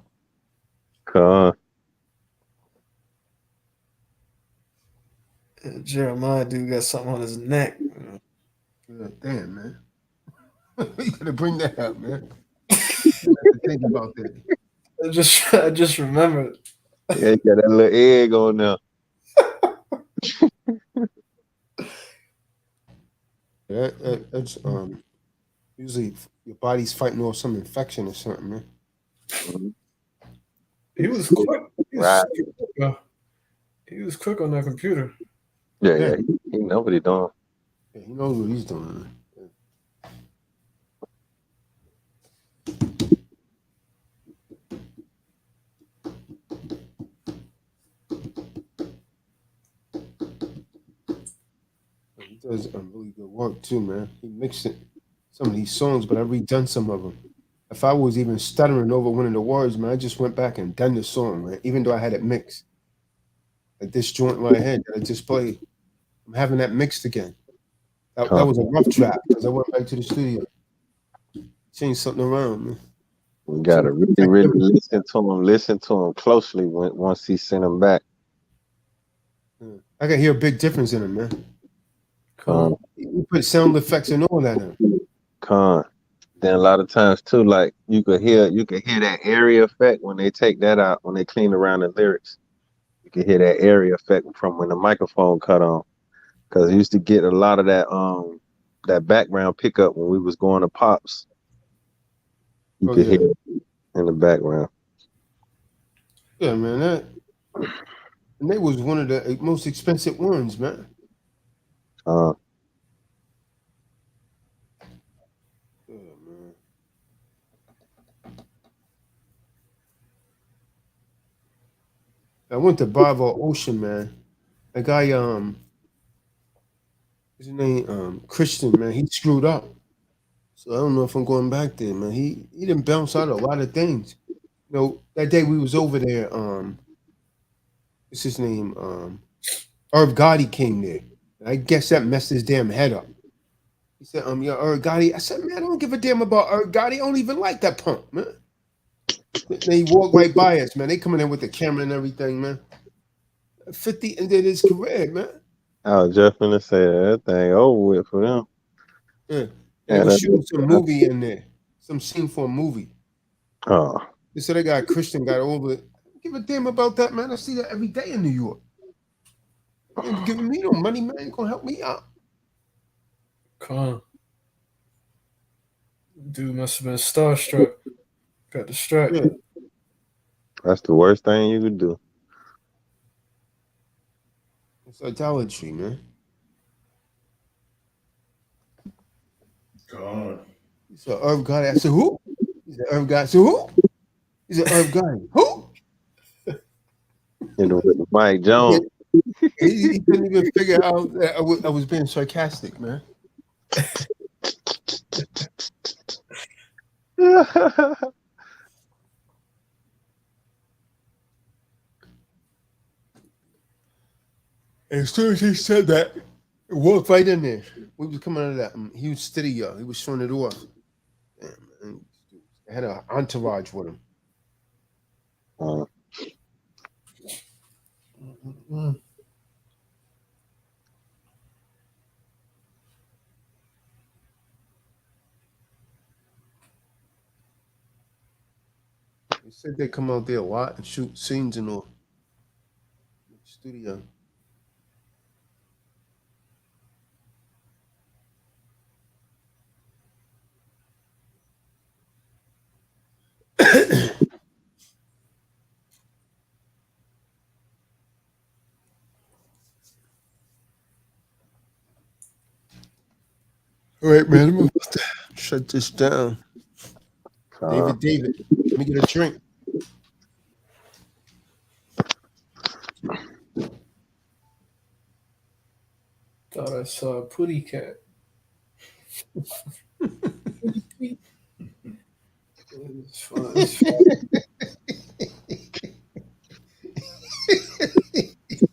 Jeremiah dude got something on his neck. Damn, man. You gotta bring that up, man. You have to think about that. I just remembered. Yeah, you got that little egg on there. That's usually your body's fighting off some infection or something, man. He was quick. Right. He was quick on that computer. Yeah. He knows what he's doing. Yeah, he knows what he's doing. He does really good work too, man. He mixed some of these songs, but I redone some of them. If I was even stuttering over one of the words, man, I just went back and done the song, man. Even though I had it mixed, like this joint right here that I just played, I'm having that mixed again. That was a rough track because I went back to the studio, changed something around, man. We gotta really listen to him closely once he sent him back. I can hear a big difference in him, man. You put sound effects and all that in. Then a lot of times too, like you could hear that area effect when they take that out, when they clean around the lyrics. You can hear that area effect from when the microphone cut on. Cause I used to get a lot of that background pickup when we was going to Pops. You could hear it in the background. Yeah, man. And they was one of the most expensive ones, man. Yeah, man. I went to Bravo Ocean, man. A guy, his name Christian, man. He screwed up, so I don't know if I'm going back there, man. He didn't bounce out a lot of things. You know, that day we was over there. What's his name? Irv Gotti came there. I guess that messed his damn head up. He said, yeah, Irv Gotti. I said, man, I don't give a damn about Irv Gotti. I don't even like that punk, man. They walk right by us, man. They coming in with the camera and everything, man. 50 ended his career, man. I was just gonna say that thing over with for them. Yeah. They were shooting some movie in there, some scene for a movie. Oh, They said they got a Christian got over it. Give a damn about that, man. I see that every day in New York. They ain't giving me no money, man. Ain't gonna help me out. Come. Dude must have been starstruck. Got distracted. Yeah. that's the worst thing you could do. It's idolatry, man. God. He said, Herb God. I said, who? He said, Herb God. I said, who? He said, Herb God. Who? You know, with Mike Jones. He couldn't even figure out that I was being sarcastic, man. As soon as he said that, it walked right in there. We was coming out of that. He was steady, y'all. He was showing it off. Damn, man. He had an entourage with him. They said they come out there a lot and shoot scenes in the studio. All right, man. I'm gonna shut this down. David, let me get a drink. Thought I saw a putty cat. It's fun. It's fun.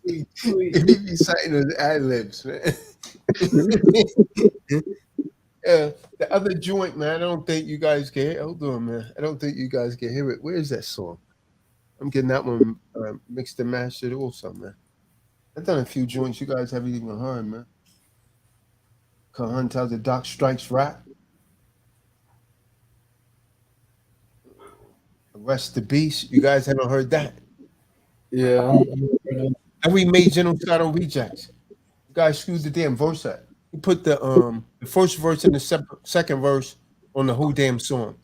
He be citing those ad libs, man. The other joint, man. I don't think you guys can hear. Hold on, man. I don't think you guys can hear it. Where is that song? I'm getting that one mixed and mastered also, man. I've done a few joints you guys haven't even heard, man. Kahan Tazadaq Strikes Rap. Arrest the Beast. You guys haven't heard that? Yeah. And we made Genocide on Rejects. You guys screwed the damn verse up. He put the first verse and the second verse on the whole damn song.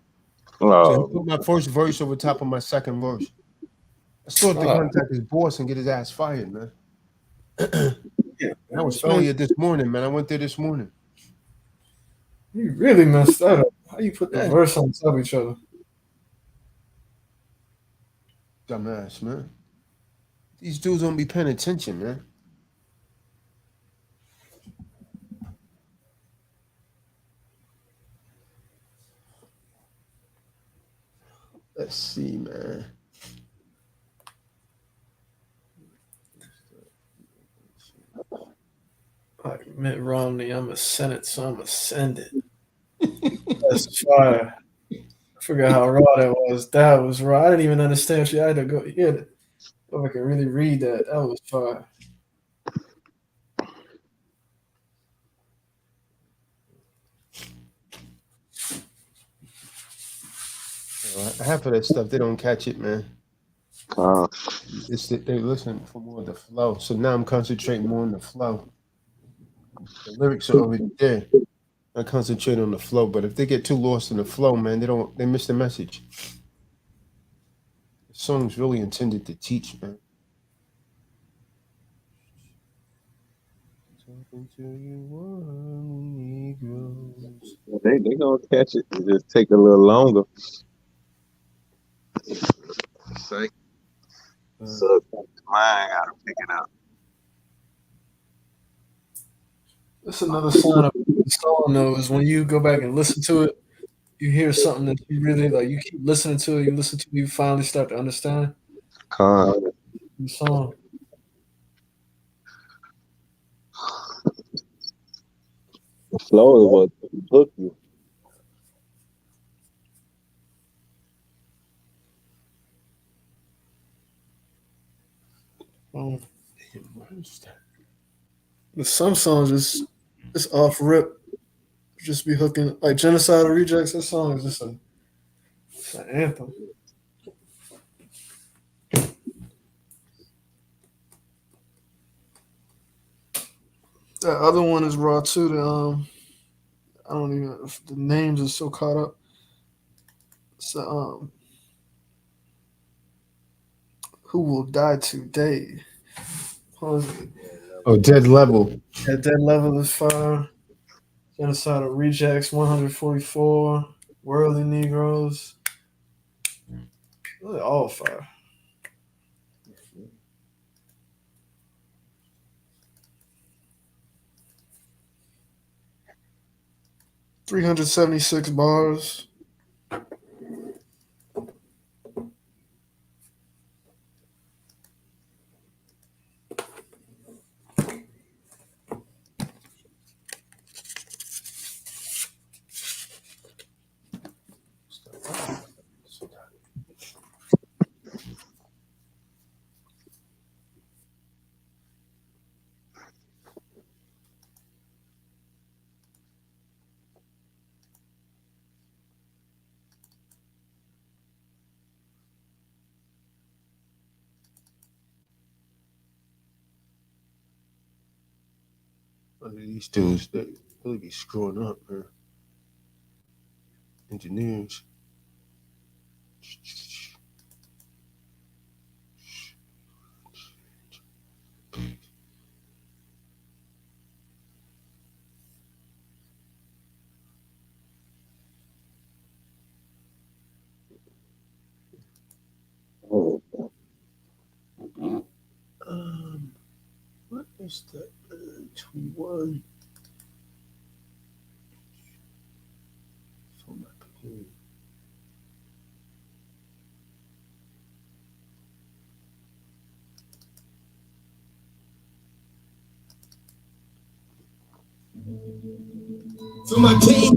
So he put my first verse over top of my second verse. I still have to contact his boss and get his ass fired, man. Yeah, that was earlier this morning, man. I went there this morning. You really messed that up. How you put the verse on top of each other? Dumbass, man. These dudes don't be paying attention, man. Let's see, man. Like Mitt Romney, I'm a Senate, so I'm a send it. That's fire. I forgot how raw that was. That was raw. I didn't even understand. I had to go. Yeah, if I can really read that, that was fire. Half of that stuff, they don't catch it, man. It's that they listen for more of the flow. So now I'm concentrating more on the flow. The lyrics are already there. I concentrate on the flow, but if they get too lost in the flow, man, they miss the message. The song's really intended to teach, man. Talking to you, Negroes. They gonna catch it. It just take a little longer. So I gotta pick it up. That's another sign of the song, though, is when you go back and listen to it, you hear something that you really like. You keep listening to it, you finally start to understand the song. The flow is what hook you. But some songs just off rip, just be hooking like Genocidal Rejects. That song is just it's an anthem. That other one is raw too. I don't even the names are so caught up. So who will die today? Oh, Dead Level. At Dead Level is fire. Genocidal Rejects 144. Worldly Negroes. Really all fire. $376 bars. These dudes, they really be screwing up, man. Engineers. What is that? 21. So my pain. For my pain,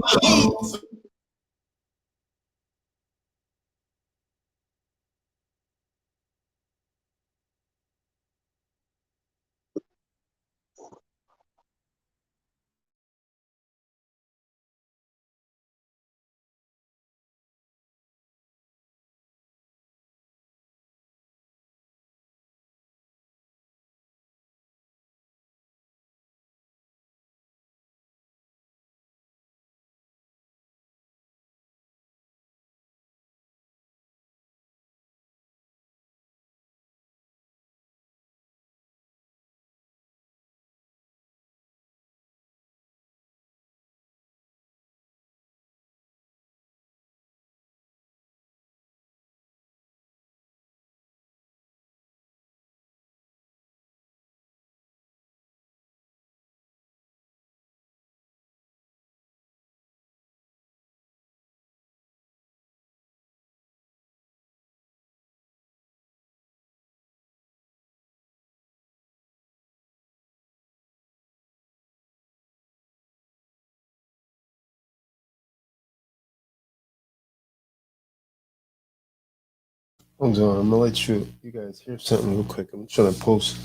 Hold on, I'm gonna let you guys hear something real quick. I'm trying to post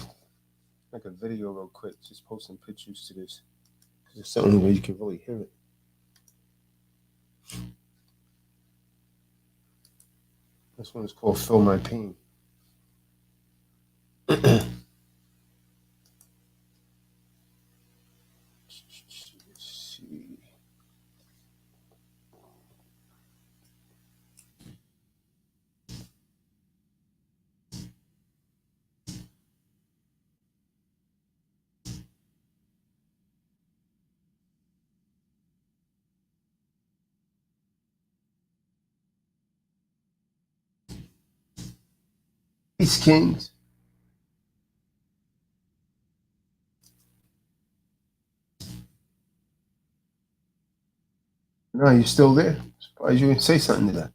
like a video real quick, just posting pictures to this. Because it's something where you can really hear it. This one is called Feel My Pain. Let's see. Peace Kings. No, you're still there. Surprised you didn't say something to that.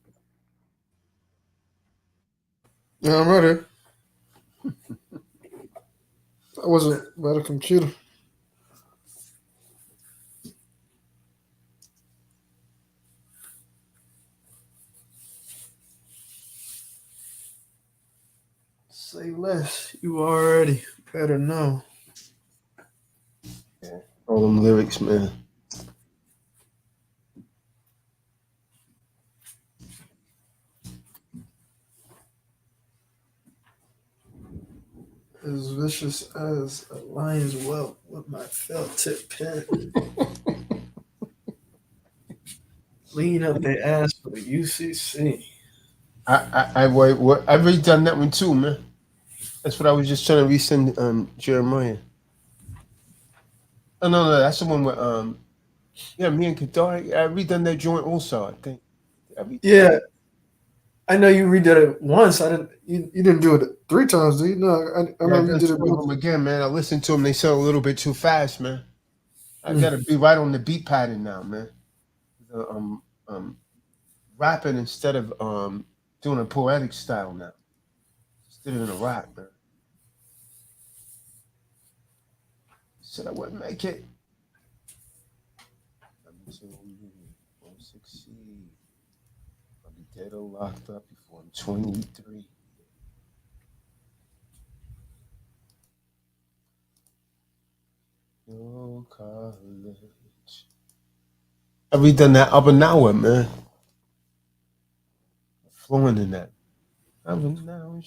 Yeah, I'm ready. I wasn't by the computer. Say less. You already better know. Yeah, all them lyrics, man. As vicious as a lion's whelp with my felt tip pen. Lean up their ass for the UCC. I've redone that one too, man. That's what I was just trying to resend Jeremiah. Oh no, that's the one with yeah, me and Kadar. I redone that joint also, I think. Yeah. I know you redid it once. I didn't. You didn't do it 3 times, do you? No, I remember you did it once. Again, man. I listened to them. They sound a little bit too fast, man. I gotta be right on the beat pattern now, man. Rapping instead of doing a poetic style now. Just did it in a rap, man. Said I wouldn't make it. Won't succeed. I'll be dead or locked up before I'm 23. No college. I've redone that up and now, man. Flowing in that. Up and now,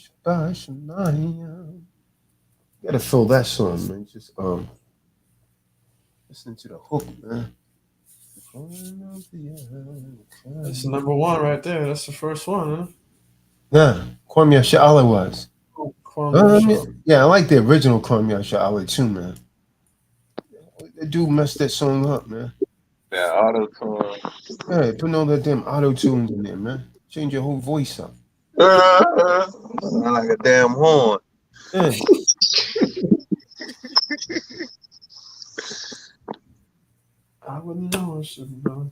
gotta fill that song, man. Just listen to the hook, man. That's number 1 right there. That's the first one, huh? Nah, Kwame Sha'ala was. Kwame yeah, I like the original Kwame Sha'ala too, man. That dude messed that song up, man. Yeah, auto-tune. Hey, putting all that damn auto-tunes in there, man. Change your whole voice up. Sound like a damn horn. Yeah. I wouldn't know. I should know.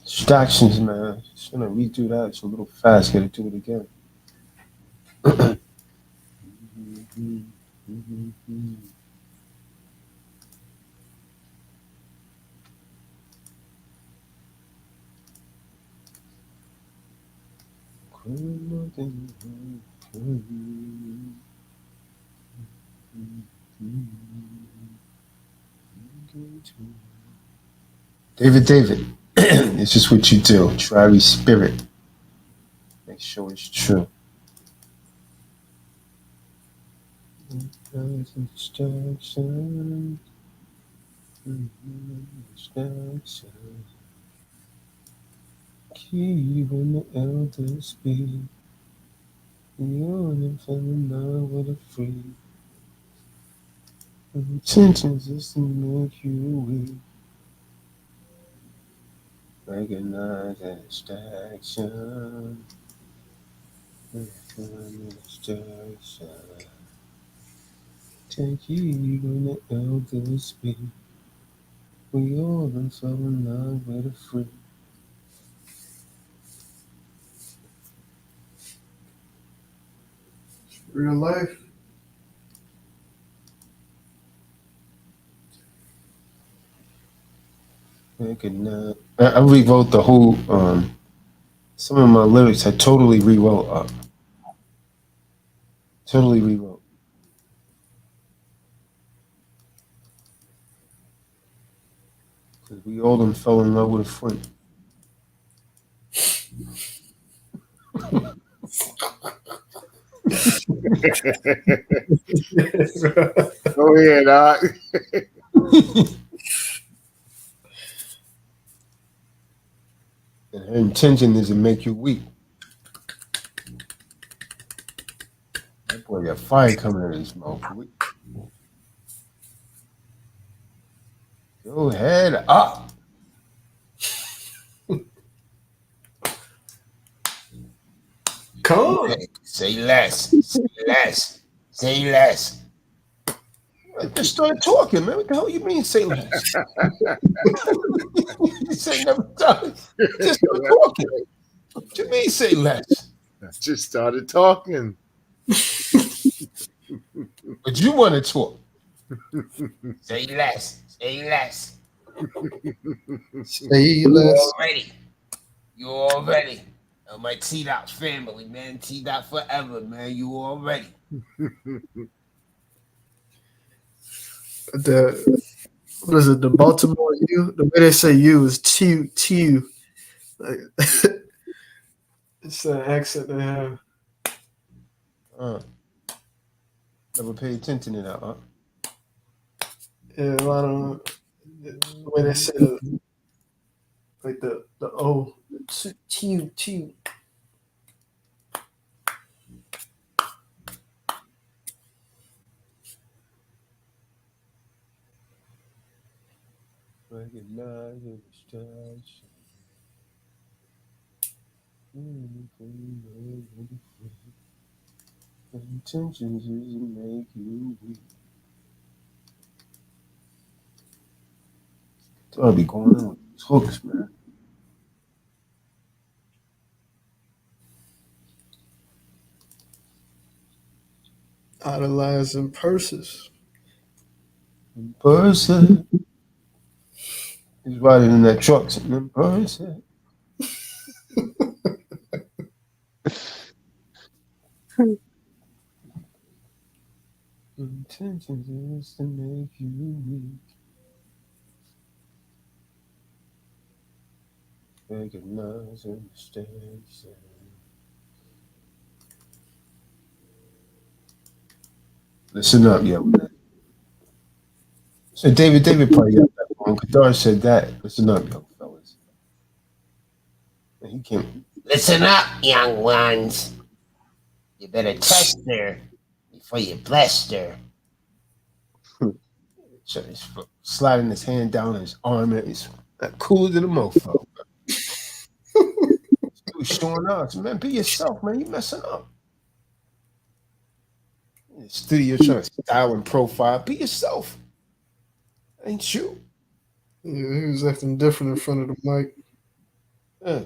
Distractions, man. Just gonna redo that. It's a little fast. Gotta do it again. David, it's just what you do. Try your spirit. Make sure it's true. Distraction. Keeping the elders speak. You're fell in love with a freak. Intentions is to make you weak. Recognize that distraction. Distraction. Take heed when the elders speak. We all done fell in love with a freak. Real life. I rewrote the whole. Some of my lyrics I totally rewrote up. Totally rewrote. Because we all done fell in love with a freak. Go ahead, Doc. And her intention is to make you weak. That boy got fire coming out of his mouth. Go head up. Come on. Say less. Say less. Say less. I just started talking, man. What the hell you mean say less? You say never done. Just started talking. What you mean say less? just started talking. But you want to talk. Say less. Say less. Say less. You already. My T-Dot family, man. T-Dot forever, man. You already. What is it? The Baltimore U? The way they say U is T-U. Like, it's an accent they have. Never pay attention to that, huh? Yeah, a lot of the way they say the O. T-U. Recognize the distraction. Intentions is to make you weak. I'll be going on with these hooks, man. Idolizing purses. Person. He's riding in that truck sitting in person. Intentions is to make you weak. Recognize your mistakes. Listen up, Yahweh. So David probably got that wrong. Kadar said that. Listen up, young fellas. And he came. Listen up, young ones. You better test her before you bless her. So he's sliding his hand down his arm, and he's cool as a mofo. Dude, showing out, man. Be yourself, man. You messing up. In the studio trying to style and profile. Be yourself. Ain't you? Yeah, he was acting different in front of the mic. Yeah.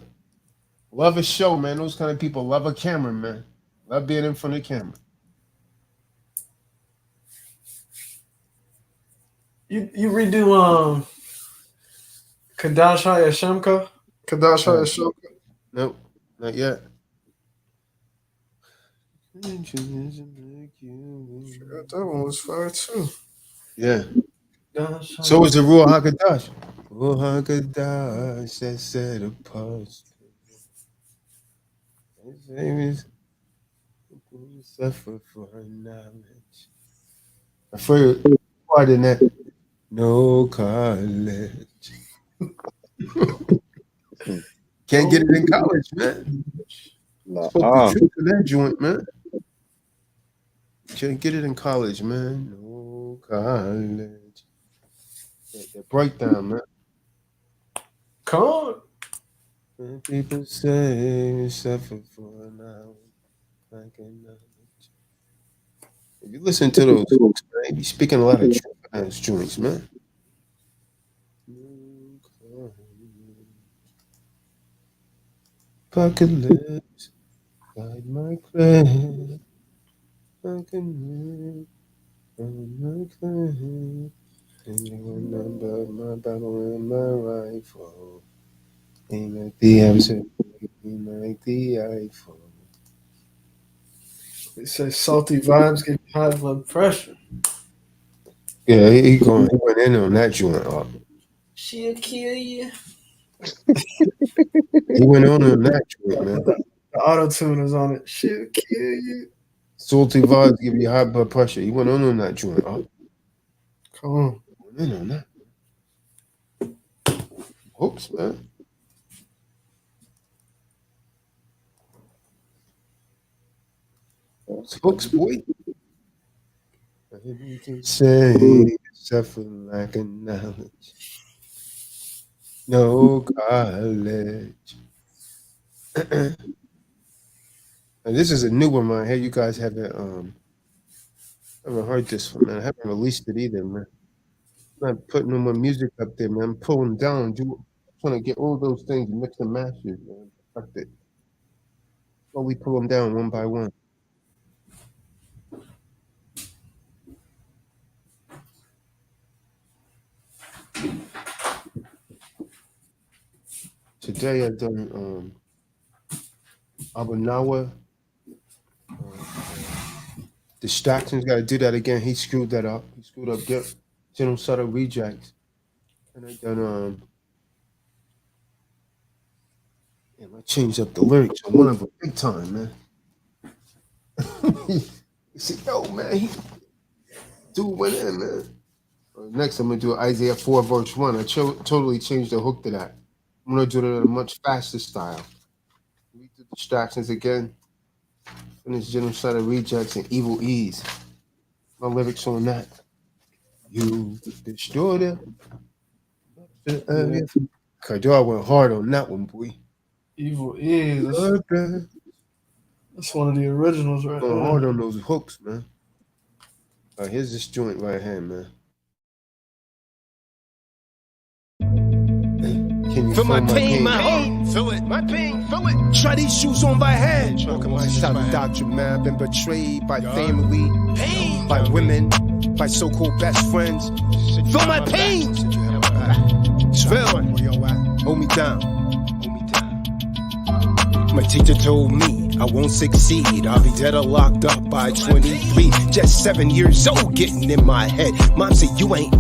Love a show, man. Those kind of people love a camera, man. Love being in front of the camera. You redo Kadash Hayashemka? Kadash Hayashemka? Nope, not yet. That one was fire too. Yeah. So was the Ruach HaKadosh. Ruach HaKadosh that set apart. His name is suffer for her knowledge. I feel part in that. No college. Can't get it in college, man. Spoke the truth of that joint, man. Can't get it in college, man. No college. That breakdown, man. Come on. When people say suffer for an hour, like a knowledge. If you listen to those folks, man, you be speaking a lot of truth in those joints, man. Pocket lips, guide my clay. I can live my clay. And you remember my Bible and my rifle. Ain't like the answer, ain't like the iPhone. They say salty vibes get high blood pressure. Yeah, he went in on that joint. She'll kill you. He went on that joint, man. The auto tune is on it. She'll kill you. Salty vibes give you high blood pressure. He went on that joint. Come on. Went in on that. Hooks, man. Hooks, boy. You can say suffer like a knowledge. No college. And this is a new one, man. Hey, you guys haven't heard this one, man. I haven't released it either, man. I'm not putting no more music up there, man. I'm pulling down, trying to get all those things mixed and mastered, man. Fuck it. So slowly pull them down one by one. Today I've done Abanawa. Distractions, got to do that again. He screwed that up. He screwed up General Sutter rejects. And I done I changed up the lyrics on one of them big time, man. He said, yo, man, dude went in, man. Next, I'm going to do Isaiah 4, verse 1. I totally changed the hook to that. I'm going to do it in a much faster style. Read the distractions again. Finish General Sutter rejects and evil ease. My lyrics on that. You destroyed it. Kadar went hard on that one, boy. Evil is. That's one of the originals right Going there. hard on those hooks, man. All right, here's this joint right here, man. Can you feel my pain, my heart? Feel it, my pain, feel it. Try these shoes on my head. Welcome to Tazadaq, man. I've been betrayed by family, by women, by so-called best friends. Feel my pain. Feel. Hold me down. My teacher told me I won't succeed. I'll be dead or locked up by 23. Just 7 years old, getting in my head. Mom said you ain't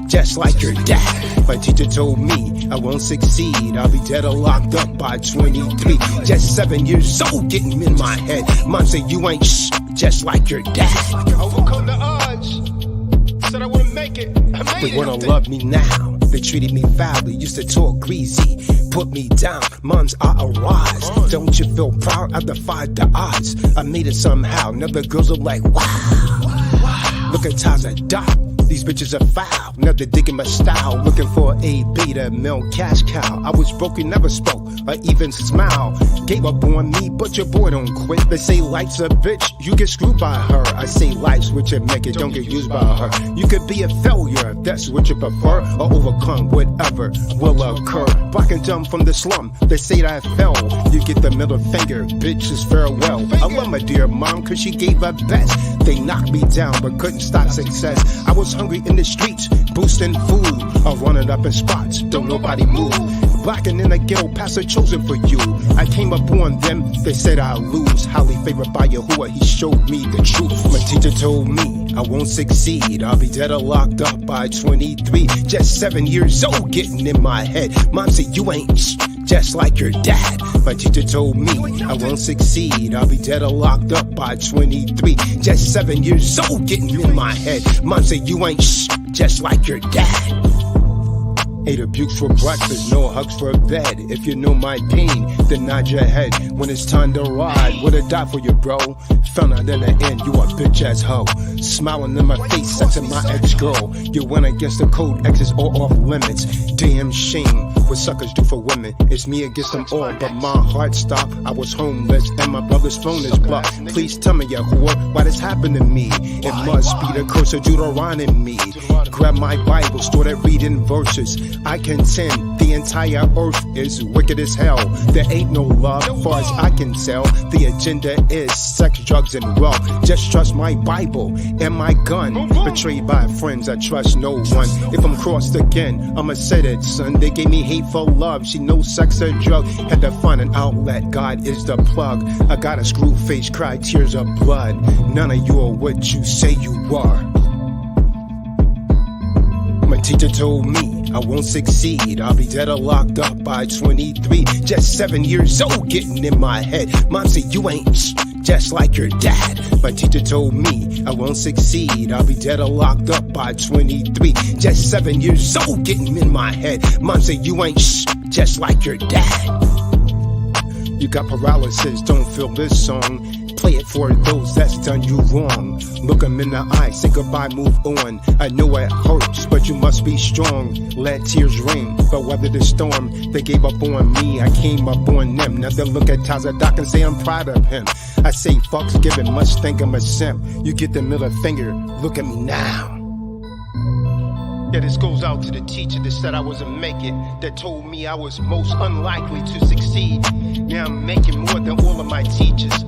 just like your dad. My teacher told me I won't succeed. I'll be dead or locked up by 23. Just 7 years old, getting in my head. Mom said you ain't just like your dad. Overcome the odds. Said I wouldn't make it. They wanna love me now. They treated me foully, used to talk greasy, put me down. Moms, I arise. Don't you feel proud? I defied the odds. I made it somehow. Now the girls are like, wow. Look at Tazadaq. These bitches are foul. Now they're digging my style. Looking for a beta male cash cow. I was broken, never spoke, or even smile. Gave up on me, but your boy don't quit. They say life's a bitch, you get screwed by her. I say life's what you make it, don't get used by her. You could be a failure if that's what you prefer, or overcome whatever will occur. Black and dumb from the slum, they say that I fell. You get the middle finger, bitches farewell. I love my dear mom, cause she gave her best. They knocked me down, but couldn't stop success. I was hungry in the streets, boosting food, or running up in spots, don't nobody move. Blacking in the ghetto, pastor chosen for you. I came up on them, they said I'll lose. Highly favored by Yahuwah, he showed me the truth. My teacher told me I won't succeed. I'll be dead or locked up by 23. Just 7 years old, getting in my head. Mom said you ain't just like your dad. My teacher told me I won't succeed. I'll be dead or locked up by 23. Just 7 years old, getting in my head. Mom said you ain't just like your dad. Ate abuse for breakfast, no hugs for bed. If you know my pain, then nod your head. When it's time to ride, would've died for you, bro. Found out in the end, you a bitch ass hoe. Smiling in my face, sexing my ex-girl. You went against the code, exes all off limits. Damn shame, what suckers do for women. It's me against them all, but my heart stopped. I was homeless, and my brother's phone is blocked. Please tell me, Yahuwah, why this happened to me? It must be the curse of Deuteronomy. Grab my Bible, started reading verses. I contend the entire earth is wicked as hell. There ain't no love, far as I can tell. The agenda is sex, drugs, and wealth. Just trust my Bible and my gun. Betrayed by friends, I trust no one. If I'm crossed again, I'ma say that, son. They gave me hateful love. She knows sex or drug. Had to find an outlet. God is the plug. I got a screw face, cry tears of blood. None of you are what you say you are. My teacher told me I won't succeed. I'll be dead or locked up by 23. Just 7 years old, getting in my head. Mom said you ain't just like your dad. My teacher told me I won't succeed. I'll be dead or locked up by 23. Just 7 years old, getting in my head. Mom said you ain't just like your dad. You got paralysis, don't feel this song. Play it for those that's done you wrong. Look them in the eye, say goodbye, move on. I know it hurts, but you must be strong. Let tears rain, but weather the storm. They gave up on me, I came up on them. Now they look at Tazadaq and say I'm proud of him. I say fucks given, must think I'm a simp. You get the middle finger, look at me now. Yeah, this goes out to the teacher that said I wasn't make it, that told me I was most unlikely to succeed. Now I'm making more than all of my teachers.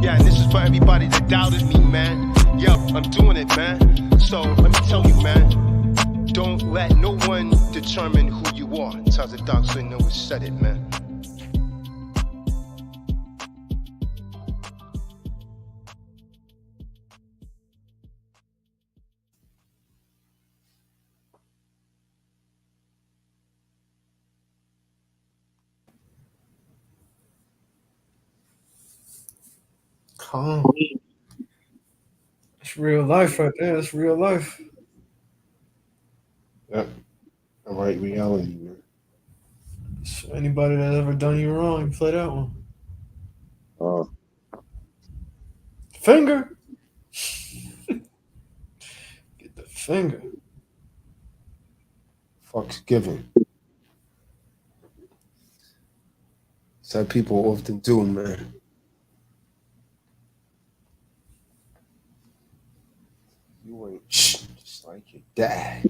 Yeah, and this is for everybody that doubted me, man. Yo, I'm doing it, man. So let me tell you, man, don't let no one determine who you are. Tazadaq so you know who said it, man. Calm. It's real life right there. It's real life. Yep. All right, reality, man. So anybody that's ever done you wrong, play that one. Finger. Get the finger. Fuck's given. That's how people often do, man. You ain't just like your dad.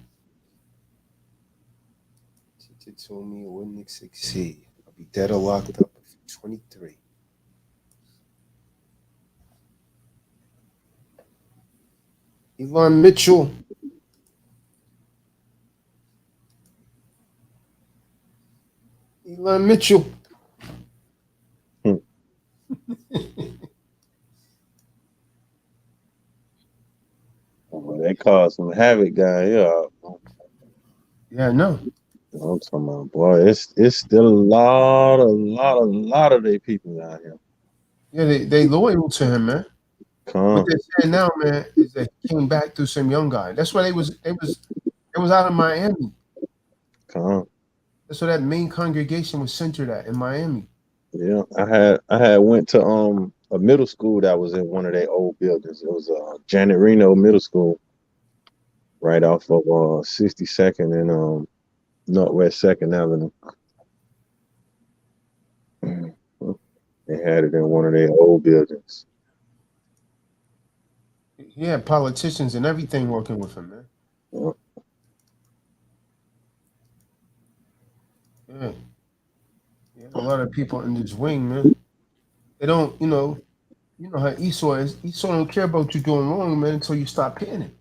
Teacher told me I wouldn't succeed. I'll be dead or locked up if you're 23. Hulon Mitchell. Hulon Mitchell. They caused some havoc down here. Yeah, I know. I'm talking about, boy, it's still a lot of their people out here. Yeah, they loyal to him, man. What Come. they're saying now, man, is that he came back through some young guy. That's why they was out of Miami. Come. That's where that main congregation was centered at, in Miami. Yeah, I had went to a middle school that was in one of their old buildings. It was Janet Reno Middle School, right off of 62nd and Northwest 2nd Avenue. They had it in one of their old buildings. He had politicians and everything working with him, man. Yeah. Yeah. Yeah, a lot of people in this wing, man. They don't, you know how Esau is. Esau don't care about you doing wrong, man, until you stop paying him.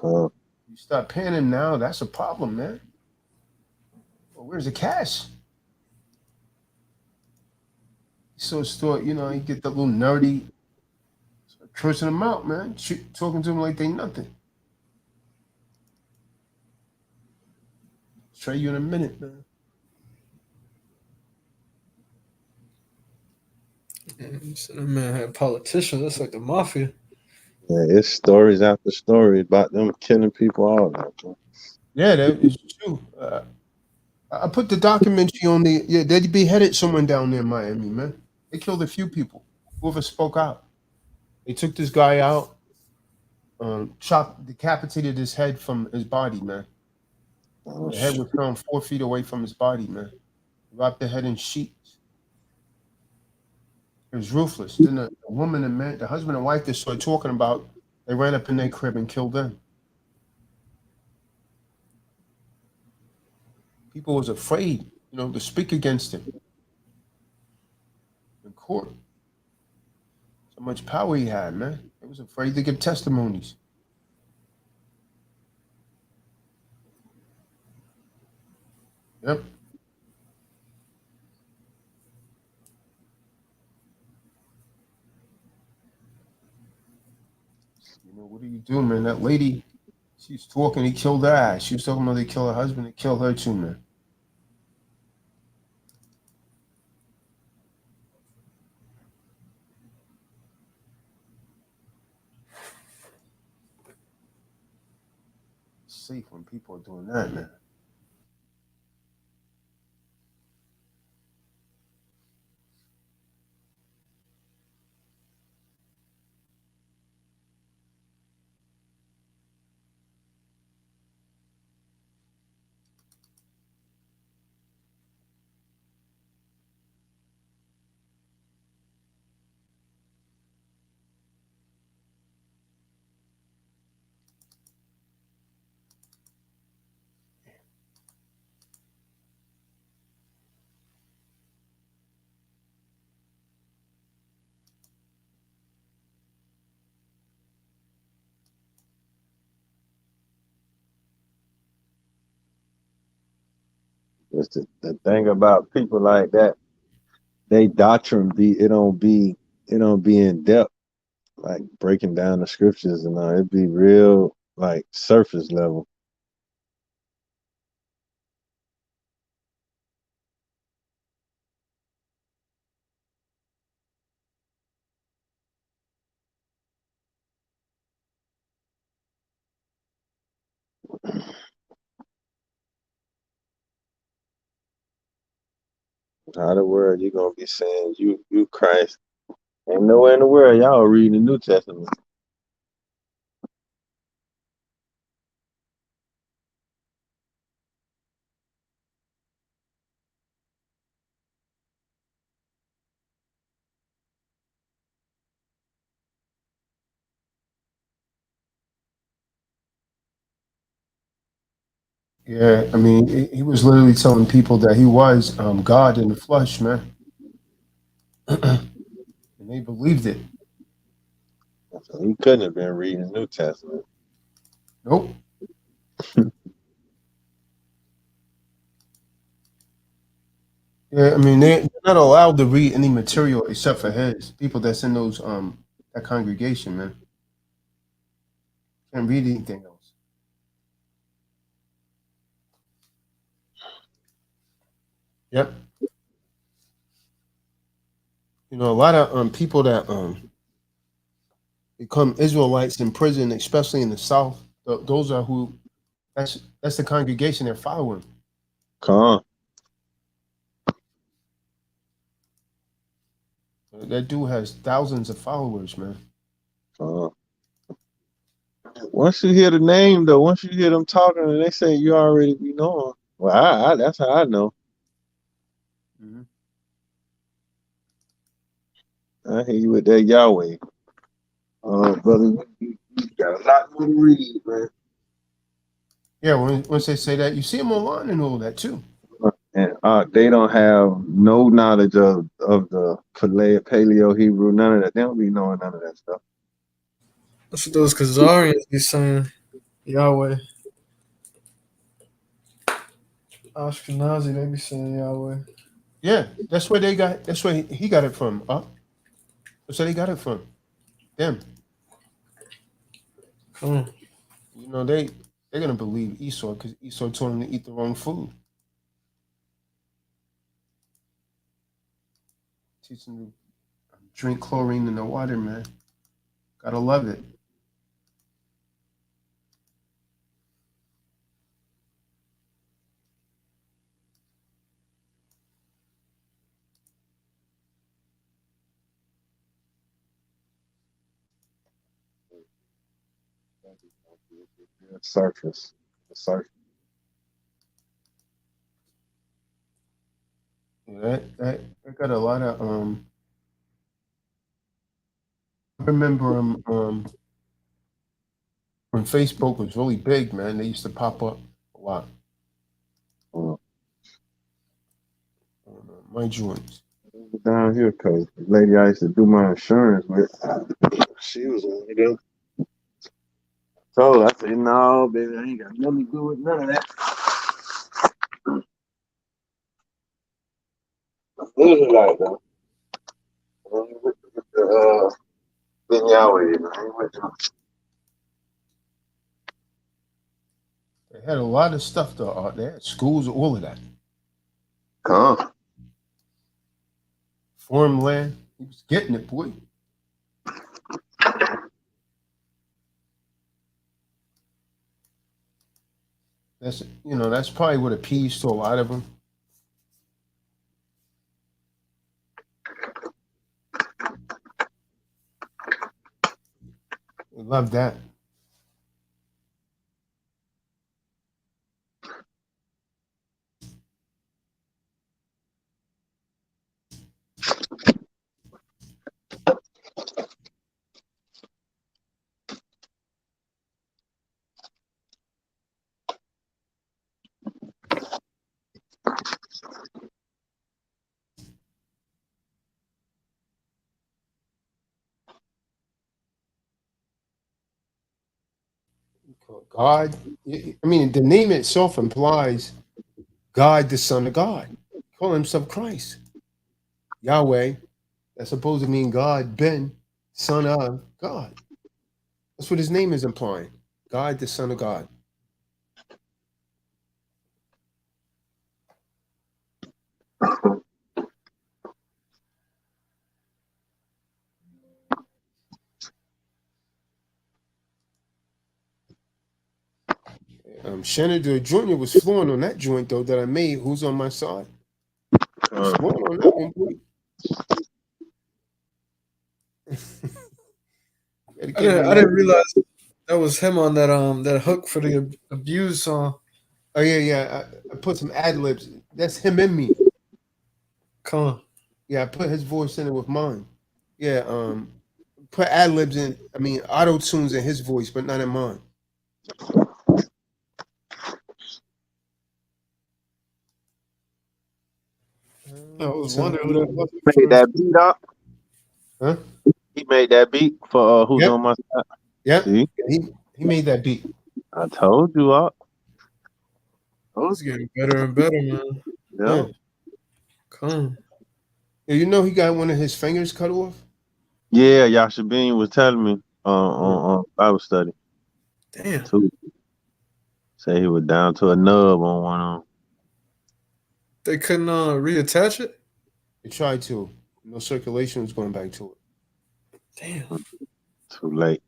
You stop paying him now, that's a problem, man. Well, where's the cash? Esau's thought, he get the little nerdy, cursing them out, man. Talking to them like they nothing. Show you in a minute, man. So that man had politicians. That's like the mafia. Yeah, it's stories after story about them killing people all that. Yeah, that is true. I put the documentary on they beheaded someone down there in Miami, man. They killed a few people. Whoever spoke out. They took this guy out, decapitated his head from his body, man. The head was found 4 feet away from his body, man. Wrapped the head in sheets. It was ruthless. Then the woman and man, the husband and wife they started talking about, they ran up in their crib and killed them. People was afraid, to speak against him in court. So much power he had, man. They was afraid to give testimonies. Yep. What do you do, man? That lady, she's talking, he killed her ass. She was talking about they kill her husband, they killed her too, man. It's safe when people are doing that, man. It's the thing about people like that. They doctrine it don't be in depth, like breaking down the scriptures and all. It'd be real like surface level. How the world you gonna be saying you Christ? Ain't nowhere in the world y'all reading the New Testament. Yeah, I mean, he was literally telling people that he was God in the flesh, man, and they believed it. So he couldn't have been reading the New Testament. Nope. Yeah, I mean, they're not allowed to read any material except for his people that's in those that congregation, man. Can't read anything else. Yep. You know, a lot of people that become Israelites in prison, especially in the South, those are who that's the congregation they're following. Kahan. That dude has thousands of followers, man. Once you hear the name, though, once you hear them talking and they say you already be knowing. Well, I that's how I know. Mm-hmm. I hear you with that Yahweh. Brother, you got a lot more to read, man. Yeah, once they say that, you see them online and all that too. And they don't have no knowledge of the Paleo Hebrew, none of that. They don't be knowing none of that stuff. That's what those Khazarians be saying. Yahweh. Ashkenazi, they be saying Yahweh. Yeah, that's where he got it from. That's where they got it from. Them. Mm. You know, they're gonna believe Esau because Esau told them to eat the wrong food. Teach them to drink chlorine in the water, man. Gotta love it. Surface. Yeah, that got a lot of I remember when Facebook was really big, man. They used to pop up a lot on my joints. Down here, cause the lady I used to do my insurance with, she was one of them. So I said, no, baby, I ain't got nothing to do with none of that. What is it like, though? Then Yahweh, They had a lot of stuff though. They had schools, all of that. Come. Farmland. He was getting it, boy. That's probably what appeased to a lot of them. They love that. God, I mean, the name itself implies God, the Son of God. Call himself Christ. Yahweh, that's supposed to mean God, Ben, Son of God. That's what his name is implying. God, the Son of God. Senator Jr. was flowing on that joint though that I made. Who's on my side? Was flowing on that one, boy. I didn't realize that was him on that hook for the abuse song. Oh yeah. I put some ad libs. That's him in me. Come on. Yeah, I put his voice in it with mine. Yeah, put ad libs in. I mean, auto tunes in his voice, but not in mine. I was wondering who that was. Made that beat up. Huh? He made that beat for who's Yep. on my side. Yeah, See? he made that beat. I told you, up. It's getting better and better, man. Yeah. Come. Yeah, you know he got one of his fingers cut off. Yeah, Yahusha Bean was telling me on Bible study. Damn. Too. Say he was down to a nub on one of them. They couldn't reattach it? They tried to. No circulation was going back to it. Damn. Too late.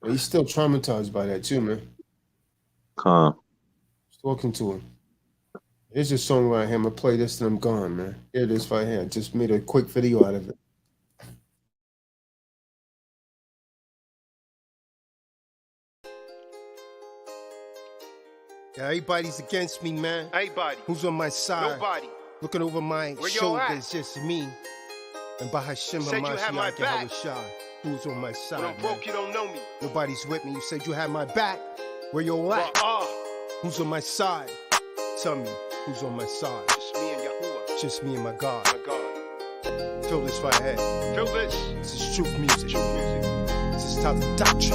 But he's still traumatized by that too, man. Calm. Just talking to him. Here's a song right here. I'm gonna play this and I'm gone, man. Here it is right here. I just made a quick video out of it. Yeah, everybody's against me, man. Everybody. Who's on my side? Nobody. Looking over my shoulders, just me. And by Hashem, said you had my back. Who's on my side? When I'm broke, you don't know me. Nobody's with me. You said you had my back. Where you at? Who's on my side? Tell me, who's on my side? Just me and Yahuwah. Just me and my God. My God. Feel this right here. Feel this. This is truth music. Truth music. This is Tazadaq doctrine.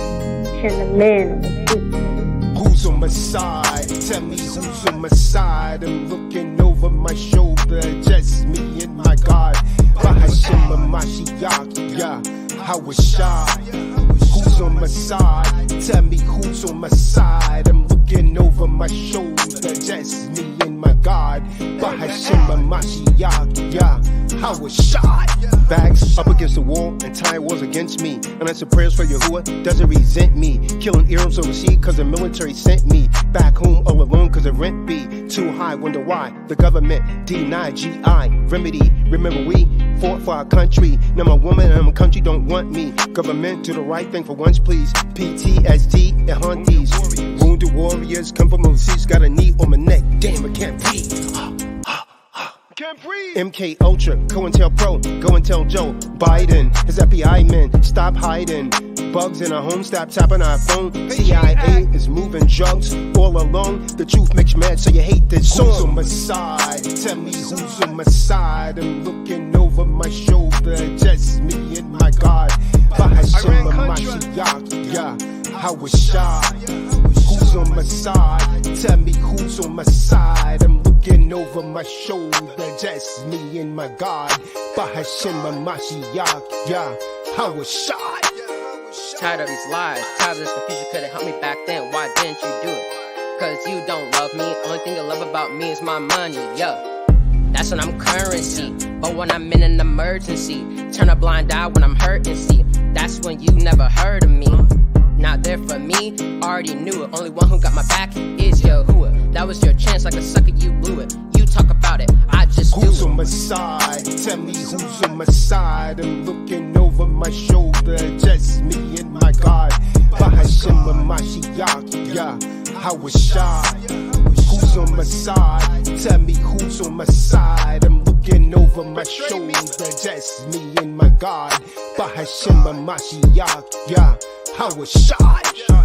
And the man. Who's on my side? Tell me who's on my side. I'm looking over my shoulder. Just me and my God. Bahashim Mashiach. Yeah. How was shy? Who's on my side? Tell me who's on my side. I'm looking over my shoulder. Just me and my God. Bahashim Mashiach. Yeah. How was shy? Backs up against the wall, entire walls against me. And I said prayers for Yahuwah, doesn't resent me. Killing earums overseas cause the military sent me. Back home all alone cause the rent be too high. Wonder why the government denied GI remedy. Remember we fought for our country. Now my woman and my country don't want me. Government do the right thing for once please. PTSD and hunties. Wounded warriors come from overseas. Got a knee on my neck. Damn, I can't breathe. MK Ultra, COINTELPRO, go and tell Joe Biden, his FBI men, stop hiding. Bugs in our home, stop tapping our phone. CIA is moving drugs all along. The truth makes you mad, so you hate this song. Who's on my side? Tell me who's on my side. I'm looking over my shoulder, just me and my God. Bahashim Mashiach, yeah, how was shy? Who's on my side? Tell me who's on my side. I'm looking over my shoulder, just me and my God. Bahashim Mashiach, yeah, how was shy? Tired of these lies, tired of this confusion. Could've helped me back then, why didn't you do it? Cause you don't love me, only thing you love about me is my money, yeah. That's when I'm currency, but when I'm in an emergency, turn a blind eye when I'm hurting, see. That's when you never heard of me. Not there for me, already knew it. Only one who got my back is Yahuwah. That was your chance, like a sucker, you blew it. You talk about it, I just do it. Who's on my side? Tell me who's on my side. I'm looking over my shoulder, just me and my God. Bahashim Mashiach, yeah, how was shy? Who's on my side? Tell me who's on my side. I'm looking over my shoulder, just me and my God. Bahashim Mashiach, yeah, how was shy?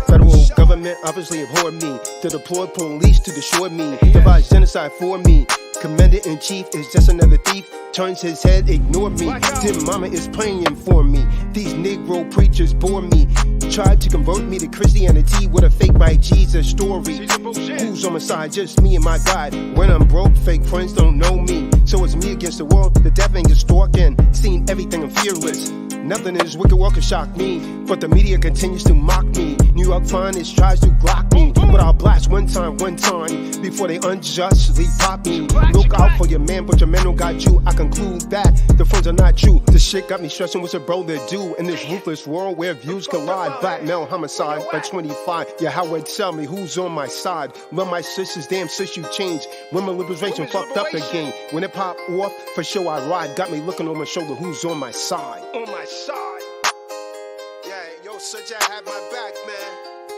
Federal government obviously abhor me. To deploy police to destroy me. Devise genocide for me. Commander-in-chief is just another thief. Turns his head, ignore me. Dear mama is praying for me. These Negro preachers bore me. tried to convert me to Christianity with a fake by Jesus story. Who's on my side? Just me and my God. When I'm broke, fake friends don't know me. So it's me against the world. The devil ain't just stalking. Seen everything, I'm fearless. Nothing in this wicked world can shock me, but the media continues to mock me. New York finest tries to glock me, but I'll blast one time, before they unjustly pop me. Look out for your man, but your man don't got you. I conclude that the friends are not true. This shit got me stressing what's a brother do in this ruthless world where views collide. Black male homicide by 25. Yahweh, tell me who's on my side. Love my sisters, damn sis, you changed. Women liberation fucked up the game. When it pop off, for sure I ride. Got me looking on my shoulder, who's on my side? On my side. Yeah, yo, such I had my back, man.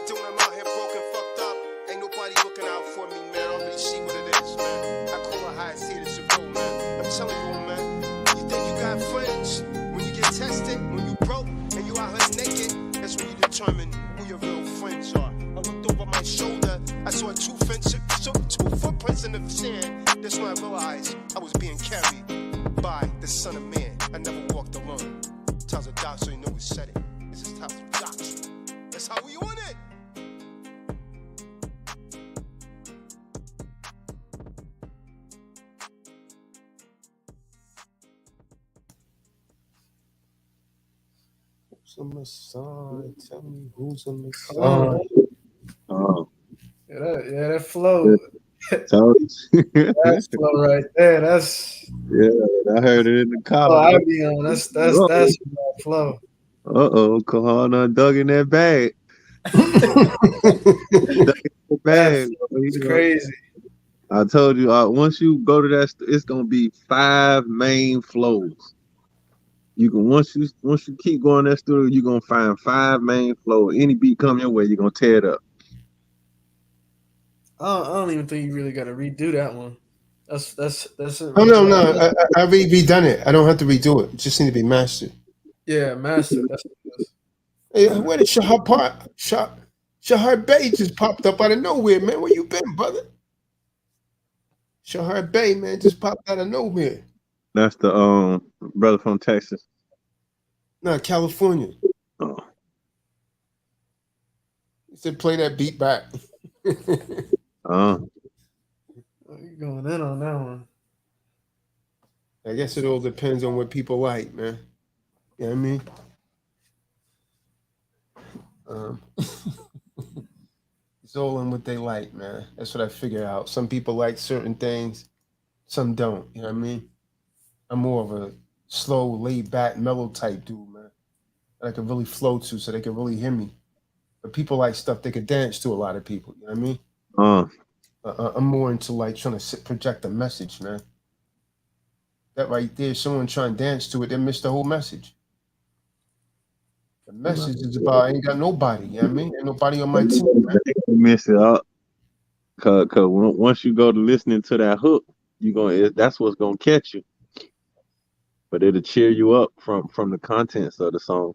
Doing I'm out here broken, fucked up. Ain't nobody looking out for me, man. I already see what it is, man. I call it how I see it, it's a road, man. I'm telling you, man. You think you got friends? When you get tested, when you broke, and you out here naked, that's when you determine who your real friends are. I looked over my shoulder, I saw two footprints in the sand. That's when I realized I was being carried by the Son of Man. I never walked alone. Tazadaq, so you know we said it. This is Tazadaq. That's how we on it. Who's on my side? Tell me who's on my side. Oh. Yeah, that flow. That's flow right there. That's I heard it in the car. Oh, I be on. That's my flow. Kahan dug in that bag. It's crazy. I told you, once you go to that, it's gonna be 5 main flows. You can once you keep going that studio, you're gonna find 5 main flows. Any beat come your way, you're gonna tear it up. I don't even think you really got to redo that one. That's it. Oh no, I redone it. I don't have to redo it. It just need to be mastered. Yeah, mastered. That's what it is. Hey, where did Shahar Bey just popped up out of nowhere, man? Where you been, brother? Shahar Bey, man, just popped out of nowhere. That's the brother from Texas. No, California. Oh. He said, play that beat back. You're going in on that one. I guess it all depends on what people like, man. You know what I mean? It's all in what they like, man. That's what I figure out. Some people like certain things, some don't. You know what I mean? I'm more of a slow, laid back, mellow type dude, man. That I can really flow to so they can really hear me. But people like stuff they could dance to, a lot of people. You know what I mean? I'm more into like trying to project a message, man. That right there, someone trying to dance to it, they missed the whole message. The message is about I ain't got nobody, you know what I mean? Ain't nobody on my team, man. You miss it up. Cause once you go to listening to that hook, that's what's gonna catch you. But it'll cheer you up from the contents of the song.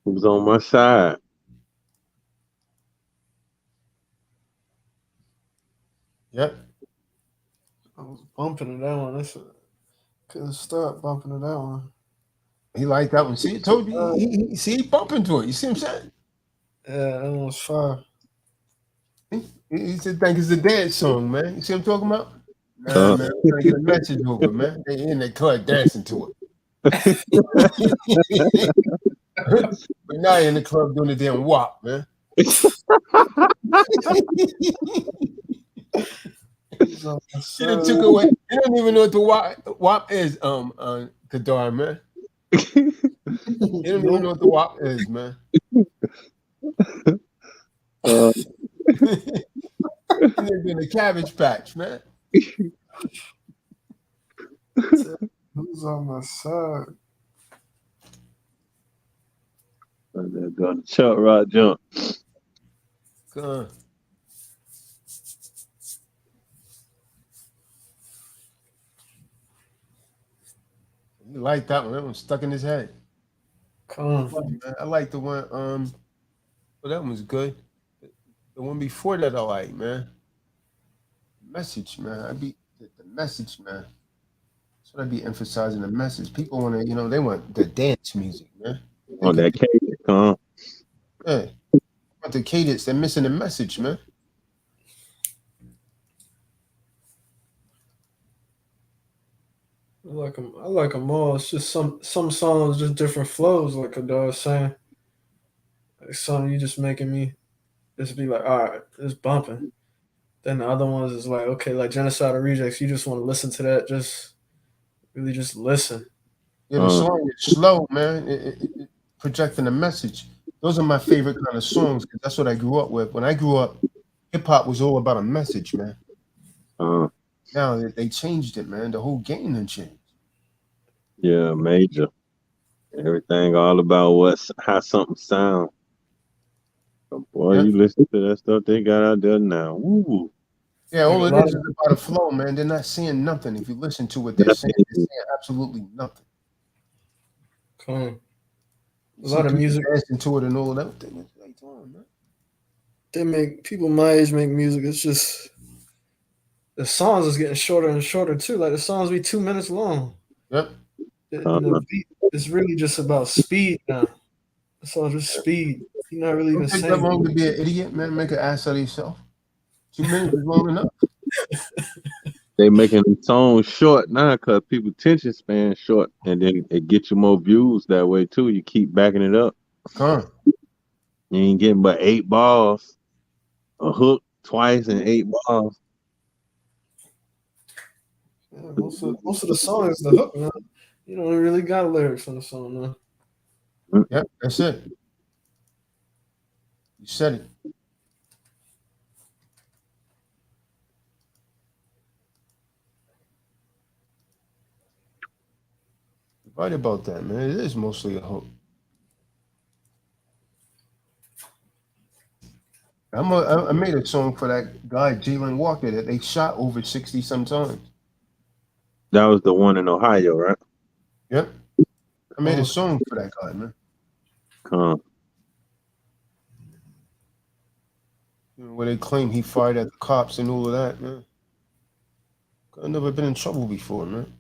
Who's on my side? Yep. I was bumping to that one. Couldn't stop bumping to that one. He liked that one. See, I told you. He bumping to it. You see what I'm saying? Yeah, that one was fire. He said, think it's a dance song, man. You see what I'm talking about? Nah, man. I'm trying to get a message over, man. They in the club dancing to it. But now you're in the club doing the damn WAP, man. She done took away. You don't even know what the WAP is, Kadar, man. You don't even know what the WAP is, man. They're in the Cabbage Patch, man. Who's on my side? They're gonna Chuck Rock jump. Come on. He liked that one. That one stuck in his head. Come on. I like the one. Well, that one was good. The one before that, I like, man. Message, man. The message, man. That's what I be emphasizing. The message. People want to, they want the dance music, man. On that cake, come on. Yeah. About the cadence, they're missing the message, man. I like them. I like them all. It's just some songs, just different flows. Like Kadar was saying, like some you just making me just be like, all right, it's bumping. Then the other ones is like, okay, like Genocide or Rejects. You just want to listen to that, just really just listen. Yeah, the song is slow, man. It projecting a message. Those are my favorite kind of songs because that's what I grew up with. When I grew up, hip hop was all about a message, man. Now they changed it, man. The whole game done changed. Yeah, major. Everything all about how something sound. Boy, you listen to that stuff they got out there now. Woo. Yeah, all it is about a flow, man. They're not saying nothing. If you listen to what they're saying absolutely nothing. Cool. A lot of music dancing to it and all of that. What they doing, man? They make people my age make music. It's just the songs is getting shorter and shorter too. Like the songs be 2 minutes long. Yep. The beat is really just about speed now. It's all just speed. You're not really even Don't take saying that long to be an idiot, man. Make an ass out of yourself. 2 minutes is long enough. They making the songs short now because people attention span short, and then it gets you more views that way too. You keep backing it up. You ain't getting but 8 balls, a hook twice and 8 balls. Yeah, most of the song is the hook, man. You don't really got lyrics on the song, man. Yep, that's it. You said it. You're right about that, man. It is mostly a hook. I made a song for that guy, Jalen Walker, that they shot over 60 sometimes. That was the one in Ohio, right? Yep. I made a song for that guy, man. Where they claim he fired at the cops and all of that, man. I've never been in trouble before, man.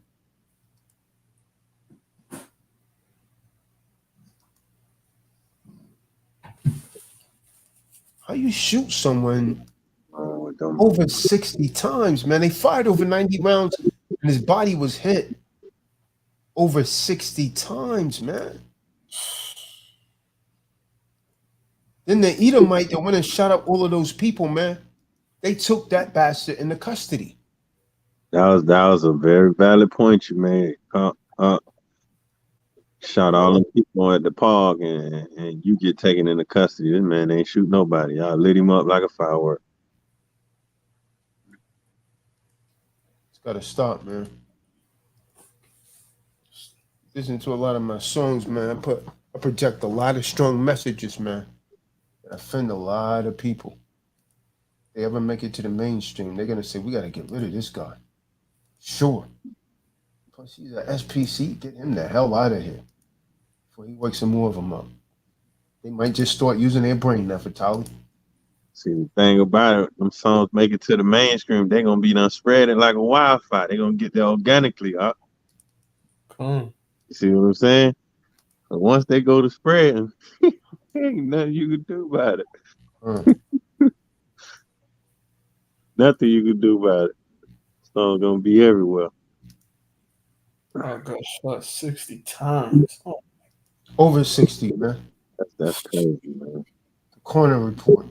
How you shoot someone over 60 times, man? They fired over 90 rounds and his body was hit over 60 times, man. Then the Edomite that went and shot up all of those people, man, they took that bastard into custody. That was a very valid point you made. Shot all them people at the park and you get taken into custody. This man ain't shoot nobody. Y'all lit him up like a firework. It's gotta stop, man. Listen to a lot of my songs, man. I project a lot of strong messages, man. That offend a lot of people. If they ever make it to the mainstream, they're gonna say, we gotta get rid of this guy. Sure. Plus he's an SPC, get him the hell out of here. Before he wakes some more of them up. They might just start using their brain now for Tali. See, the thing about it, them songs make it to the mainstream, they're gonna be done spreading like a wildfire. They're gonna get there organically, huh? You see what I'm saying? But once they go to spreading, ain't nothing you can do about it. Nothing you can do about it. Song's gonna be everywhere. I got shot 60 times. Oh. Over 60, man. That's crazy, man. The Corner Report.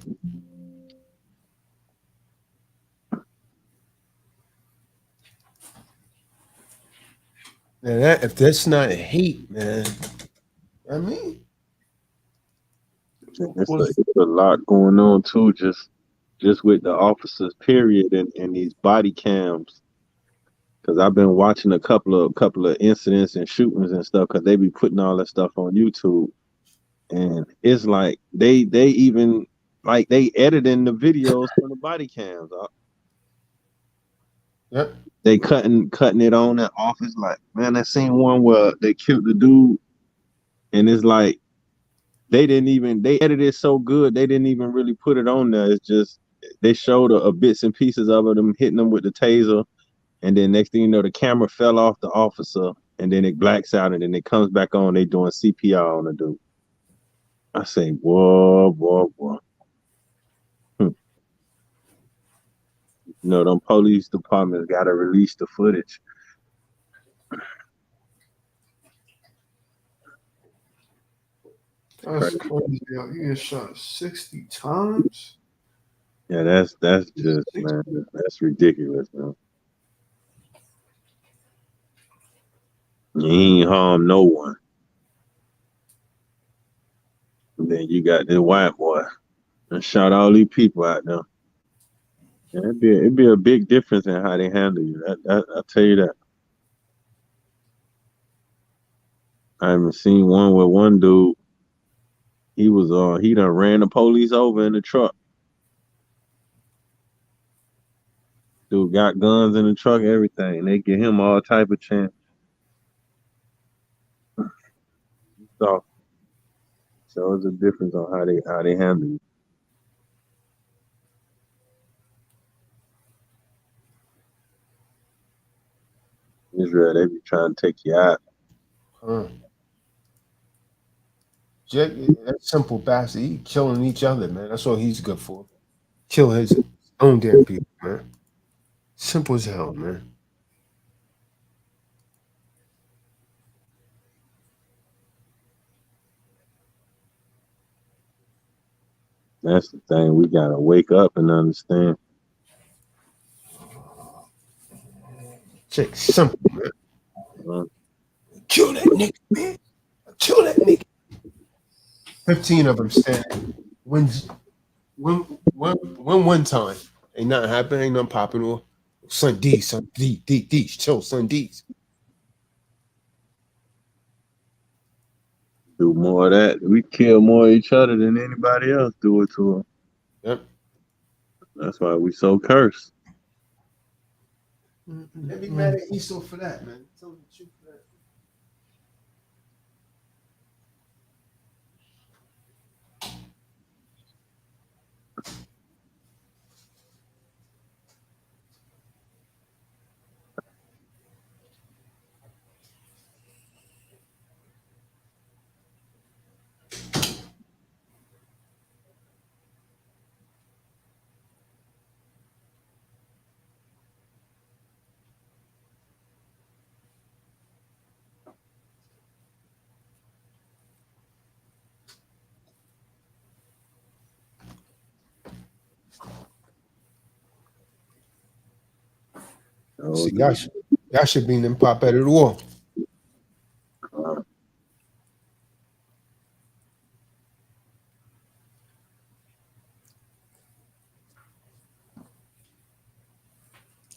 Now if that's not hate, man, I mean, it's a lot going on too, just with the officers, period, and these body cams. Because I've been watching a couple of incidents and shootings and stuff, because they be putting all that stuff on YouTube, and it's like they even like they editing the videos from the body cams. Yep. They cutting it on that office. Like, man, I seen one where they killed the dude, and it's like they edited it so good they didn't even really put it on there. It's just they showed a bits and pieces of them hitting them with the taser, and then next thing you know, the camera fell off the officer, and then it blacks out, and then it comes back on. They doing CPR on the dude. I say, boy. You know, them police departments got to release the footage. That's crazy. Yo. You get shot 60 times? Yeah, that's just, man, that's ridiculous, man. You ain't harm no one. And then you got this white boy and shot all these people out there. Yeah, it'd be a big difference in how they handle you. I'll tell you that. I haven't seen one where one dude, he done ran the police over in the truck. Dude got guns in the truck, everything. They give him all type of chance. So shows a difference on how they handle you. Israel, they be trying to take you out. Jack, that simple bastard, he killing each other, man. That's all he's good for. Kill his own damn people, man. Simple as hell, man. That's the thing. We gotta wake up and understand. Check simple, man. Kill that nigga, man. Kill that nigga. 15 of them standing. One time. Ain't nothing happening. Ain't nothing popping off. Son D. Chill, son D's. Do more of that. We kill more of each other than anybody else do it to them. Yep. That's why we so cursed. They be mad at Esau for that, man. Tell them the truth for that. See, y'all should be in them pop at it all.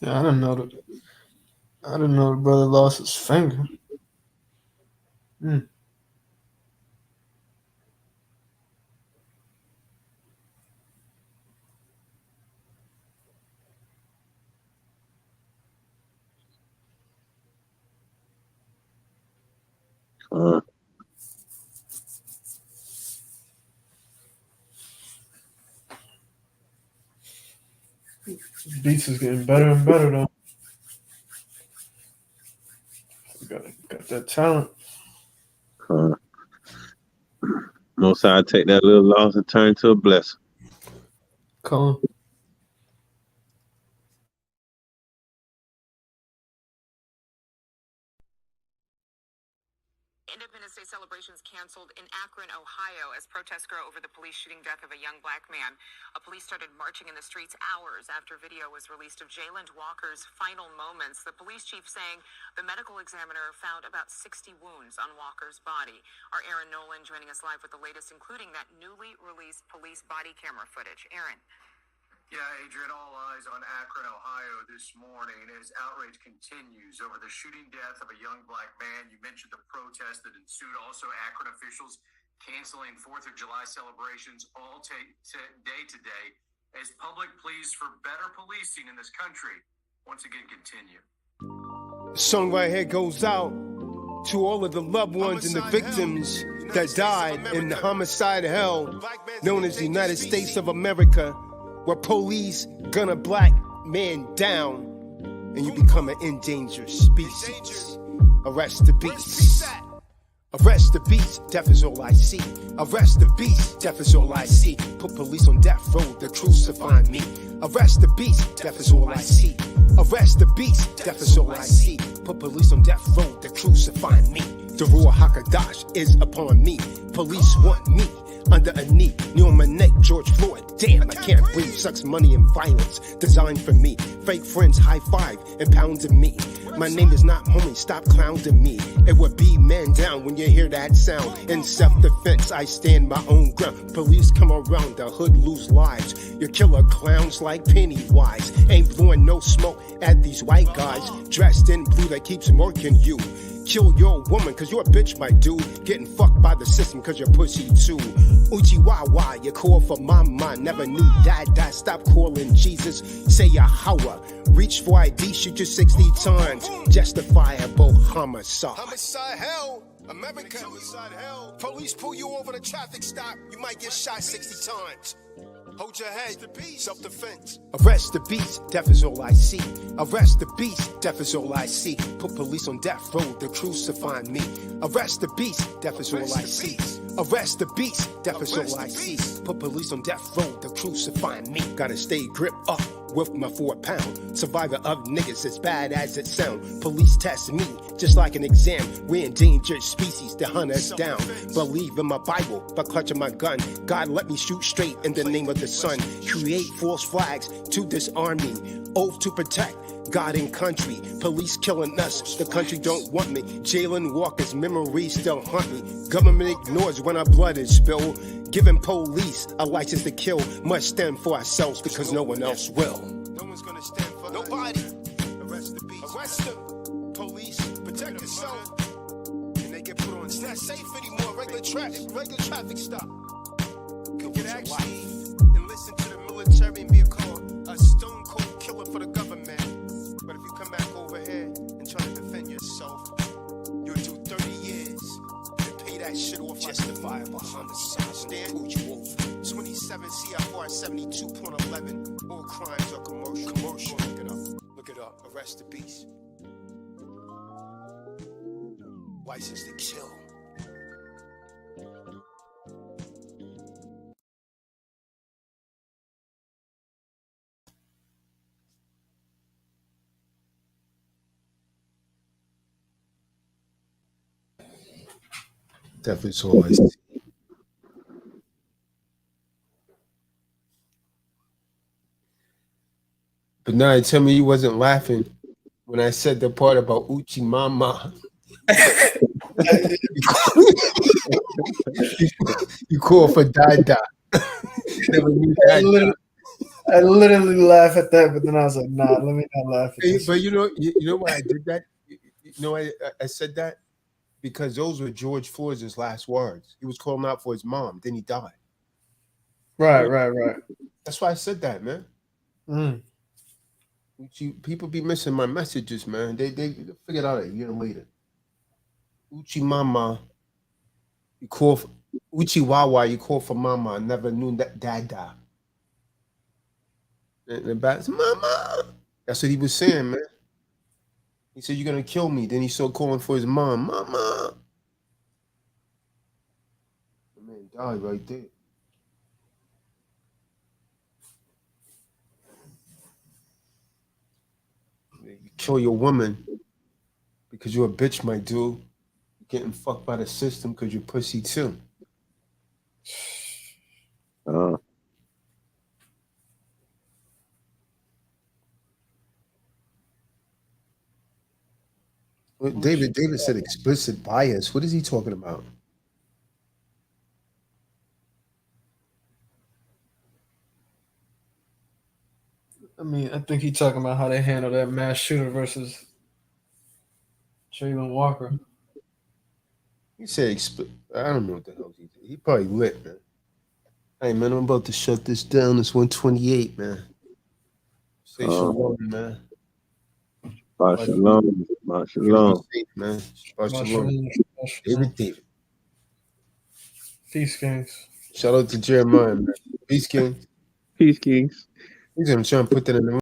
Yeah, I didn't know the brother lost his finger. Beats is getting better and better though. We got that talent. Most I take that little loss and turn to a blessing. Kahan. Independence Day celebrations canceled in Akron, Ohio, as protests grow over the police shooting death of a young black man. Police started marching in the streets hours after video was released of Jayland Walker's final moments. The police chief saying the medical examiner found about 60 wounds on Walker's body. Our Aaron Nolan joining us live with the latest, including that newly released police body camera footage. Aaron. Yeah, Adrian, all eyes on Akron, Ohio this morning as outrage continues over the shooting death of a young black man. You mentioned the protest that ensued. Also, Akron officials canceling 4th of July celebrations all day today as public pleas for better policing in this country once again continue. The song right here goes out to all of the loved ones and the victims that died in the homicide hell known as the United States of America, where police gun a black man down and you become an endangered species. Arrest the beast. Arrest the beast, death is all I see. Arrest the beast, death is all I see. Put police on death row, they crucify me. Arrest the beast, death is all I see. Arrest the beast, death is all I see. Put police on death row, they crucify me. The Ruach HaKadosh is upon me. Police want me under a knee. Knee on my neck, George Floyd. Damn, I can't breathe. Sucks money and violence designed for me. Fake friends high five and pounding me. My name is not homie, stop clowning me. It would be man down when you hear that sound. In self-defense, I stand my own ground. Police come around, the hood lose lives. You killer clowns like Pennywise. Ain't blowing no smoke at these white guys. Dressed in blue that keeps murking you. Kill your woman cause you're a bitch, my dude. Getting fucked by the system cause you're pussy too. Uchi Wawa, you call for mama. Never knew dad. Stop calling Jesus. Say Yahweh. Reach for ID, shoot you 60 times. Justifiable homicide. Homicide hell. America, homicide hell. Police pull you over the traffic stop. You might get shot 60 times. Hold your head, self-defense. Arrest the beast, death is all I see. Arrest the beast, death is all I see. Put police on death row, they crucify me. Arrest the beast, death is all I see. Arrest the beast, death is all I see. Put police on death row, they crucify me. Gotta stay grip up with my 4 pound. Survivor of niggas as bad as it sound. Police test me just like an exam. We're endangered species, they hunt us down. Believe in my Bible, but clutching my gun. God let me shoot straight in the name of the sun. Create false flags to disarm me. Oath to protect God and country. Police killing us, the country don't want me. Jalen Walker's memories still haunt me. Government ignores when our blood is spilled. Giving police a license to kill. Must stand for ourselves because no one else will. No one's gonna stand for nobody. Arrest the beast. Arrest them. Police, protect yourself. And they get put on. It's not safe anymore. Regular traffic stop. You can actually enlist to the military and be called a stone cold killer for the government. But if you come back over here and try to defend yourself, you'll do 30 years and pay that shit off. Justifiable homicide. Stand who you off. 27 CFR 72.11. All crimes are commercial. Look it up. Look it up. Arrest the beast. License to kill. Death is all I see. But now tell me you wasn't laughing when I said the part about Uchi Mama. You call for Dada. I literally laugh at that, but then I was like, nah, let me not laugh at this. But you know why I did that? You know why I said that? Because those were George Floyd's last words. He was calling out for his mom, then he died. Right. That's why I said that, man. People be missing my messages, man. They figured out a year later. Uchi Mama, you call for Uchi Wawa, you call for Mama. I never knew that Dada. And the back, Mama. That's what he was saying, man. He said, "You're gonna kill me." Then he started calling for his mom, Mama. The man died right there. You kill your woman because you're a bitch, my dude. You're getting fucked by the system because you're pussy too. David said explicit bias. What is he talking about? I mean, I think he's talking about how they handle that mass shooter versus Jalen Walker. He said, I don't know what the hell he did. He probably lit, man. Hey, man, I'm about to shut this down. It's 128, man. Say shalom, man. Shalom. Shalom. Man. Shalom. David. Peace, Kings. Shout out to Jeremiah, man. Peace, King. Peace, Kings. He's going to try and put that in the